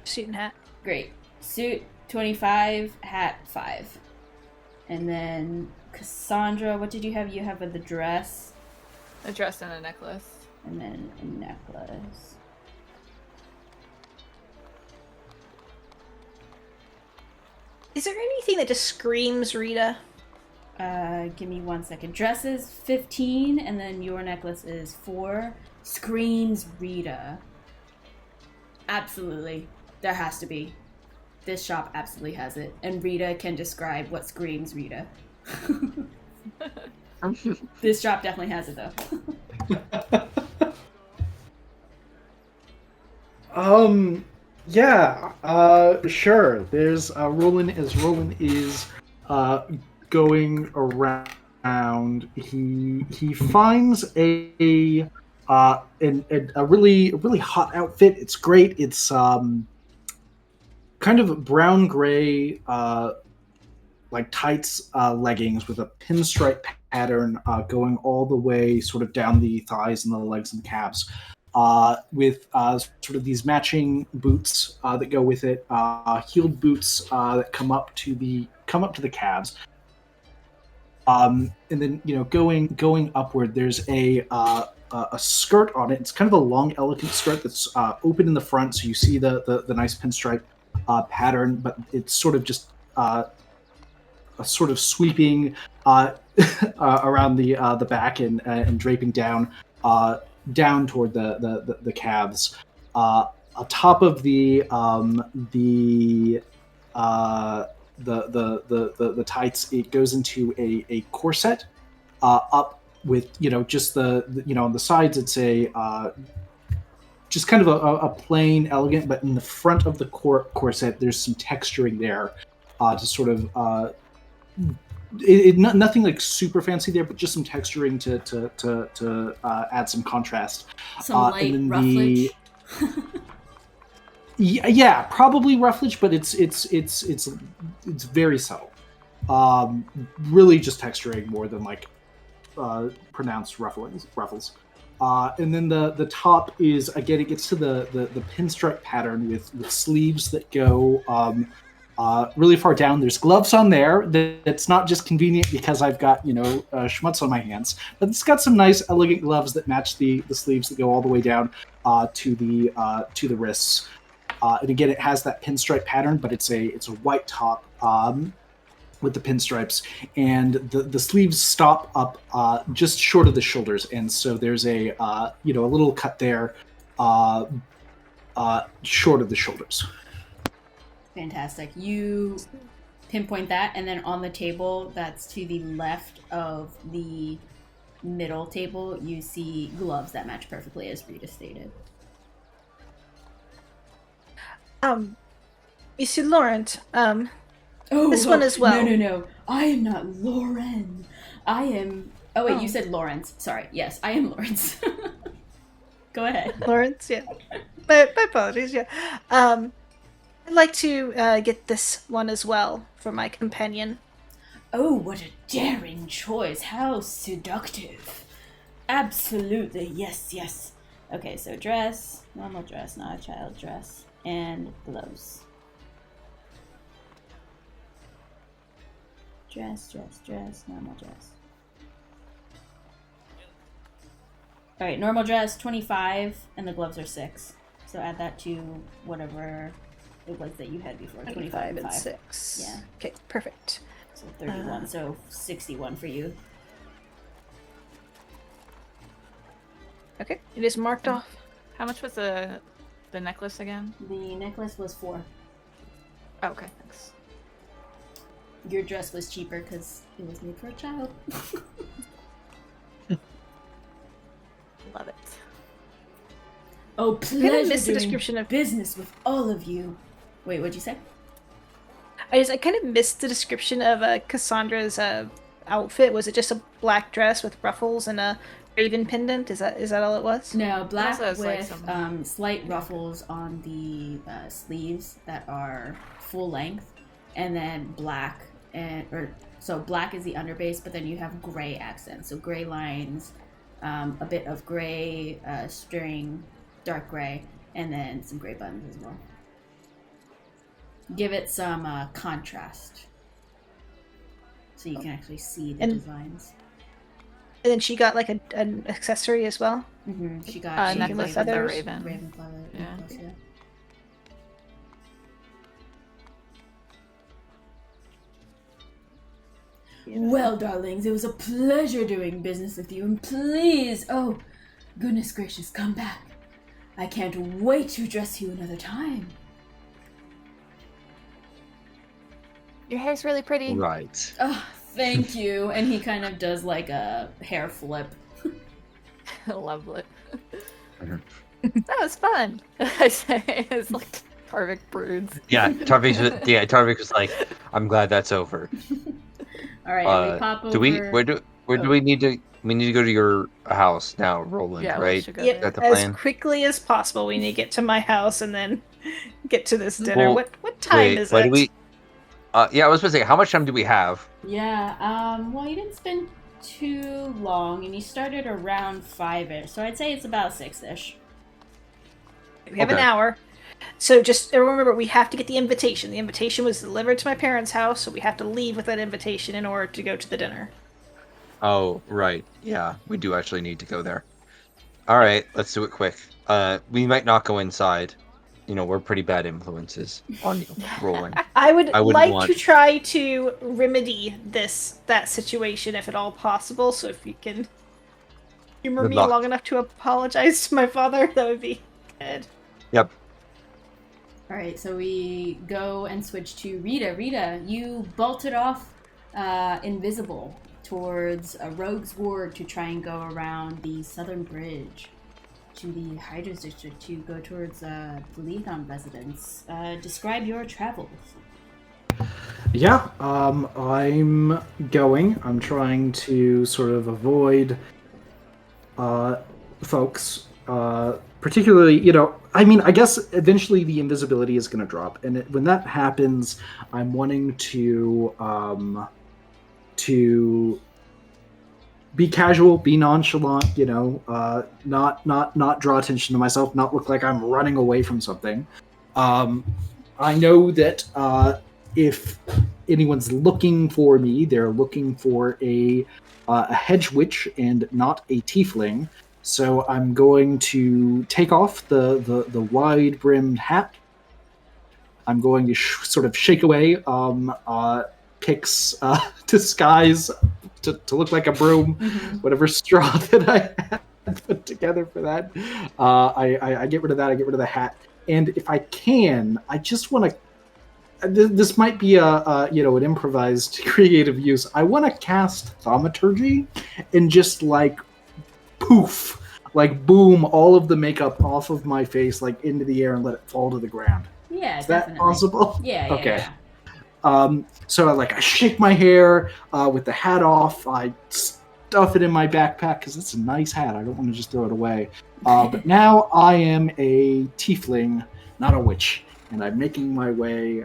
Suit and hat. Great. Suit 25, hat 5. And then Cassandra, what did you have? You have the dress. a dress and a necklace. And then a necklace. Is there anything that just screams Rieta? Give me 1 second. Dress is 15, and then your necklace is 4. Screams Rieta. Absolutely. There has to be. This shop absolutely has it. And Rieta can describe what screams Rieta. This shop definitely has it, though. Sure. There's Rolen is going around. He finds a really hot outfit. It's great. It's kind of brown gray like tights leggings with a pinstripe pattern going all the way sort of down the thighs and the legs and the calves. With sort of these matching boots that go with it, heeled boots that come up to the calves, and then going upward, there's a skirt on it. It's kind of a long, elegant skirt that's open in the front, so you see the nice pinstripe pattern, but it's sort of just a sort of sweeping around the back and draping down. Down toward the calves, on top of the tights, it goes into a corset up with just the on the sides. It's a just kind of a plain, elegant, but in the front of the corset, there's some texturing there to sort of. Nothing like super fancy there, but just some texturing to add some contrast. Some light rufflage. Yeah, probably rufflage, but it's very subtle. Really just texturing more than like pronounced ruffles. And then the top is again, it gets to the pinstripe pattern with sleeves that go really far down. There's gloves on there. That's not just convenient because I've got schmutz on my hands, but it's got some nice elegant gloves that match the sleeves that go all the way down to the wrists. And again, it has that pinstripe pattern, but it's a white top with the pinstripes, and the sleeves stop up just short of the shoulders, and so there's a a little cut there short of the shoulders. Fantastic. You pinpoint that, and then on the table that's to the left of the middle table, you see gloves that match perfectly, as Rieta stated. Monsieur Laurent, this one as well. No. I am not Lauren. I am... Oh, wait, you said Lawrence. Sorry. Yes, I am Lawrence. Go ahead. Lawrence, yeah. My apologies, yeah. I'd like to get this one as well for my companion. Oh, what a daring choice. How seductive. Absolutely. Yes. Okay, so dress, normal dress, not a child dress, and gloves. Dress, normal dress. Alright, normal dress, 25, and the gloves are 6. So add that to whatever it was that you had before. 25 and 6. Yeah. Okay, perfect. So 31, so 61 for you. Okay, it is marked off. How much was the necklace again? The necklace was 4. Oh, okay, thanks. Your dress was cheaper because it was made for a child. Love it. Oh, pleasure missed the doing description of business with all of you. Wait, what'd you say? I kind of missed the description of Cassandra's outfit. Was it just a black dress with ruffles and a raven pendant? Is that all it was? No, black with like slight ruffles on the sleeves that are full length, and then black so black is the underbase, but then you have gray accents, so gray lines, a bit of gray string, dark gray, and then some gray buttons as well. Give it some contrast, so you can actually see the designs. And then she got like an accessory as well. Mm-hmm. She got necklace with the raven. Raven feather. Yeah. Necklace, yeah. Well, darlings, it was a pleasure doing business with you, and please, oh, goodness gracious, come back. I can't wait to dress you another time. Your hair's really pretty. Right. Oh, thank you. And he kind of does like a hair flip. Lovely. That was fun. I say it's like Tarvik broods. Yeah, Tarvik was like, I'm glad that's over. All right, and we pop over. Where do we need to? We need to go to your house now, Roland. Yeah, right? Yep, Is that the as plan? quickly as possible. We need to get to my house and then get to this dinner. Well, what time is it? Do we? Yeah, I was supposed to say, how much time do we have? Yeah, well, you didn't spend too long, and you started around 5-ish, so I'd say it's about 6-ish. We have an hour. So just remember, we have to get the invitation. The invitation was delivered to my parents' house, so we have to leave with that invitation in order to go to the dinner. Oh, right. Yeah, we do actually need to go there. All right, let's do it quick. We might not go inside. You know, we're pretty bad influences on you, Roland. I would like to try to remedy that situation if at all possible. So if you can humor me long enough to apologize to my father, that would be good. Yep. All right, so we go and switch to Rieta. Rieta, you bolted off invisible towards a rogue's ward to try and go around the southern bridge to the Hydras district to go towards the Leon residence. Describe your travels. Yeah, I'm going. I'm trying to sort of avoid folks, particularly, you know, I mean, I guess eventually the invisibility is going to drop, and when that happens, I'm wanting to be casual, be nonchalant, you know, not draw attention to myself, not look like I'm running away from something. I know that if anyone's looking for me, they're looking for a hedge witch and not a tiefling. So I'm going to take off the wide-brimmed hat. I'm going to sort of shake away Pick's disguise to look like a broom, whatever straw that I had put together for that. I get rid of that. I get rid of the hat. And if I can, I just want to... This might be an improvised creative use. I want to cast Thaumaturgy and just like poof, like boom, all of the makeup off of my face, like into the air and let it fall to the ground. Yeah, is that possible? Yeah. Okay. Yeah. So I shake my hair with the hat off. I stuff it in my backpack because it's a nice hat. I don't want to just throw it away. But now I am a tiefling, not a witch, and I'm making my way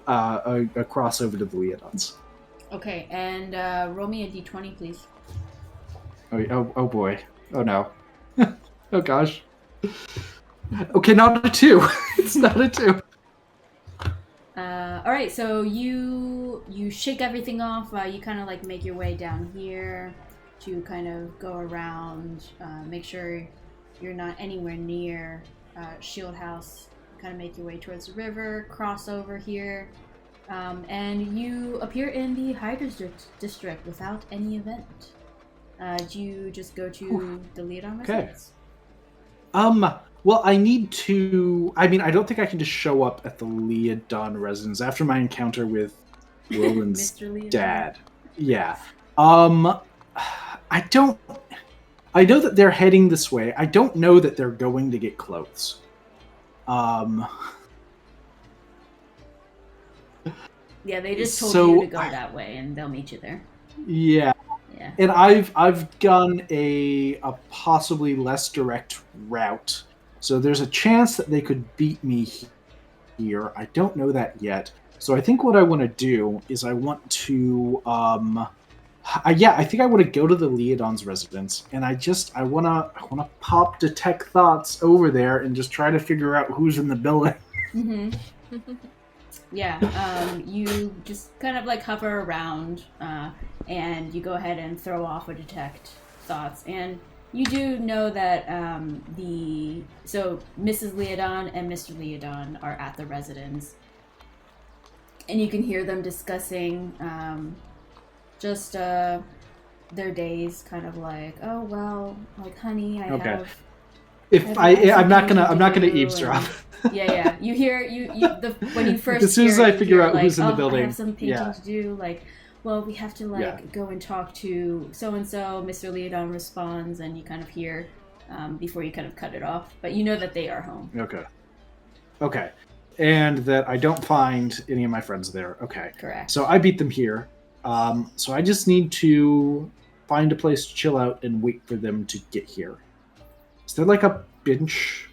across over to the Leodons. Okay, and roll me a d20, please. Oh boy. Oh no. Oh gosh. Okay, not a 2. It's not a 2. All right, so you shake everything off. You kind of like make your way down here to kind of go around, make sure you're not anywhere near Shield House. Kind of make your way towards the river, cross over here, and you appear in the Hydras district without any event. Do you just go to the Leon residence? Well, I need to... I mean, I don't think I can just show up at the Leodon residence after my encounter with Roland's dad. Yeah. I don't... I know that they're heading this way. I don't know that they're going to get clothes. Yeah, they just told you to go that way, and they'll meet you there. Yeah. Yeah. And I've done a possibly less direct route. So there's a chance that they could beat me here. I don't know that yet. So I think what I want to do is I want to I think I want to go to the Leodon's residence, and I want to pop detect thoughts over there and just try to figure out who's in the building. Yeah, you just kind of like hover around, and you go ahead and throw off a detect thoughts, and you do know that so Mrs. Leodon and Mr. Leodon are at the residence. and you can hear them discussing just their days, kind of like, oh well, like honey, I have. I'm not gonna eavesdrop. Yeah. You hear when you first. As soon as I figure out who's in the building, I have some painting to do. Like, well, we have to go and talk to so and so. Mr. Leodon responds, and you kind of hear before you kind of cut it off. But you know that they are home. Okay, and that I don't find any of my friends there. Okay, correct. So I beat them here. So I just need to find a place to chill out and wait for them to get here. Is there like a bench?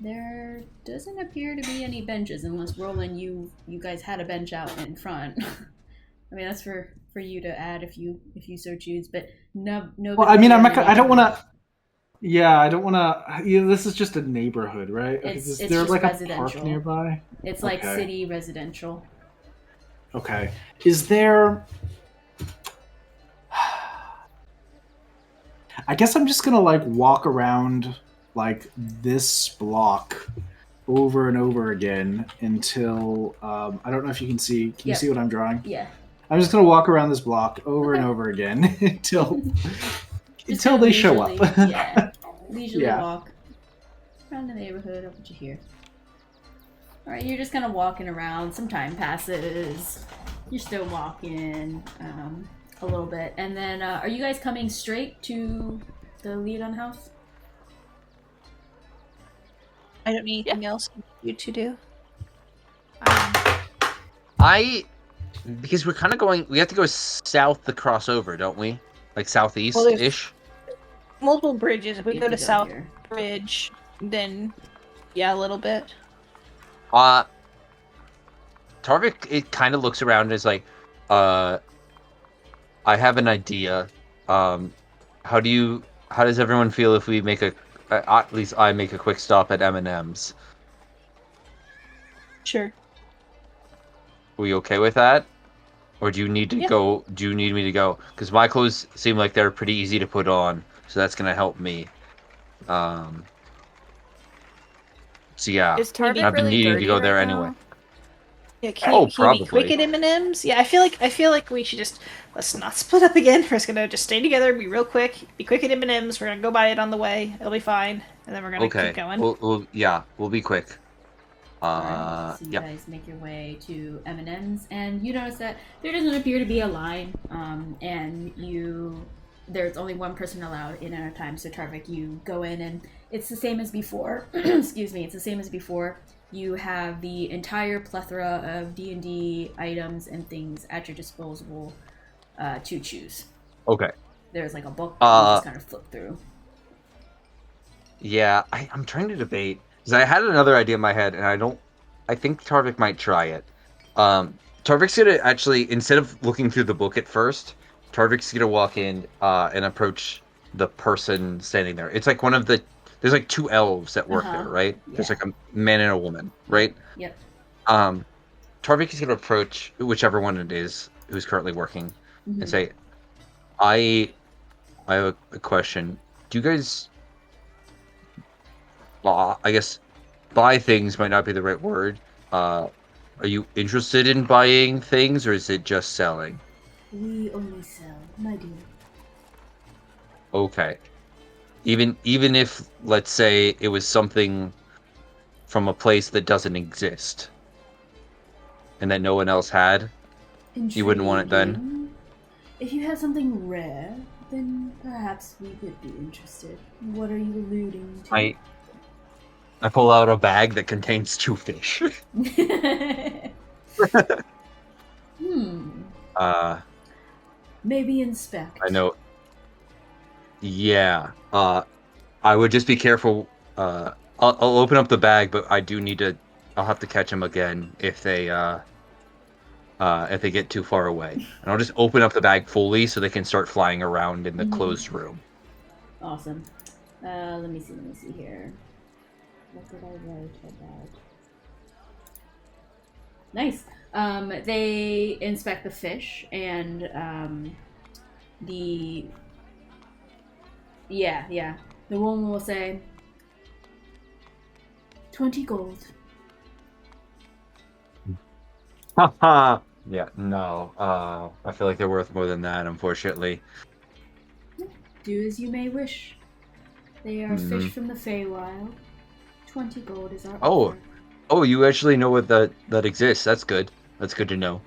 There doesn't appear to be any benches, unless Rolen, you guys had a bench out in front. I mean, that's for you to add if you so choose, but no. Well, I mean, I don't want to. Yeah, I don't want to. This is just a neighborhood, right? Is there like a park nearby? It's like city residential. Okay. Is there? I guess I'm just gonna like walk around like this block over and over again until I don't know if you can see. Can you see what I'm drawing? Yeah. I'm just gonna walk around this block over and over again until they show up. Leisurely walk around the neighborhood of what you hear. All right, you're just kind of walking around. Some time passes. You're still walking a little bit, and then are you guys coming straight to the Leodon house? I don't need anything else for you to do. Because we're kind of going. We have to go south to cross over, don't we? Like southeast-ish. Multiple bridges. If we go to South Bridge, then a little bit. Tarvik, it kind of looks around and is like, I have an idea. How does everyone feel if we make at least I make a quick stop at M&M's? Sure. Are we okay with that? Or do you need to go? Do you need me to go? Because my clothes seem like they're pretty easy to put on, so that's gonna help me. So yeah, Is Tarvik I've been really needing dirty to go right there now? anyway. Yeah, can you be quick at M&M's? Yeah, I feel like we should let's not split up again. We're just gonna just stay together, be real quick, be quick at M&M's. We're gonna go buy it on the way. It'll be fine, and then we're gonna keep going. We'll be quick. So you guys make your way to M&M's, and you notice that there doesn't appear to be a line, and there's only one person allowed in at a time. So Tarvik, you go in, and it's the same as before. Excuse me, it's the same as before. You have the entire plethora of D&D items and things at your disposal to choose. Okay. There's like a book that you just kind of flip through. Yeah, I'm trying to debate. Because I had another idea in my head, and I think Tarvik might try it. Tarvik's gonna actually, instead of looking through the book at first, Tarvik's gonna walk in and approach the person standing there. It's like there's like two elves that work there, right? Yeah. There's like a man and a woman, right? Yep. Tarvik is gonna approach whichever one it is who's currently working and say, I have a question. Do you guys... I guess buy things might not be the right word. Are you interested in buying things, or is it just selling? We only sell, my dear. Okay. Even if, let's say, it was something from a place that doesn't exist, and that no one else had, you wouldn't want it then? If you have something rare, then perhaps we could be interested. What are you alluding to? I pull out a bag that contains 2 fish. Maybe inspect. I know. Yeah. I would just be careful. I'll open up the bag, but I do need to. I'll have to catch them again if they get too far away. And I'll just open up the bag fully so they can start flying around in the closed room. Awesome. Let me see here. What did I write about? Nice. They inspect the fish and the woman will say 20 gold. Yeah, no. I feel like they're worth more than that, unfortunately. Do as you may wish. They are fish from the Feywild. 20 gold is our offer. Oh, you actually know what that exists. That's good. That's good to know.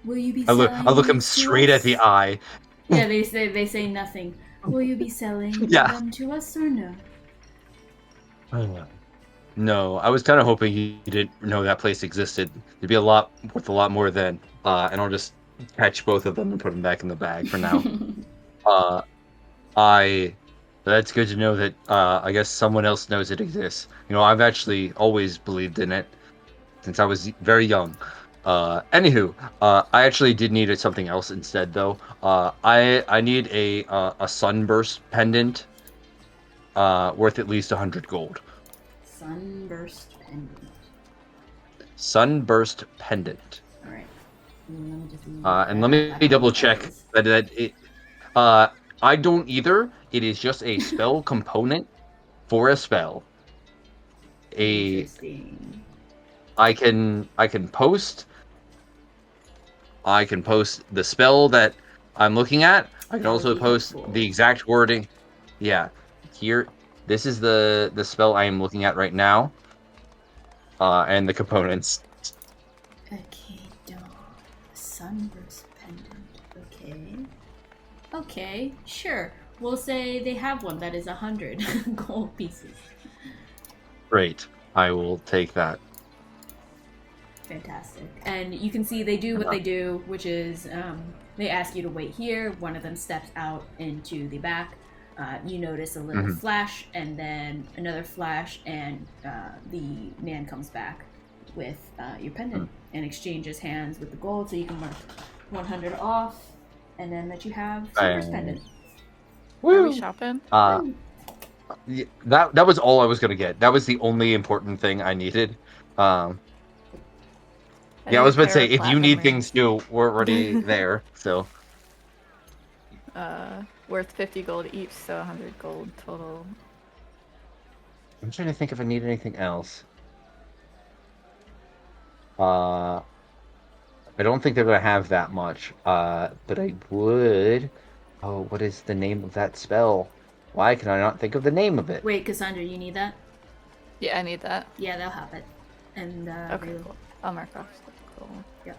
Will you be I selling look him these to straight at the us? eye. Yeah, they say nothing. Will you be selling Yeah. them to us or no? No, I was kind of hoping you didn't know that place existed. It'd be worth a lot more than. And I'll just catch both of them and put them back in the bag for now. uh, I. That's good to know that. I guess someone else knows it exists. You know, I've actually always believed in it since I was very young. Anywho, I actually did need something else instead, though. I need a sunburst pendant, worth at least 100 gold. Sunburst pendant. Sunburst pendant. All right. Let me just And let me double check that it. I don't either. It is just a spell component for a spell. Interesting. I can post. I can post the spell that I'm looking at. I can also post the exact wording. Yeah, here. This is the spell I am looking at right now. And the components. Okay, dog. Sunburst pendant. Okay, sure. We'll say they have one that is 100 gold pieces. Great. I will take that. Fantastic. And you can see they do what they do, which is they ask you to wait here. One of them steps out into the back. You notice a little flash, and then another flash, and the man comes back with your pendant and exchanges hands with the gold, so you can mark 100 off, and then that you have Silver's pendant. Woo! Are we shopping? That was all I was gonna get. That was the only important thing I needed. Yeah, I was about to say, if you need things too, we're already there, so. Worth 50 gold each, so 100 gold total. I'm trying to think if I need anything else. I don't think they're gonna have that much, but I would. Oh, what is the name of that spell? Why can I not think of the name of it? Wait, Cassandra, you need that? Yeah, I need that. Yeah, they'll have it. And okay, cool. I'll mark off. Cool. Yep.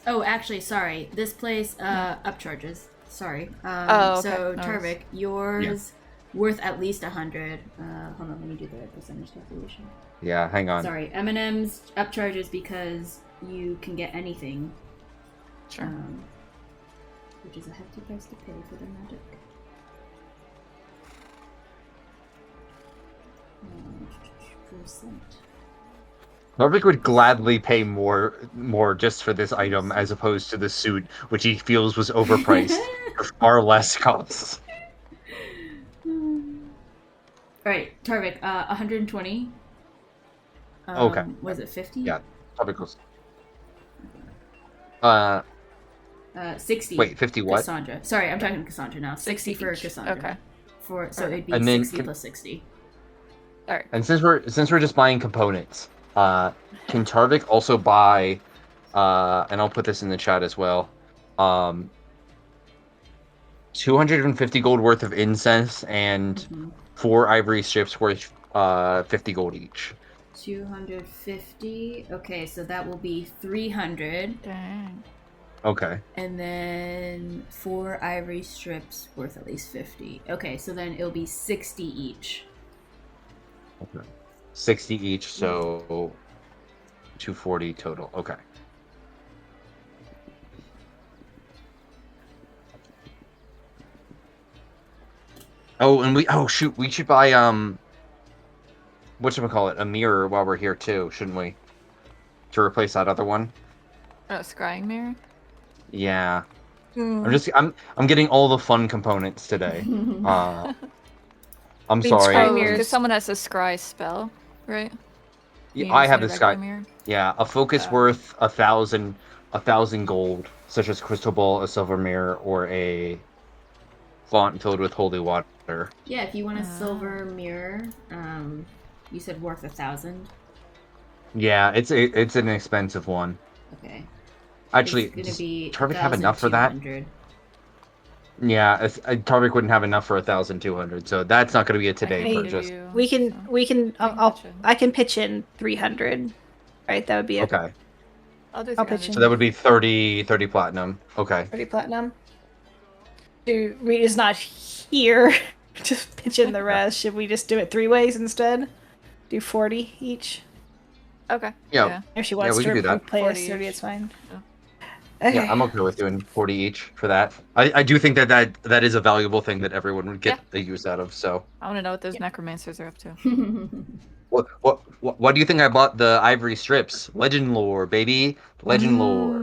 Oh, actually, sorry. This place upcharges. Sorry. Okay. So Tarvik, yours worth at least 100. Hold on, let me do the percentage calculation. Yeah, hang on. Sorry, M&M's upcharges because you can get anything. Sure. Which is a hefty price to pay for their magic. Percent. Norvik would gladly pay more just for this item as opposed to the suit, which he feels was overpriced for far less costs. Alright, Tarvik, 120. Okay. Was it 50? Yeah, Tarvik was. 60. Wait, 50 what? Cassandra. Sorry, I'm talking to Cassandra now. 60 for Cassandra. Okay. So it'd be and 60 plus 60. All right. And since we're just buying components, can Tarvik also buy? And I'll put this in the chat as well. 250 gold worth of incense and 4 ivory strips worth 50 gold each. 250. Okay, so that will be 300. Dang. Okay. And then 4 ivory strips worth at least 50. Okay, so then it'll be 60 each. Okay. 60 each, so 240 total. Okay. Oh, and we should buy whatchamacallit, a mirror while we're here too, shouldn't we? To replace that other one. Oh, scrying mirror? Yeah. I'm getting all the fun components today. I'm sorry. Oh, because someone has a scry spell, right? Yeah, I have the scry mirror. Yeah, a focus worth 1,000 gold, such as crystal ball, a silver mirror, or a font filled with holy water. Yeah, if you want a silver mirror, You said worth 1,000. Yeah, it's an expensive one. Okay. Actually, it's gonna does be Tarvik have enough for that? 1,200. Yeah, Tarvik wouldn't have enough for 1,200, so that's not going to be a today give purchase. you- We can. pitch in. I can pitch in 300. Right, that would be Okay. I'll do I'll pitch 300. in. So that would be 30 platinum. Okay. 30 platinum. Rita's not here to pitch in the rest. Should we just do it 3 ways instead? Do 40 each? Okay. Yeah. If she wants we to can do that. play us 40 30, each. it's fine. Yeah. Okay. Yeah, I'm okay with doing 40 each for that. I do think that is a valuable thing that everyone would get a use out of. So I want to know what those necromancers are up to. what do you think I bought the ivory strips? Legend lore, baby. Legend lore.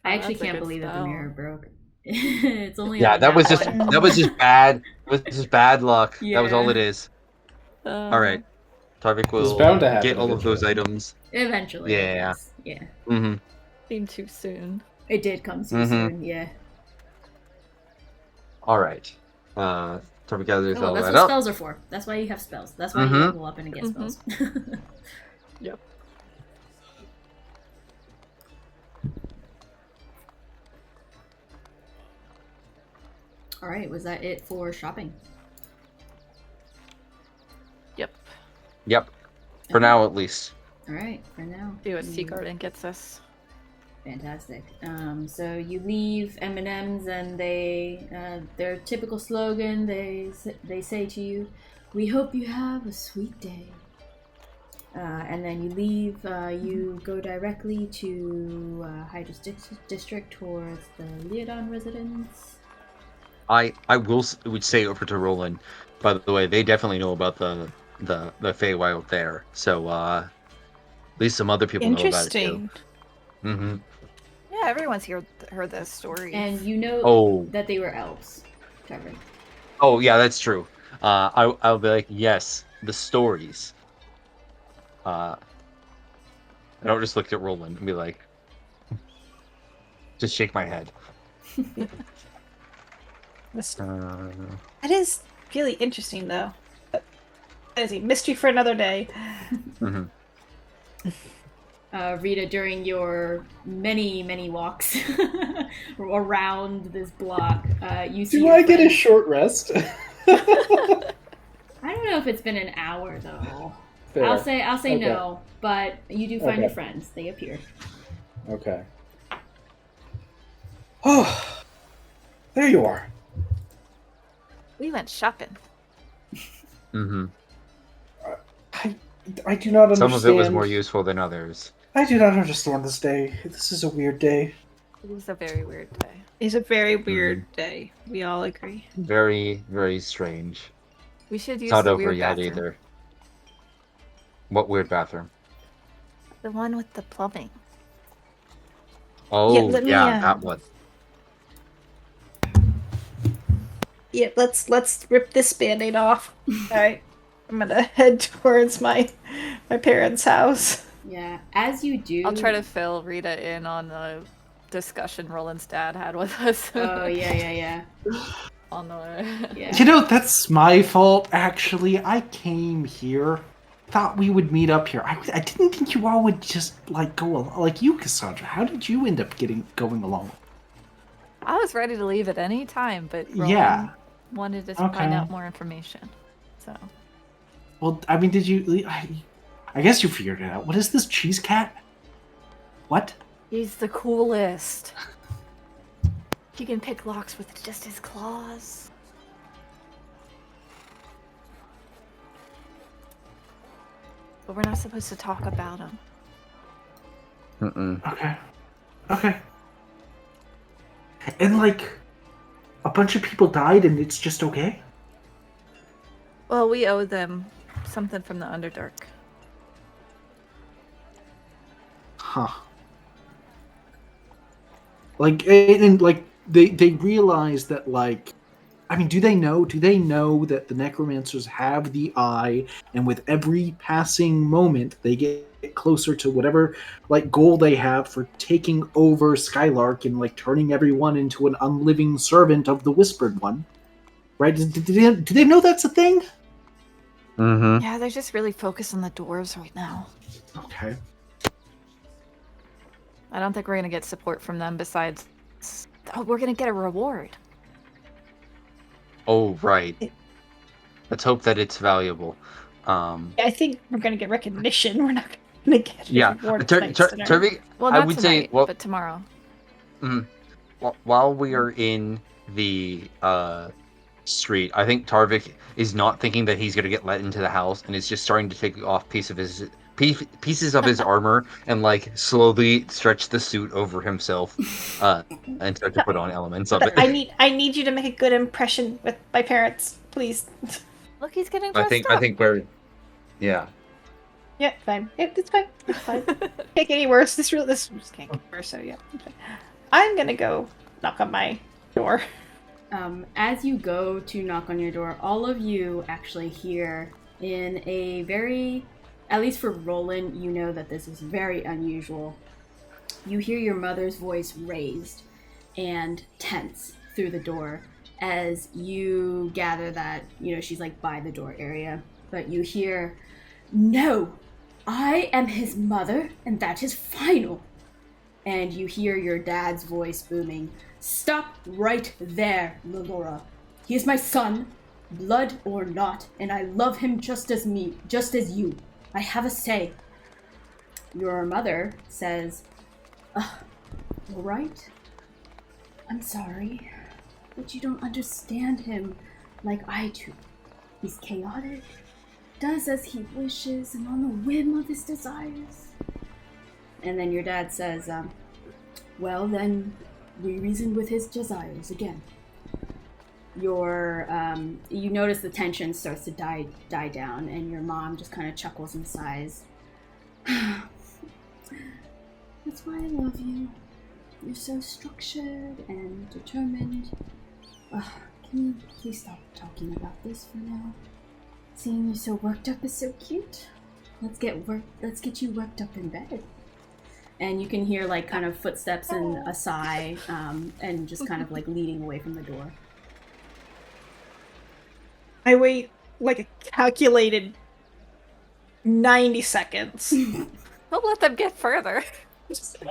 I actually that's a can't good believe that the spell. mirror broke. It's only Yeah, on that was just one. that was just bad. It was just bad luck. That was all Yeah. it is. All right. Tarvik It's will bound to happen get all of those eventually. items. Eventually. I Yeah. guess. Yeah. Mm-hmm. Seemed too soon. It did come too Mhm. soon. Yeah. All right. Tarvik gathers Oh, well, all that's that what up. spells are for. That's why you have spells. That's why you Mhm. level up and get spells. Yep. All right. Was that it for shopping? Yep. Yep. For now, at least. All right. For now. See what Sea Garden gets us. Fantastic. So you leave M&M's and they, their typical slogan, they say to you, "We hope you have a sweet day." And then you leave, you go directly to Hydra's district towards the Leodon residence. I would say over to Roland. By the way, they definitely know about the Feywild there. So at least some other people know about it too. Interesting. Mm-hmm. Yeah, everyone's heard those stories. And you know Oh. that they were elves, Trevor. Oh yeah, that's true. I'll be like, yes, the stories. I don't just look at Roland and be like, just shake my head. That is really interesting, though. That is a mystery for another day. Mm-hmm. Rita, during your many walks around this block, you see. Do your I get a friends. short rest? I don't know if it's been an hour though. Fair. I'll say Okay. no, but you do find Okay. your friends. They appear. Okay. Oh, there you are. We went shopping. Mm-hmm. I do not understand. Some of it was more useful than others. I do not understand this day. This is a weird day. It was a very weird day. It's a very weird day. We all agree. Very, very strange. We should use It's not the over weird yet bathroom. either. What weird bathroom? The one with the plumbing. Oh, let me, that one. Yeah, let's rip this band-aid off. Alright. I'm gonna head towards my parents' house. Yeah, as you do. I'll try to fill Rita in on the discussion Roland's dad had with us. Oh yeah. On the way. Yeah. You know, that's my fault, actually. I came here. Thought we would meet up here. I didn't think you all would just, go along. Like you, Cassandra. How did you end up going along? I was ready to leave at any time, but Roland Yeah. wanted to Okay. find out more information. So Well, I mean, did you... I guess you figured it out. What is this cheese cat? What? he's the coolest. He can pick locks with just his claws. But we're not supposed to talk about him. Mm-mm. Okay. And, a bunch of people died and it's just okay? Well, we owe them something from the Underdark. Huh. They realize that, I mean, do they know that the necromancers have the eye, and with every passing moment, they get closer to whatever, goal they have for taking over Skylark and, turning everyone into an unliving servant of the Whispered One? Right? Do they know that's a thing? Mm-hmm. Yeah, they're just really focused on the dwarves right now. Okay. I don't think we're gonna get support from them besides... Oh, we're gonna get a reward. Oh, right. Let's hope that it's valuable. I think we're going to get recognition. We're not going to get a Yeah. reward tonight's dinner. Turvy, Well, I not would tonight, say, well, but tomorrow. while we are in the street, I think Tarvik is not thinking that he's going to get let into the house, and is just starting to take off pieces of his armor and like slowly stretch the suit over himself, and start to put on elements of it. I need you to make a good impression with my parents, please. Look, he's getting dressed I up. think we're, yeah. Yeah, fine. It's fine. It's fine. Can't get any worse. This just can't get worse. So yeah, it's fine. I'm gonna go knock on my door. As you go to knock on your door, all of you actually hear in a very, at least for Roland, you know that this is very unusual. You hear your mother's voice raised and tense through the door as you gather that, she's like by the door area. But you hear, "No, I am his mother, and that is final." And you hear your dad's voice booming, "Stop right there, Lelora. He is my son, blood or not, and I love him just as you. I have a say." Your mother says, "All right. I'm sorry, but you don't understand him like I do. He's chaotic, does as he wishes, and on the whim of his desires." And then your dad says, "Well, then we reason with his desires again." You notice the tension starts to die down, and your mom just kind of chuckles and sighs. "That's why I love you. You're so structured and determined. Can you please stop talking about this for now? Seeing you so worked up is so cute. Let's get you worked up in bed." And you can hear like kind of footsteps and a sigh, and just kind of like leading away from the door. I wait like a calculated 90 seconds. Don't let them get further.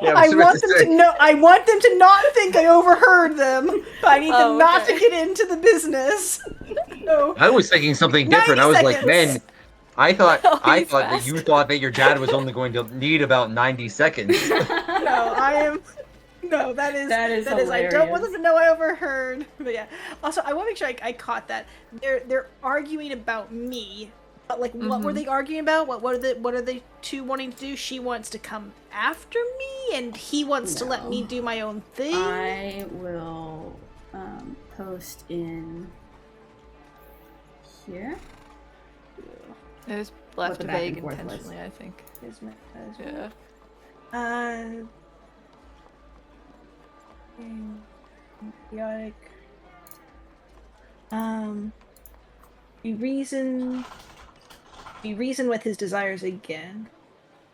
Yeah, I want them to know. I want them to not think I overheard them. But I need them not to get into the business. No. I was thinking something different. I was like, man, I thought that you thought that your dad was only going to need about 90 seconds. No, that is hilarious. I don't want them to know I overheard. But yeah. Also, I want to make sure I caught that. They're arguing about me. But like, what were they arguing about? What are the two wanting to do? She wants to come after me, and he wants to let me do my own thing. I will post in here. It was left vague intentionally, I think. Yeah. Chaotic. We reason with his desires again.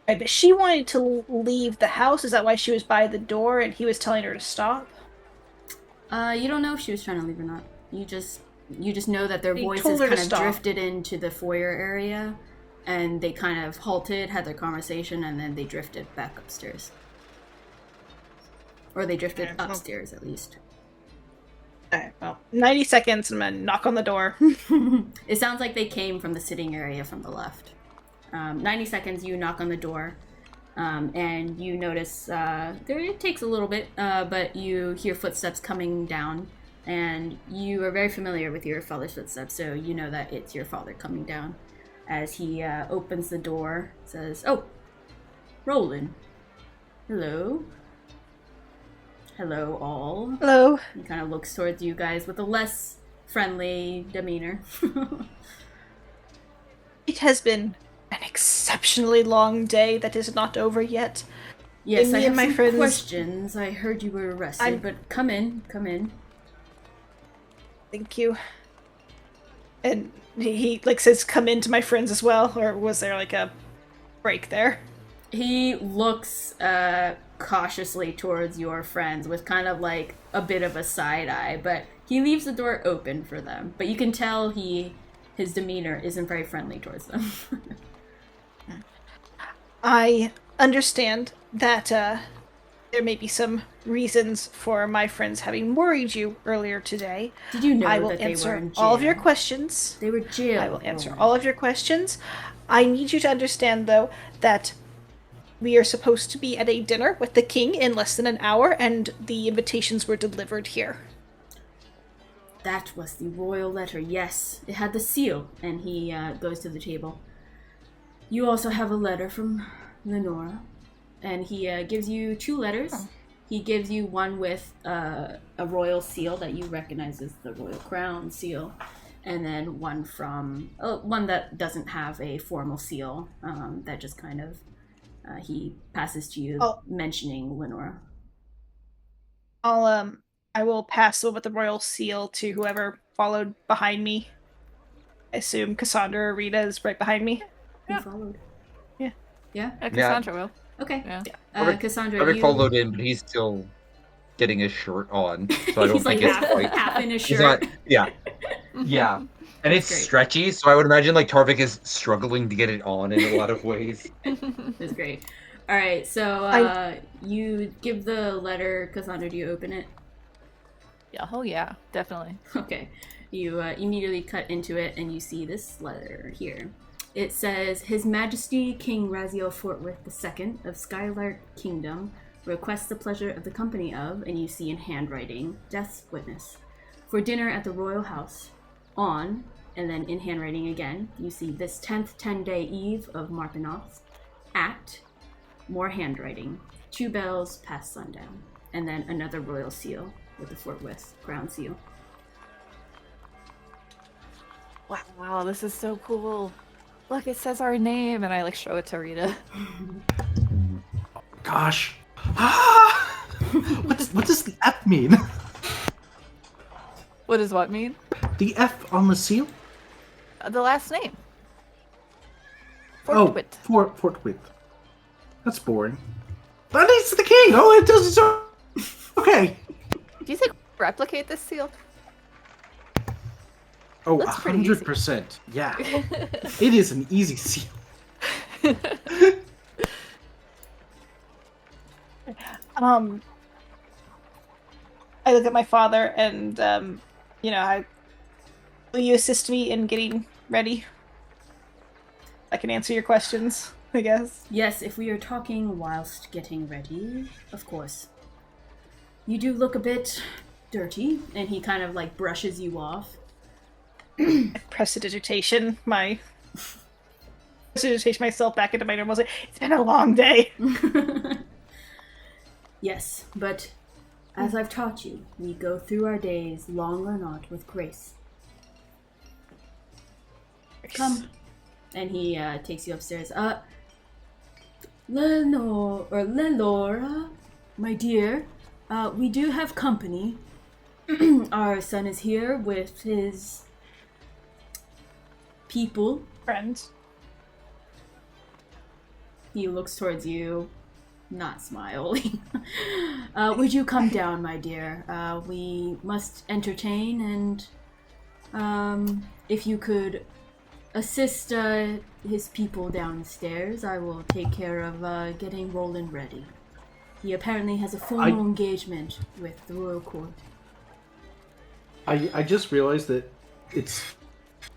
Right, but she wanted to leave the house. Is that why she was by the door and he was telling her to stop? You don't know if she was trying to leave or not. You just know that their voices kind of drifted into the foyer area, and they kind of halted, had their conversation, and then they drifted back upstairs. Or they drifted upstairs, at least. Alright, well, 90 seconds and then knock on the door. It sounds like they came from the sitting area from the left. 90 seconds, you knock on the door, and you notice it takes a little bit, but you hear footsteps coming down, and you are very familiar with your father's footsteps, so you know that it's your father coming down. As he opens the door, says, "Oh, Rolen. Hello. Hello, all." Hello. He kind of looks towards you guys with a less friendly demeanor. It has been an exceptionally long day that is not over yet. Yes, I have some questions. I heard you were arrested, but come in. Thank you. And he says, "Come in" to my friends as well, or was there like a break there? He looks cautiously towards your friends with kind of like a bit of a side eye, but he leaves the door open for them. But you can tell he his demeanor isn't very friendly towards them. I understand that there may be some reasons for my friends having worried you earlier today. Did you know I will that they answer were in jail? all of your questions. They were jailed. I will answer all of your questions. I need you to understand, though, that we are supposed to be at a dinner with the king in less than an hour, and the invitations were delivered here. That was the royal letter, yes. It had the seal, and he goes to the table. You also have a letter from Lenora, and he gives you 2 letters. Oh. He gives you one with a royal seal that you recognize as the royal crown seal, and then one from one that doesn't have a formal seal, that just kind of he passes to you, mentioning Lenora. I will pass over the royal seal to whoever followed behind me. I assume Cassandra or Rita is right behind me. Who followed? Yeah. Yeah? Cassandra will. Okay. Yeah. Cassandra, Eric followed in, but he's still getting his shirt on, so I don't think like it's quite... half in his shirt. He's not... Yeah. Yeah. And it's great. Stretchy, so I would imagine like Tarvik is struggling to get it on in a lot of ways. That's great. All right, so you give the letter, Cassandra. Do you open it? Yeah. Oh yeah, definitely. Okay. You immediately cut into it, and you see this letter here. It says, His Majesty King Raziel Fortworth II of Skylark Kingdom requests the pleasure of the company of, and you see in handwriting, Death's Witness, for dinner at the Royal House on, and then in handwriting again, you see this 10th 10-day eve of Marpinoth at, more handwriting, 2 bells past sundown, and then another royal seal with the Fortworth crown seal. Wow, this is so cool. Look, it says our name, and I like show it to Rita. Gosh. What does the F mean? What does what mean? The F on the seal? The last name. Fortwit. Oh, Fortwit. That's boring. But it's the king! Oh, it does so... Okay. Do you think replicate this seal? Oh, 100%. Yeah. It is an easy seal. I look at my father and, will you assist me in getting ready? I can answer your questions, I guess. Yes, if we are talking whilst getting ready, of course. You do look a bit dirty, and he kind of like brushes you off. Prestidigitation myself back into my normal state. It's been a long day. Yes, but as I've taught you, we go through our days, long or not, with grace. Come. And he takes you upstairs. Lenora, my dear, we do have company. Our son is here with his people. Friends. He looks towards you, not smiling. Would you come down, my dear? We must entertain, and if you could assist his people downstairs, I will take care of getting Rolen ready. He apparently has a formal engagement with the royal court. I just realized that it's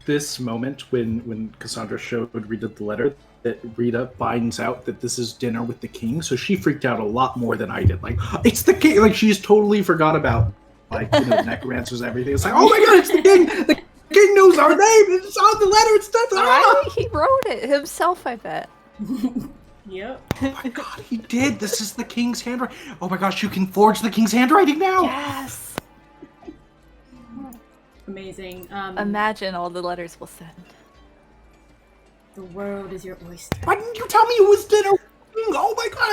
this moment when Cassandra showed Rita the letter that Rita finds out that this is dinner with the king, so she freaked out a lot more than I did. Like, it's the king! Like, she's totally forgot about, like, necromancers and everything. It's like, oh my god, it's the king! The king knows our name! It's on the letter! It's stuff! Right? He wrote it himself, I bet. Yep. Oh my god, he did! This is the king's handwriting! Oh my gosh, you can forge the king's handwriting now! Yes! Amazing. Imagine all the letters we'll send. The world is your oyster. Why didn't you tell me it was dinner? Oh my god,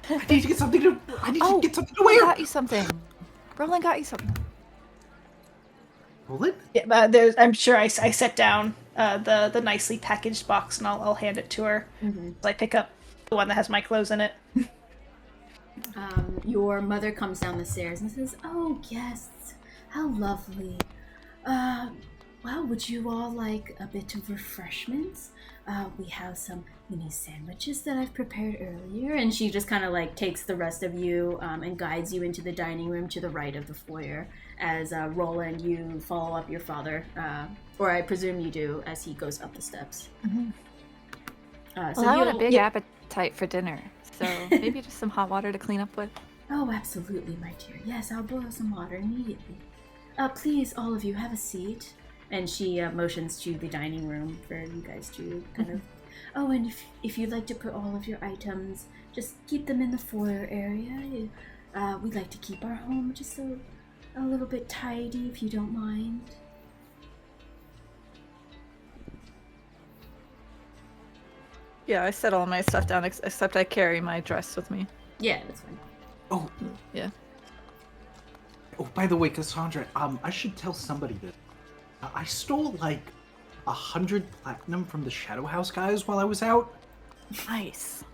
I need to get something to. I need to get something to wear. Rolen got you something. Rolen got you something. Rolen? Yeah, I'm sure I set down the nicely packaged box, and I'll hand it to her. Mm-hmm. So I pick up the one that has my clothes in it. Your mother comes down the stairs and says, "Oh, guests, how lovely. well, would you all like a bit of refreshments? We have some mini sandwiches that I've prepared earlier. And she just kind of like takes the rest of you and guides you into the dining room to the right of the foyer. As Roland, you follow up your father, or I presume you do, as he goes up the steps. Mm-hmm. So I want a big appetite for dinner, so maybe just some hot water to clean up with. Oh, absolutely, my dear. Yes, I'll boil some water immediately. Please, all of you, have a seat. And she motions to the dining room for you guys to kind of... Oh, and if you'd like to put all of your items, just keep them in the foyer area. We like to keep our home just a little bit tidy, if you don't mind. Yeah, I set all my stuff down, except I carry my dress with me. Yeah, that's fine. Oh, yeah. Oh, by the way, Cassandra, I should tell somebody this. I stole like 100 platinum from the Shadow House guys while I was out. Nice.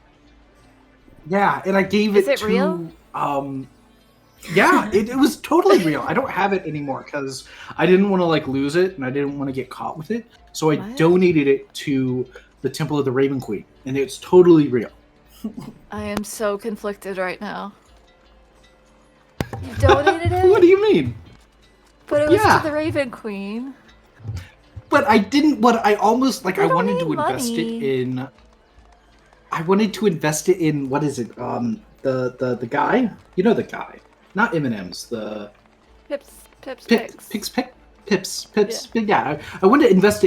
Yeah, and I gave it to... Is it real? Yeah, it was totally real. I don't have it anymore because I didn't want to like lose it and I didn't want to get caught with it. So I donated it to the Temple of the Raven Queen, and it's totally real. I am so conflicted right now. You donated it? What do you mean? But it was to the Raven Queen. But I didn't. I wanted to invest it in. I wanted to invest it in what is it? The guy. You know the guy, not M&M's. The Pips. Yeah, I wanted to invest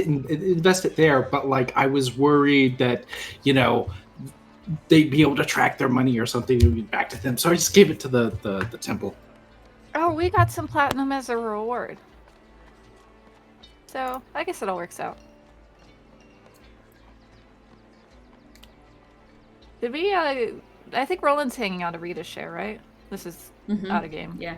it there, but like I was worried that they'd be able to track their money or something and be back to them. So I just gave it to the temple. Oh, we got some platinum as a reward. So I guess it all works out. Did we? I think Roland's hanging out to Rita's share, right? This is out of game. Yeah,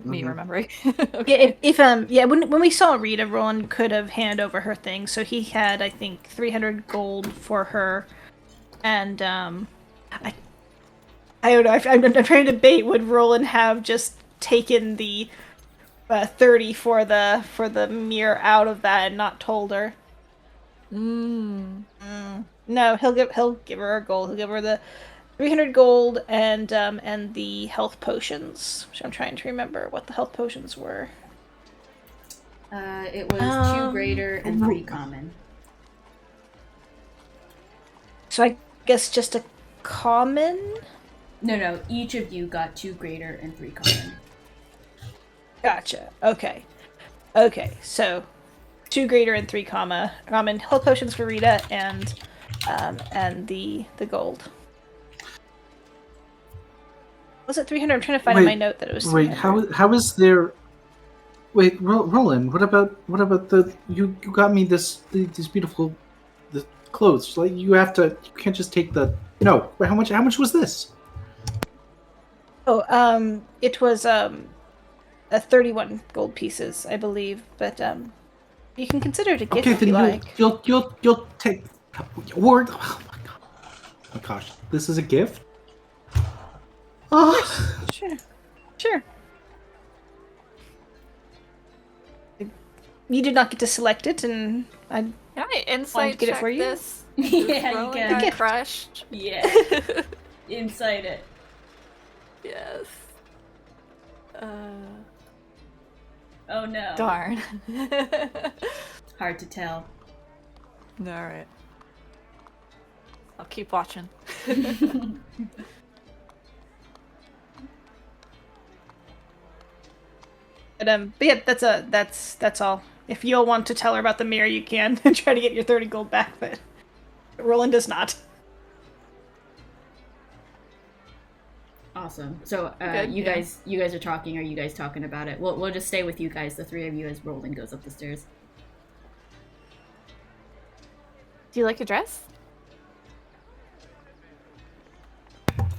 me remembering. Okay. Yeah, when we saw Rita, Roland could have handed over her things, so he had I think 300 gold for her, and I don't know. I'm trying to debate, would Roland have just taken the 30 for the mirror out of that and not told her? No, he'll give her a gold. He'll give her the 300 gold and the health potions, which I'm trying to remember what the health potions were. It was 2 greater and 3 common. So I guess just a common? No, each of you got 2 greater and 3 common. Gotcha. Okay, so 2 greater and 3 common health potions for Rita and the gold. Was it 300? I'm trying to find in my note that it was 300. Wait, how is there... Wait, Roland, what about the... You got me these beautiful clothes. Like, you can't just take the... No, how much was this? Oh, it was 31 gold pieces, I believe, but you can consider it a gift if you like. You'll take... Or... Oh my gosh, this is a gift? Oh. Sure. You did not get to select it, and Can I insight get check it for you? this? Yeah, you can. Got crushed. Yeah. Inside it. Yes. Oh no. Darn. Hard to tell. Alright. I'll keep watching. But yeah, that's all. If you'll want to tell her about the mirror, you can and try to get your 30 gold back, but Roland does not. Awesome. So Good, you guys are talking. Are you guys talking about it? We'll just stay with you guys, the 3 of you, as Roland goes up the stairs. Do you like your dress?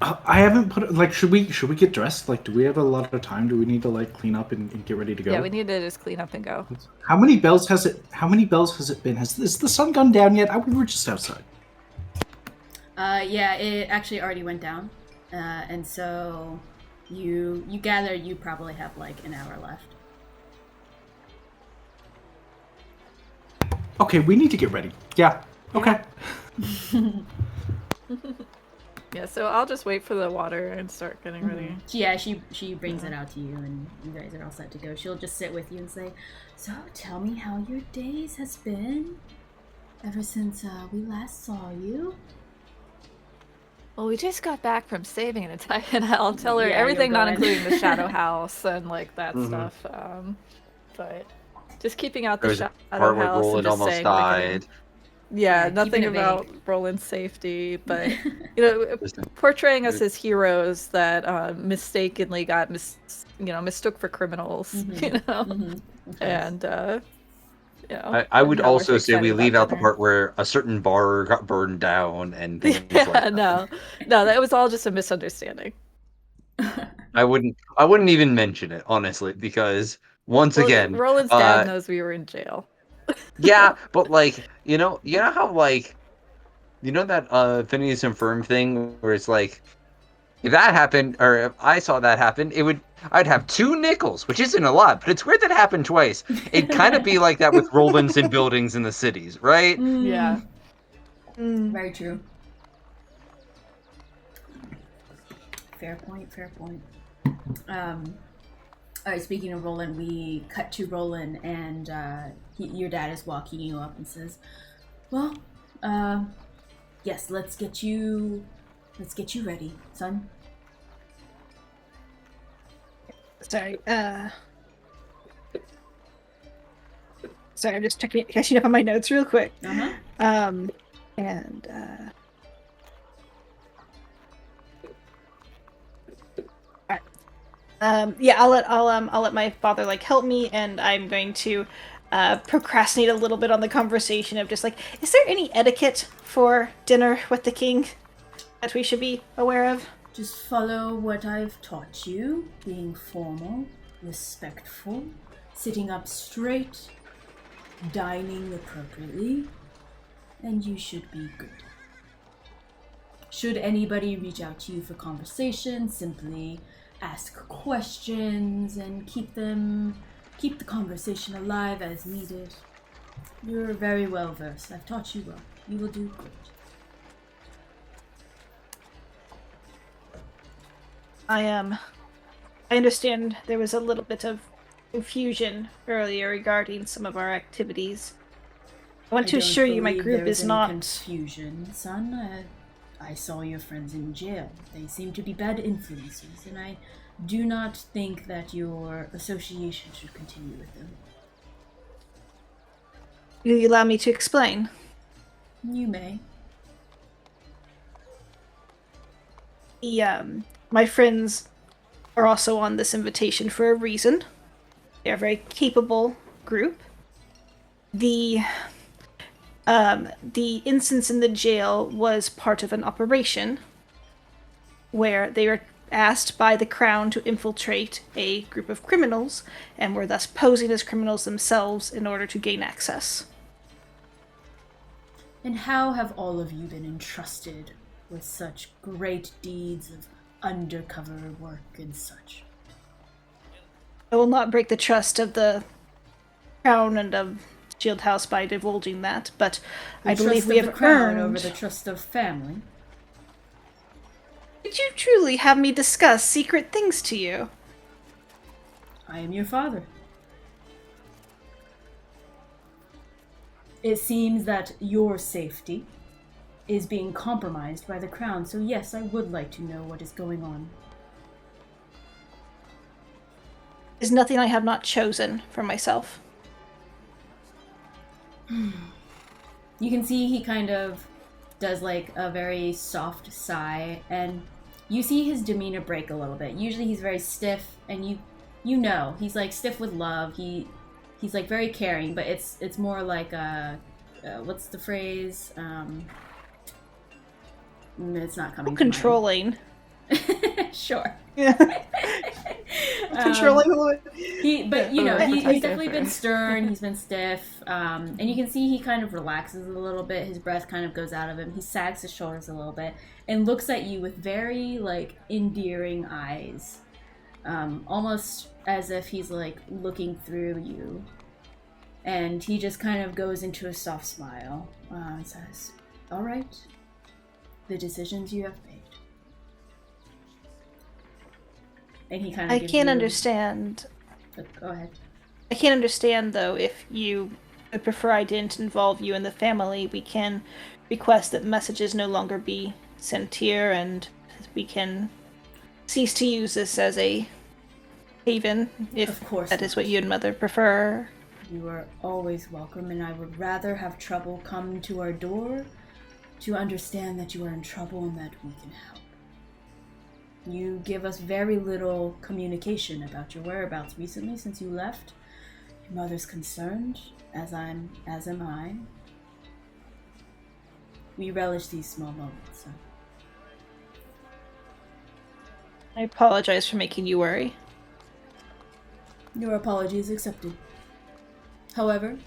I haven't put it... Like, should we get dressed? Like, do we have a lot of time? Do we need to like clean up and get ready to go? Yeah, we need to just clean up and go. How many bells has it been? Has the sun gone down yet? We were just outside. Yeah, it actually already went down. And so you gather you probably have like an hour left. Okay, we need to get ready. Yeah. Okay. Yeah, so I'll just wait for the water and start getting ready. Yeah, she brings it out to you, and you guys are all set to go. She'll just sit with you and say, "So, tell me how your days has been ever since we last saw you." Well, we just got back from saving an entire, and I'll tell her everything, not including the shadow house and like that stuff. But just keeping out the shadow part where house Rolen and just almost saying, died. Yeah, nothing about Roland's safety, but portraying us as heroes that mistakenly got mistook for criminals, and I would also say we leave out the part where a certain bar got burned down and things like that. No, that was all just a misunderstanding. I wouldn't even mention it, honestly, because once again, Roland's dad knows we were in jail. Yeah, but like, you know how like, that Phineas and Ferb thing where it's like, if that happened, or if I saw that happen, I'd have 2 nickels, which isn't a lot, but it's weird that it happened twice. It'd kind of be like that with Roland's and buildings in the cities, right? Yeah. Very true. Fair point. Alright, speaking of Roland, we cut to Roland, and your dad is walking you up and says, "Well, yes, let's get you ready, son." Sorry, I'm just catching up on my notes real quick. I'll let my father help me, and I'm going to procrastinate a little bit on the conversation of just is there any etiquette for dinner with the king that we should be aware of? Just follow what I've taught you, being formal, respectful, sitting up straight, dining appropriately, and you should be good. Should anybody reach out to you for conversation, simply ask questions and keep the conversation alive as needed. You're very well versed. I've taught you well. You will do good. I understand there was a little bit of confusion earlier regarding some of our activities. I want to assure you my group is not confusion, son. I saw your friends in jail. They seem to be bad influences, and I do not think that your association should continue with them. Will you allow me to explain? You may. My friends are also on this invitation for a reason. They're a very capable group. The instance in the jail was part of an operation where they were asked by the Crown to infiltrate a group of criminals and were thus posing as criminals themselves in order to gain access. And how have all of you been entrusted with such great deeds of undercover work and such? I will not break the trust of the Crown and of Shield House by divulging that, but I believe we have earned over the trust of family. Did you truly have me discuss secret things to you? I am your father. It seems that your safety is being compromised by the Crown, so yes, I would like to know what is going on. There's nothing I have not chosen for myself. You can see he kind of does a very soft sigh, and you see his demeanor break a little bit. Usually he's very stiff, and you know he's stiff with love. He's very caring, but it's more what's the phrase? It's not coming. Controlling. Sure. Yeah. Controlling a little bit. He's definitely been stern. He's been stiff, and you can see he kind of relaxes a little bit. His breath kind of goes out of him. He sags his shoulders a little bit and looks at you with very endearing eyes, almost as if he's looking through you. And he just kind of goes into a soft smile and says, all right, the decisions you have made. And he kind of I can't understand. Go ahead. I can't understand, though, if you would prefer I didn't involve you in the family. We can request that messages no longer be sent here, and we can cease to use this as a haven, if of course that is what you and Mother prefer. You are always welcome, and I would rather have trouble come to our door to understand that you are in trouble and that we can help. You give us very little communication about your whereabouts recently since you left. Your mother's concerned, as am I. We relish these small moments. So. I apologize for making you worry. Your apology is accepted. However,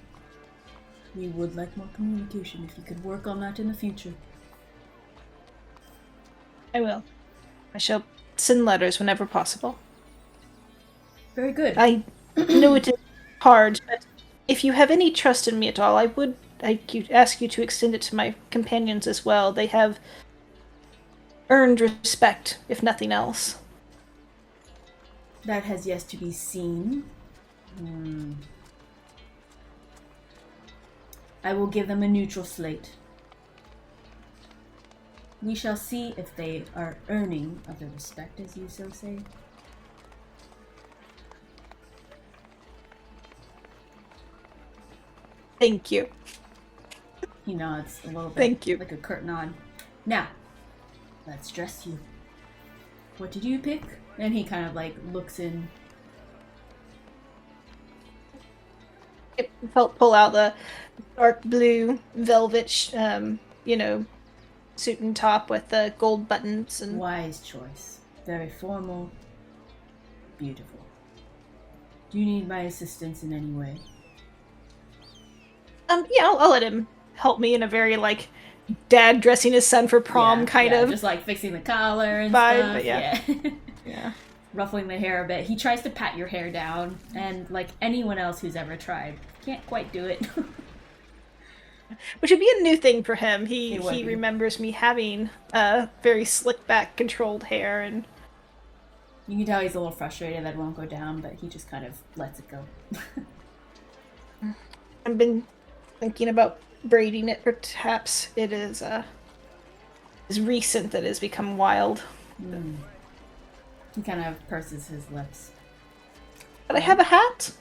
we would like more communication if you could work on that in the future. I will. I shall send letters whenever possible. Very good. I know it is hard, but if you have any trust in me at all, I would ask you to extend it to my companions as well. They have earned respect, if nothing else. That has yet to be seen. I will give them a neutral slate. We shall see if they are earning of the respect, as you so say. Thank you. He nods a little bit. Thank you. Like a curt nod. Now, let's dress you. What did you pick? And he kind of like looks in. Pull out the dark blue velvet, suit and top with the gold buttons and. Wise choice. Very formal. Beautiful. Do you need my assistance in any way? Yeah, I'll let him help me in a very dad dressing his son for prom kind of. Just fixing the collar and vibe, stuff. But yeah. Yeah. Ruffling the hair a bit. He tries to pat your hair down, and like anyone else who's ever tried, can't quite do it. Which would be a new thing for him. He remembers me having very slick back, controlled hair, and you can tell he's a little frustrated that it won't go down, but he just kind of lets it go. I've been thinking about braiding it. Perhaps it is recent that it has become wild. He kind of purses his lips. But I have a hat?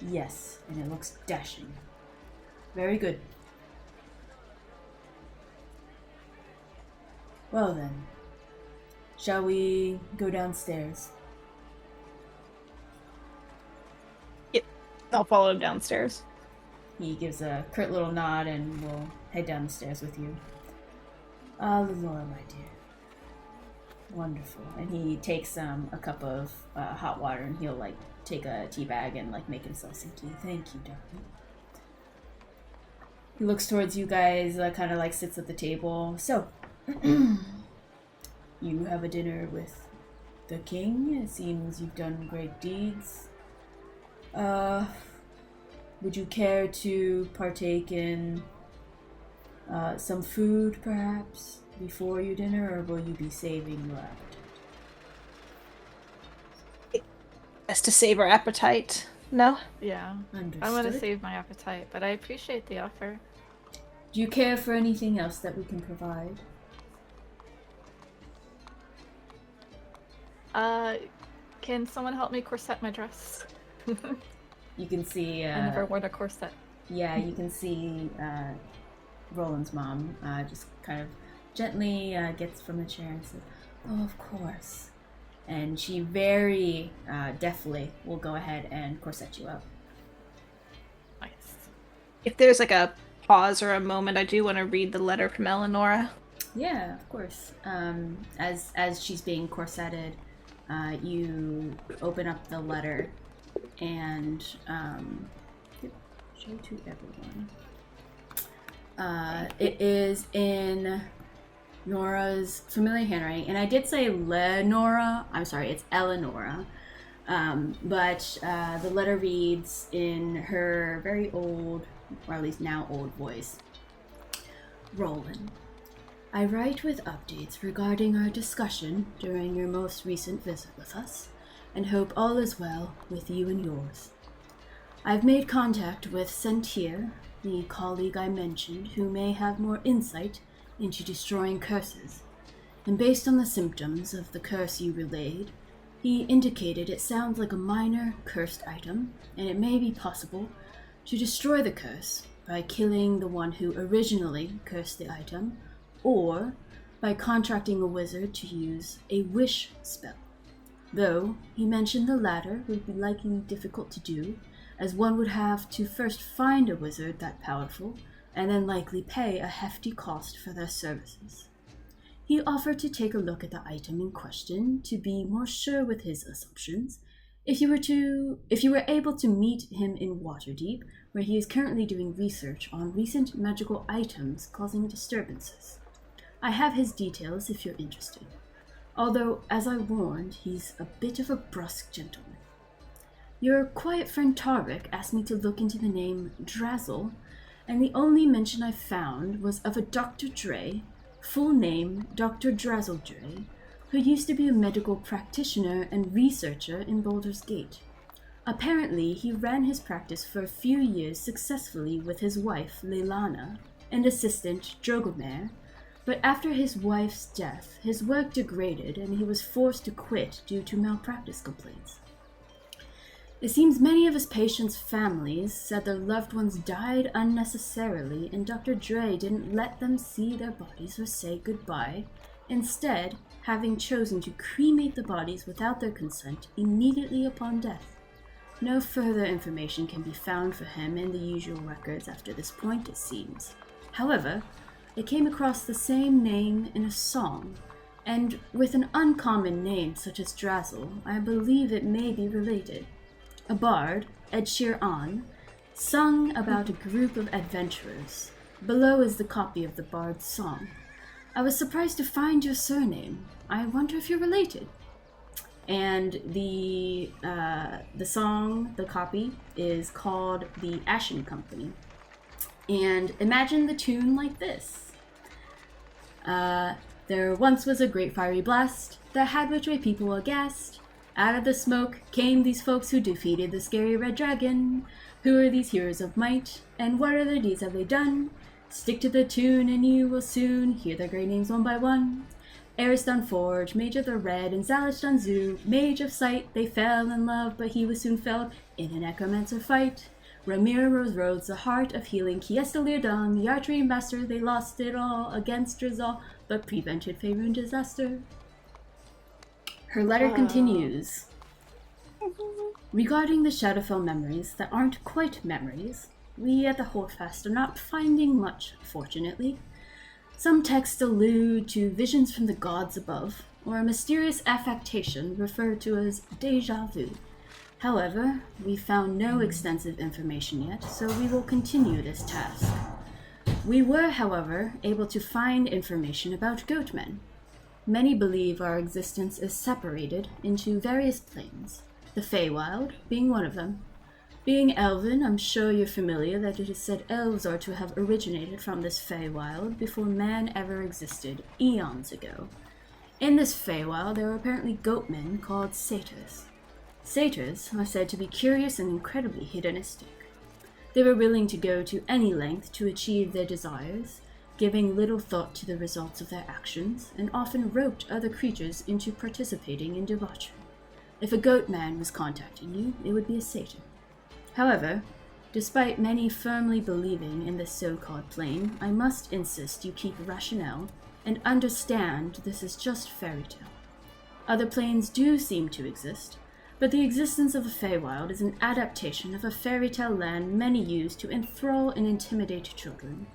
Yes, and it looks dashing. Very good. Well then, shall we go downstairs? Yep, I'll follow him downstairs. He gives a curt little nod and we'll head down the stairs with you. Lenora, my dear. Wonderful. And he takes a cup of hot water and he'll take a tea bag and make himself some tea. Thank you, darling. He looks towards you guys, kind of sits at the table. So, you have a dinner with the king. It seems you've done great deeds. Would you care to partake in some food, perhaps, before your dinner, or will you be saving your appetite? Best to save our appetite. No? Yeah. Understood. I want to save my appetite, but I appreciate the offer. Do you care for anything else that we can provide? Can someone help me corset my dress? You can see... I never worn a corset. Yeah, you can see Roland's mom just kind of gently gets from the chair and says, "Oh, of course." And she very deftly will go ahead and corset you up. Nice. If there's a pause or a moment, I do want to read the letter from Eleonora. Yeah, of course. As she's being corseted, you open up the letter and show to everyone. It is in Nora's familiar handwriting, and I did say Lenora. I'm sorry, it's Eleonora. But the letter reads in her very old, or at least now old voice. Rolen, I write with updates regarding our discussion during your most recent visit with us, and hope all is well with you and yours. I've made contact with Sentir, the colleague I mentioned, who may have more insight into destroying curses, and based on the symptoms of the curse you relayed, he indicated it sounds like a minor cursed item, and it may be possible to destroy the curse by killing the one who originally cursed the item, or by contracting a wizard to use a wish spell. Though he mentioned the latter would be likely difficult to do, as one would have to first find a wizard that powerful, and then likely pay a hefty cost for their services. He offered to take a look at the item in question to be more sure with his assumptions, if you were able to meet him in Waterdeep, where he is currently doing research on recent magical items causing disturbances. I have his details if you're interested, although, as I warned, he's a bit of a brusque gentleman. Your quiet friend Tarek asked me to look into the name Drazzle, and the only mention I found was of a Dr. Dre, full name Dr. Drazzle Dre, who used to be a medical practitioner and researcher in Baldur's Gate. Apparently, he ran his practice for a few years successfully with his wife, Leilana, and assistant, Drogomer, but after his wife's death, his work degraded and he was forced to quit due to malpractice complaints. It seems many of his patients' families said their loved ones died unnecessarily and Dr. Dre didn't let them see their bodies or say goodbye, instead having chosen to cremate the bodies without their consent immediately upon death. No further information can be found for him in the usual records after this point, it seems. However, I came across the same name in a song, and with an uncommon name such as Drazzle, I believe it may be related. A bard, Ed Sheeran, sung about a group of adventurers. Below is the copy of the bard's song. I was surprised to find your surname. I wonder if you're related. And the song, the copy, is called The Ashen Company. And imagine the tune like this. There once was a great fiery blast that had which way people were aghast. Out of the smoke came these folks who defeated the scary red dragon. Who are these heroes of might, and what other deeds have they done? Stick to the tune and you will soon hear their great names one by one. Ariston Forge, Mage of the Red, and Zalach Zu, Mage of Sight, they fell in love, but he was soon felled in a necromancer fight. Ramira Rose Rhodes, the heart of healing, Kiesta Leardon, the archery master, they lost it all against Drizzle, but prevented Faerun disaster. Her letter continues. Regarding the Shadowfell memories that aren't quite memories, we at the Holdfast are not finding much, fortunately. Some texts allude to visions from the gods above, or a mysterious affectation referred to as déjà vu. However, we found no extensive information yet, so we will continue this task. We were, however, able to find information about goatmen. Many believe our existence is separated into various planes, the Feywild being one of them. Being elven, I'm sure you're familiar that it is said elves are to have originated from this Feywild before man ever existed, eons ago. In this Feywild, there are apparently goatmen called satyrs. Satyrs are said to be curious and incredibly hedonistic. They were willing to go to any length to achieve their desires, giving little thought to the results of their actions, and often roped other creatures into participating in debauchery. If a goat man was contacting you, it would be a satyr. However, despite many firmly believing in this so-called plane, I must insist you keep rationale and understand this is just fairy tale. Other planes do seem to exist, but the existence of the Feywild is an adaptation of a fairy tale land many use to enthrall and intimidate children.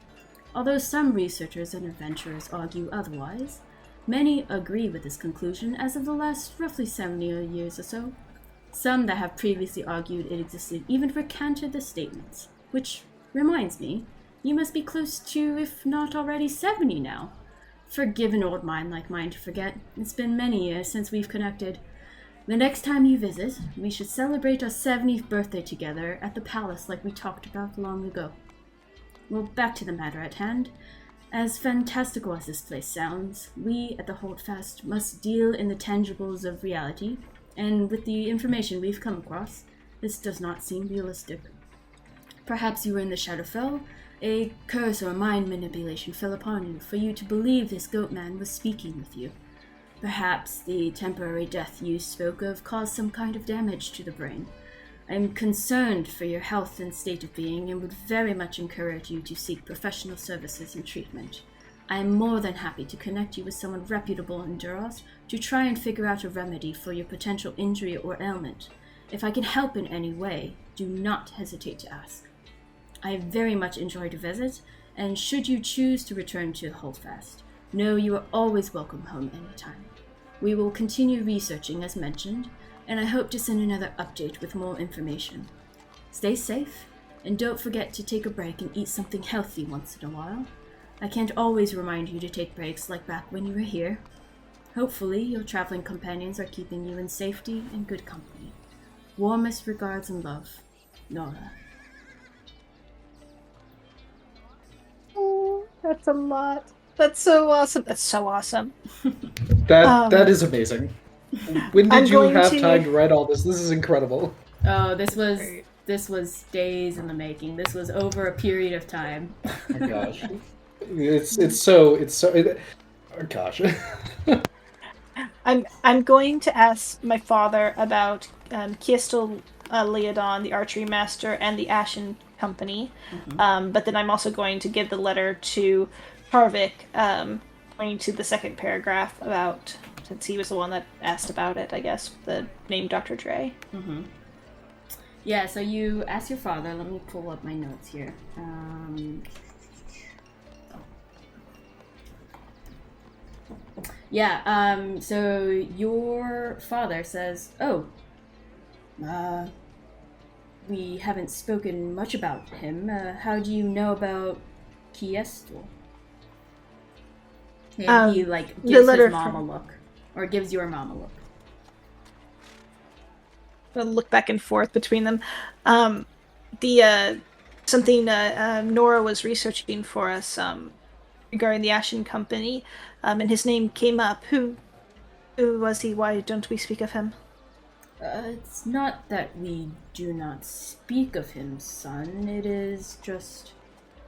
Although some researchers and adventurers argue otherwise, many agree with this conclusion as of the last roughly 70 years or so. Some that have previously argued it existed even recanted the statements, which reminds me, you must be close to, if not already, 70 now. Forgive an old mind like mine to forget. It's been many years since we've connected. The next time you visit, we should celebrate our 70th birthday together at the palace like we talked about long ago. Well, back to the matter at hand. As fantastical as this place sounds, we at the Holdfast must deal in the tangibles of reality, and with the information we've come across, this does not seem realistic. Perhaps you were in the Shadowfell. A curse or mind manipulation fell upon you for you to believe this goat man was speaking with you. Perhaps the temporary death you spoke of caused some kind of damage to the brain. I am concerned for your health and state of being and would very much encourage you to seek professional services and treatment. I am more than happy to connect you with someone reputable in Duros to try and figure out a remedy for your potential injury or ailment. If I can help in any way, do not hesitate to ask. I very much enjoyed your visit, and should you choose to return to Holdfast, know you are always welcome home anytime. We will continue researching as mentioned, and I hope to send another update with more information. Stay safe, and don't forget to take a break and eat something healthy once in a while. I can't always remind you to take breaks like back when you were here. Hopefully, your traveling companions are keeping you in safety and good company. Warmest regards and love, Nora. Oh, that's a lot. That's so awesome. That's so awesome. That is amazing. When did you have to... time to write all this? This is incredible. Oh, this was days in the making. This was over a period of time. Oh my gosh. It's so oh gosh. I'm going to ask my father about Kiestel Leodon, the archery master, and the Ashen Company. Mm-hmm. But then I'm also going to give the letter to Harvick, pointing to the second paragraph about, since he was the one that asked about it, I guess, the name Dr. Dre. Mm-hmm. Yeah, so you asked your father. Let me pull up my notes here. So your father says, we haven't spoken much about him. How do you know about Kiestel? And he, gives his mom a look. Or gives your mom a look. I'll look back and forth between them. Something Nora was researching for us, regarding the Ashen Company, and his name came up. Who was he? Why don't we speak of him? It's not that we do not speak of him, son. It is just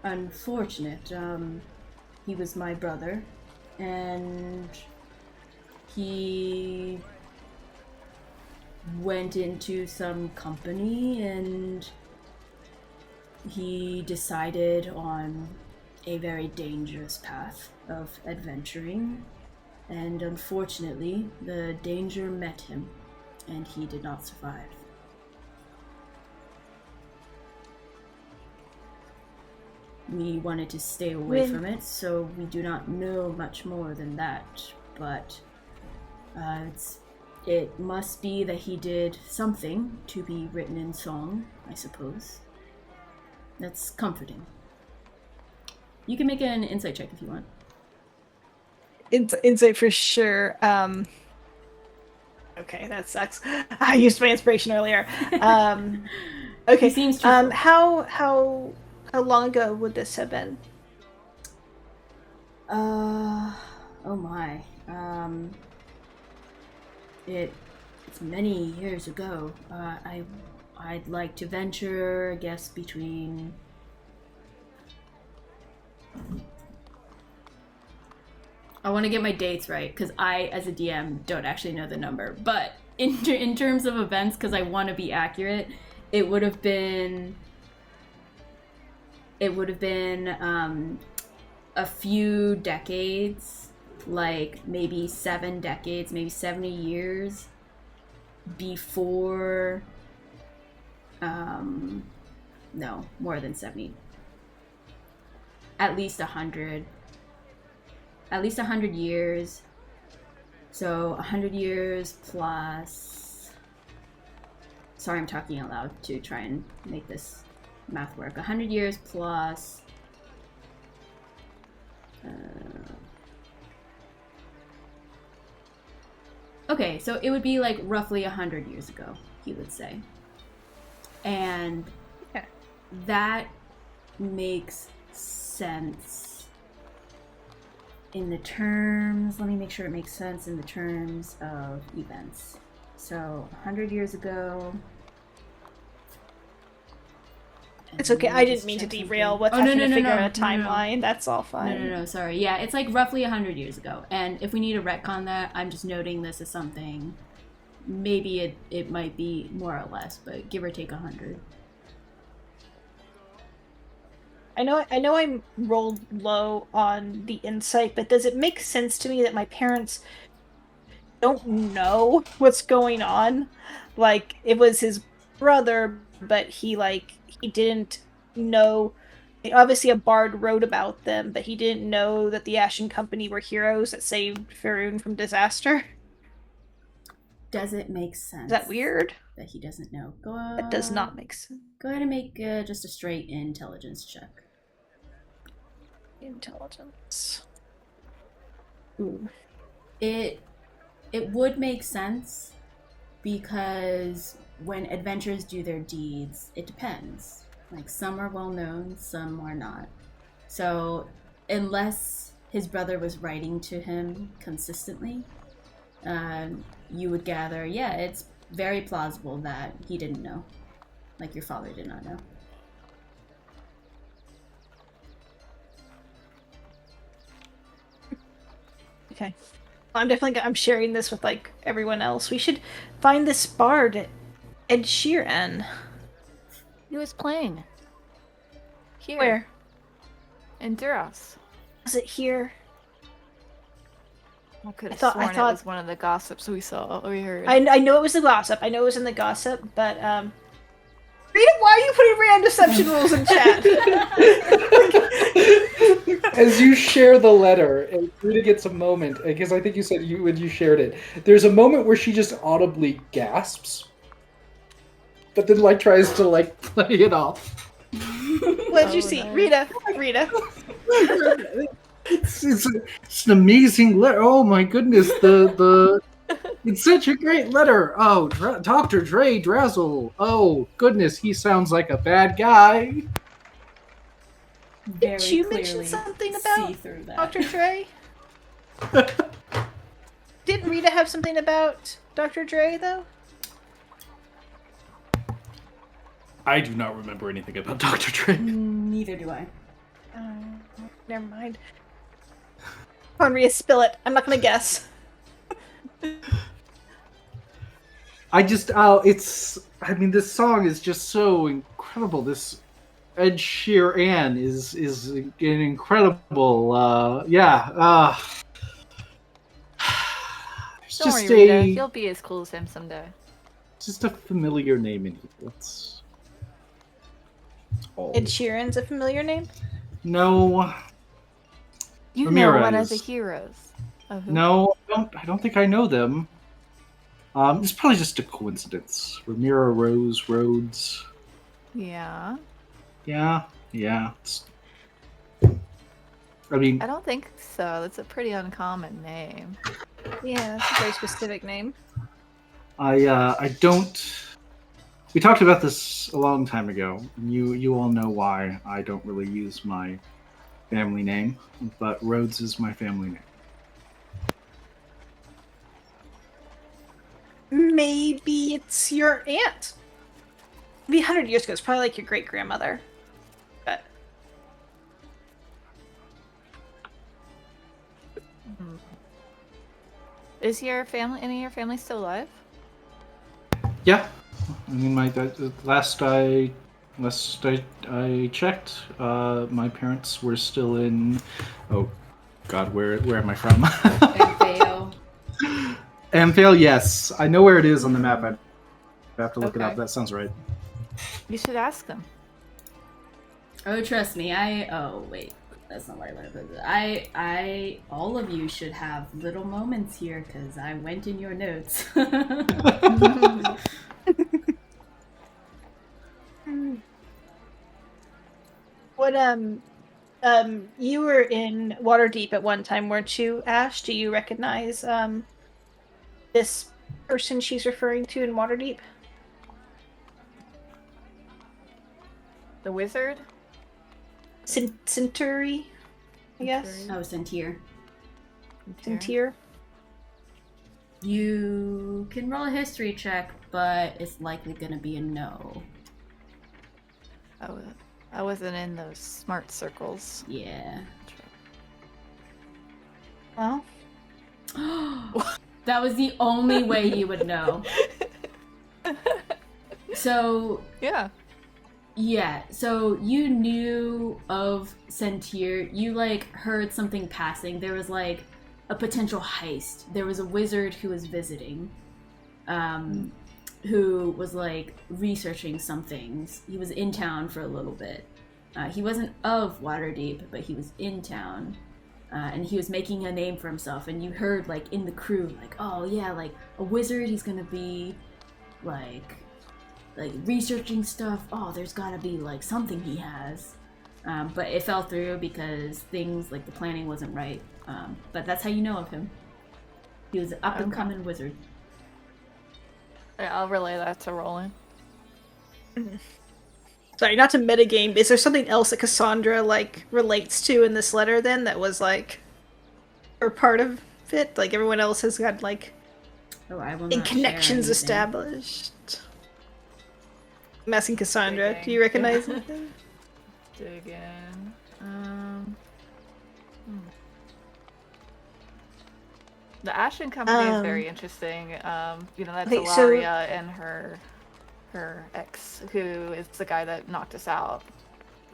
unfortunate. He was my brother, and he went into some company, and he decided on a very dangerous path of adventuring, and unfortunately, the danger met him, and he did not survive. We wanted to stay away from it, so we do not know much more than that, but it must be that he did something to be written in song, I suppose. That's comforting. You can make an insight check if you want. Insight for sure. Okay, that sucks. I used my inspiration earlier. Okay. Seems how long ago would this have been? Oh my. It's many years ago. I'd like to venture, I guess, between... I want to get my dates right, because I, as a DM, don't actually know the number. But in terms of events, because I want to be accurate, it would have been a few decades, like maybe 7 decades, maybe 70 years before, no, more than 70. At least 100 years. So 100 years plus... Sorry, I'm talking out loud to try and make this math work. 100 years plus... Okay, so it would be like roughly 100 years ago, he would say. And that makes sense in the terms, let me make sure it makes sense in the terms of events. So 100 years ago. It's okay. I didn't mean to derail what's having to figure out a timeline. No. That's all fine. No, sorry. Yeah, it's like roughly 100 years ago. And if we need to retcon that, I'm just noting this as something. Maybe it might be more or less, but give or take 100. I know I'm rolled low on the insight, but does it make sense to me that my parents don't know what's going on? Like, it was his brother, but he didn't know. Obviously, a bard wrote about them, but he didn't know that the Ashen Company were heroes that saved Faerun from disaster. Does it make sense? Is that weird? That he doesn't know. That does not make sense. Go ahead and make just a straight intelligence check. Intelligence. Ooh. It would make sense because when adventurers do their deeds, it depends. Like, some are well known, some are not. So unless his brother was writing to him consistently, you would gather, yeah, it's very plausible that he didn't know. Like, your father did not know. Okay. I'm sharing this with, like, everyone else. We should find this bard, Ed Sheeran. He was playing. Here. Where? In Duras. Was it here? I could have sworn it was one of the gossips we heard. I know it was the gossip. I know it was in the gossip, but, Rita, why are you putting random deception rules in chat? As you share the letter, and Rita gets a moment, because I think you said when you shared it, there's a moment where she just audibly gasps, but then, like, tries to, like, play it off. What did you see? Nice. Rita. It's an amazing letter. Oh my goodness, it's such a great letter. Oh, Dr. Dre Drazzle. Oh goodness, he sounds like a bad guy. Did you mention something about Dr. Dre? Didn't Rita have something about Dr. Dre though? I do not remember anything about Dr. Dre. Neither do I. Never mind. Come on, Rhea, spill it. I'm not gonna guess. this song is just so incredible. This Ed Sheeran is an incredible, Don't worry, Rita. You'll be as cool as him someday. Just a familiar name in here. Ed Sheeran's a familiar name? No. You Ramirez. know one of the heroes. No, I don't think I know them. It's probably just a coincidence. Ramirez, Rhodes. Yeah. Yeah. I mean, I don't think so. That's a pretty uncommon name. Yeah, that's a very specific name. I don't. We talked about this a long time ago. You all know why I don't really use my family name, but Rhodes is my family name. Maybe it's your aunt. Maybe 100 years ago. It's probably like your great-grandmother. But... Is any of your family still alive? Yeah. I mean, last I checked, my parents were still in. Oh, God, where am I from? Amphale. Amphale, yes, I know where it is on the map. I have to look it up. That sounds right. You should ask them. Oh, trust me. Oh, wait. That's not what I want to put. All of you should have little moments here because I went in your notes. What, you were in Waterdeep at one time, weren't you, Ash? Do you recognize, this person she's referring to in Waterdeep? The wizard? Centauri, I guess. Oh, Centaur. Centaur. You can roll a history check, but it's likely going to be a no. I wasn't in those smart circles. Yeah. Well, that was the only way you would know. So yeah, so you knew of Centaur. You heard something passing. There was a potential heist. There was a wizard who was visiting, who was researching some things. He was in town for a little bit. He wasn't of Waterdeep, but he was in town. And he was making a name for himself, and you heard in the crew oh yeah, a wizard, he's gonna be researching stuff. Oh, there's gotta be something he has, but it fell through because things the planning wasn't right. But that's how you know of him. He was an up and coming wizard. I'll relay that to Rolen. Sorry, not to metagame. Is there something else that Cassandra relates to in this letter then that was or part of it? Everyone else has got I will in not connections share established. I'm asking Cassandra. Do you recognize anything? Dig in. The Ashen Company is very interesting. That's Ilaria and her ex, who is the guy that knocked us out.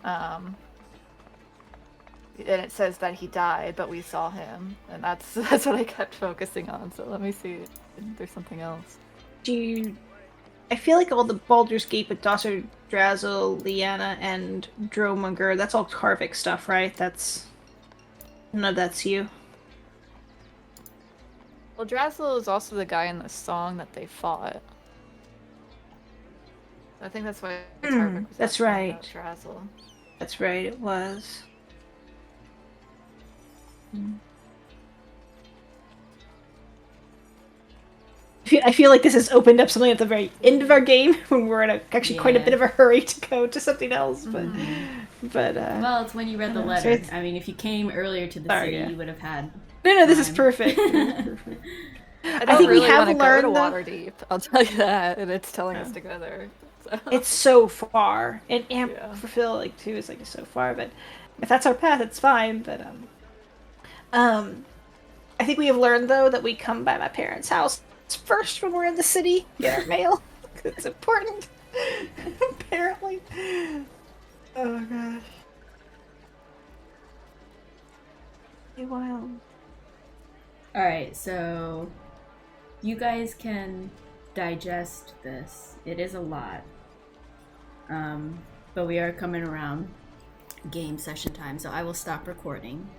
And it says that he died, but we saw him, and that's what I kept focusing on. So let me see if there's something else. I feel all the Baldur's Gate with Dr. Drazzle, Liana, and Dromunger, that's all Karvik stuff, right? None of that's you. Well, Drazzle is also the guy in the song that they fought. I think that's why Karvik was that's asking right. about Drazzle. That's right, it was. I feel like this has opened up something at the very end of our game when we're in quite a bit of a hurry to go to something else. But well, it's when you read the letter. I mean, if you came earlier to the city, you would have had. No, this is perfect. I think really we have want to learned go to Waterdeep. I'll tell you that, and it's telling us to go there. So. It's so far, and Amphil too is so far. But if that's our path, it's fine. But I think we have learned though that we come by my parents' house first when we're in the city. Get our mail. It's important. Apparently. Oh gosh. Be wild. All right, so you guys can digest this. It is a lot. But we are coming around game session time, so I will stop recording.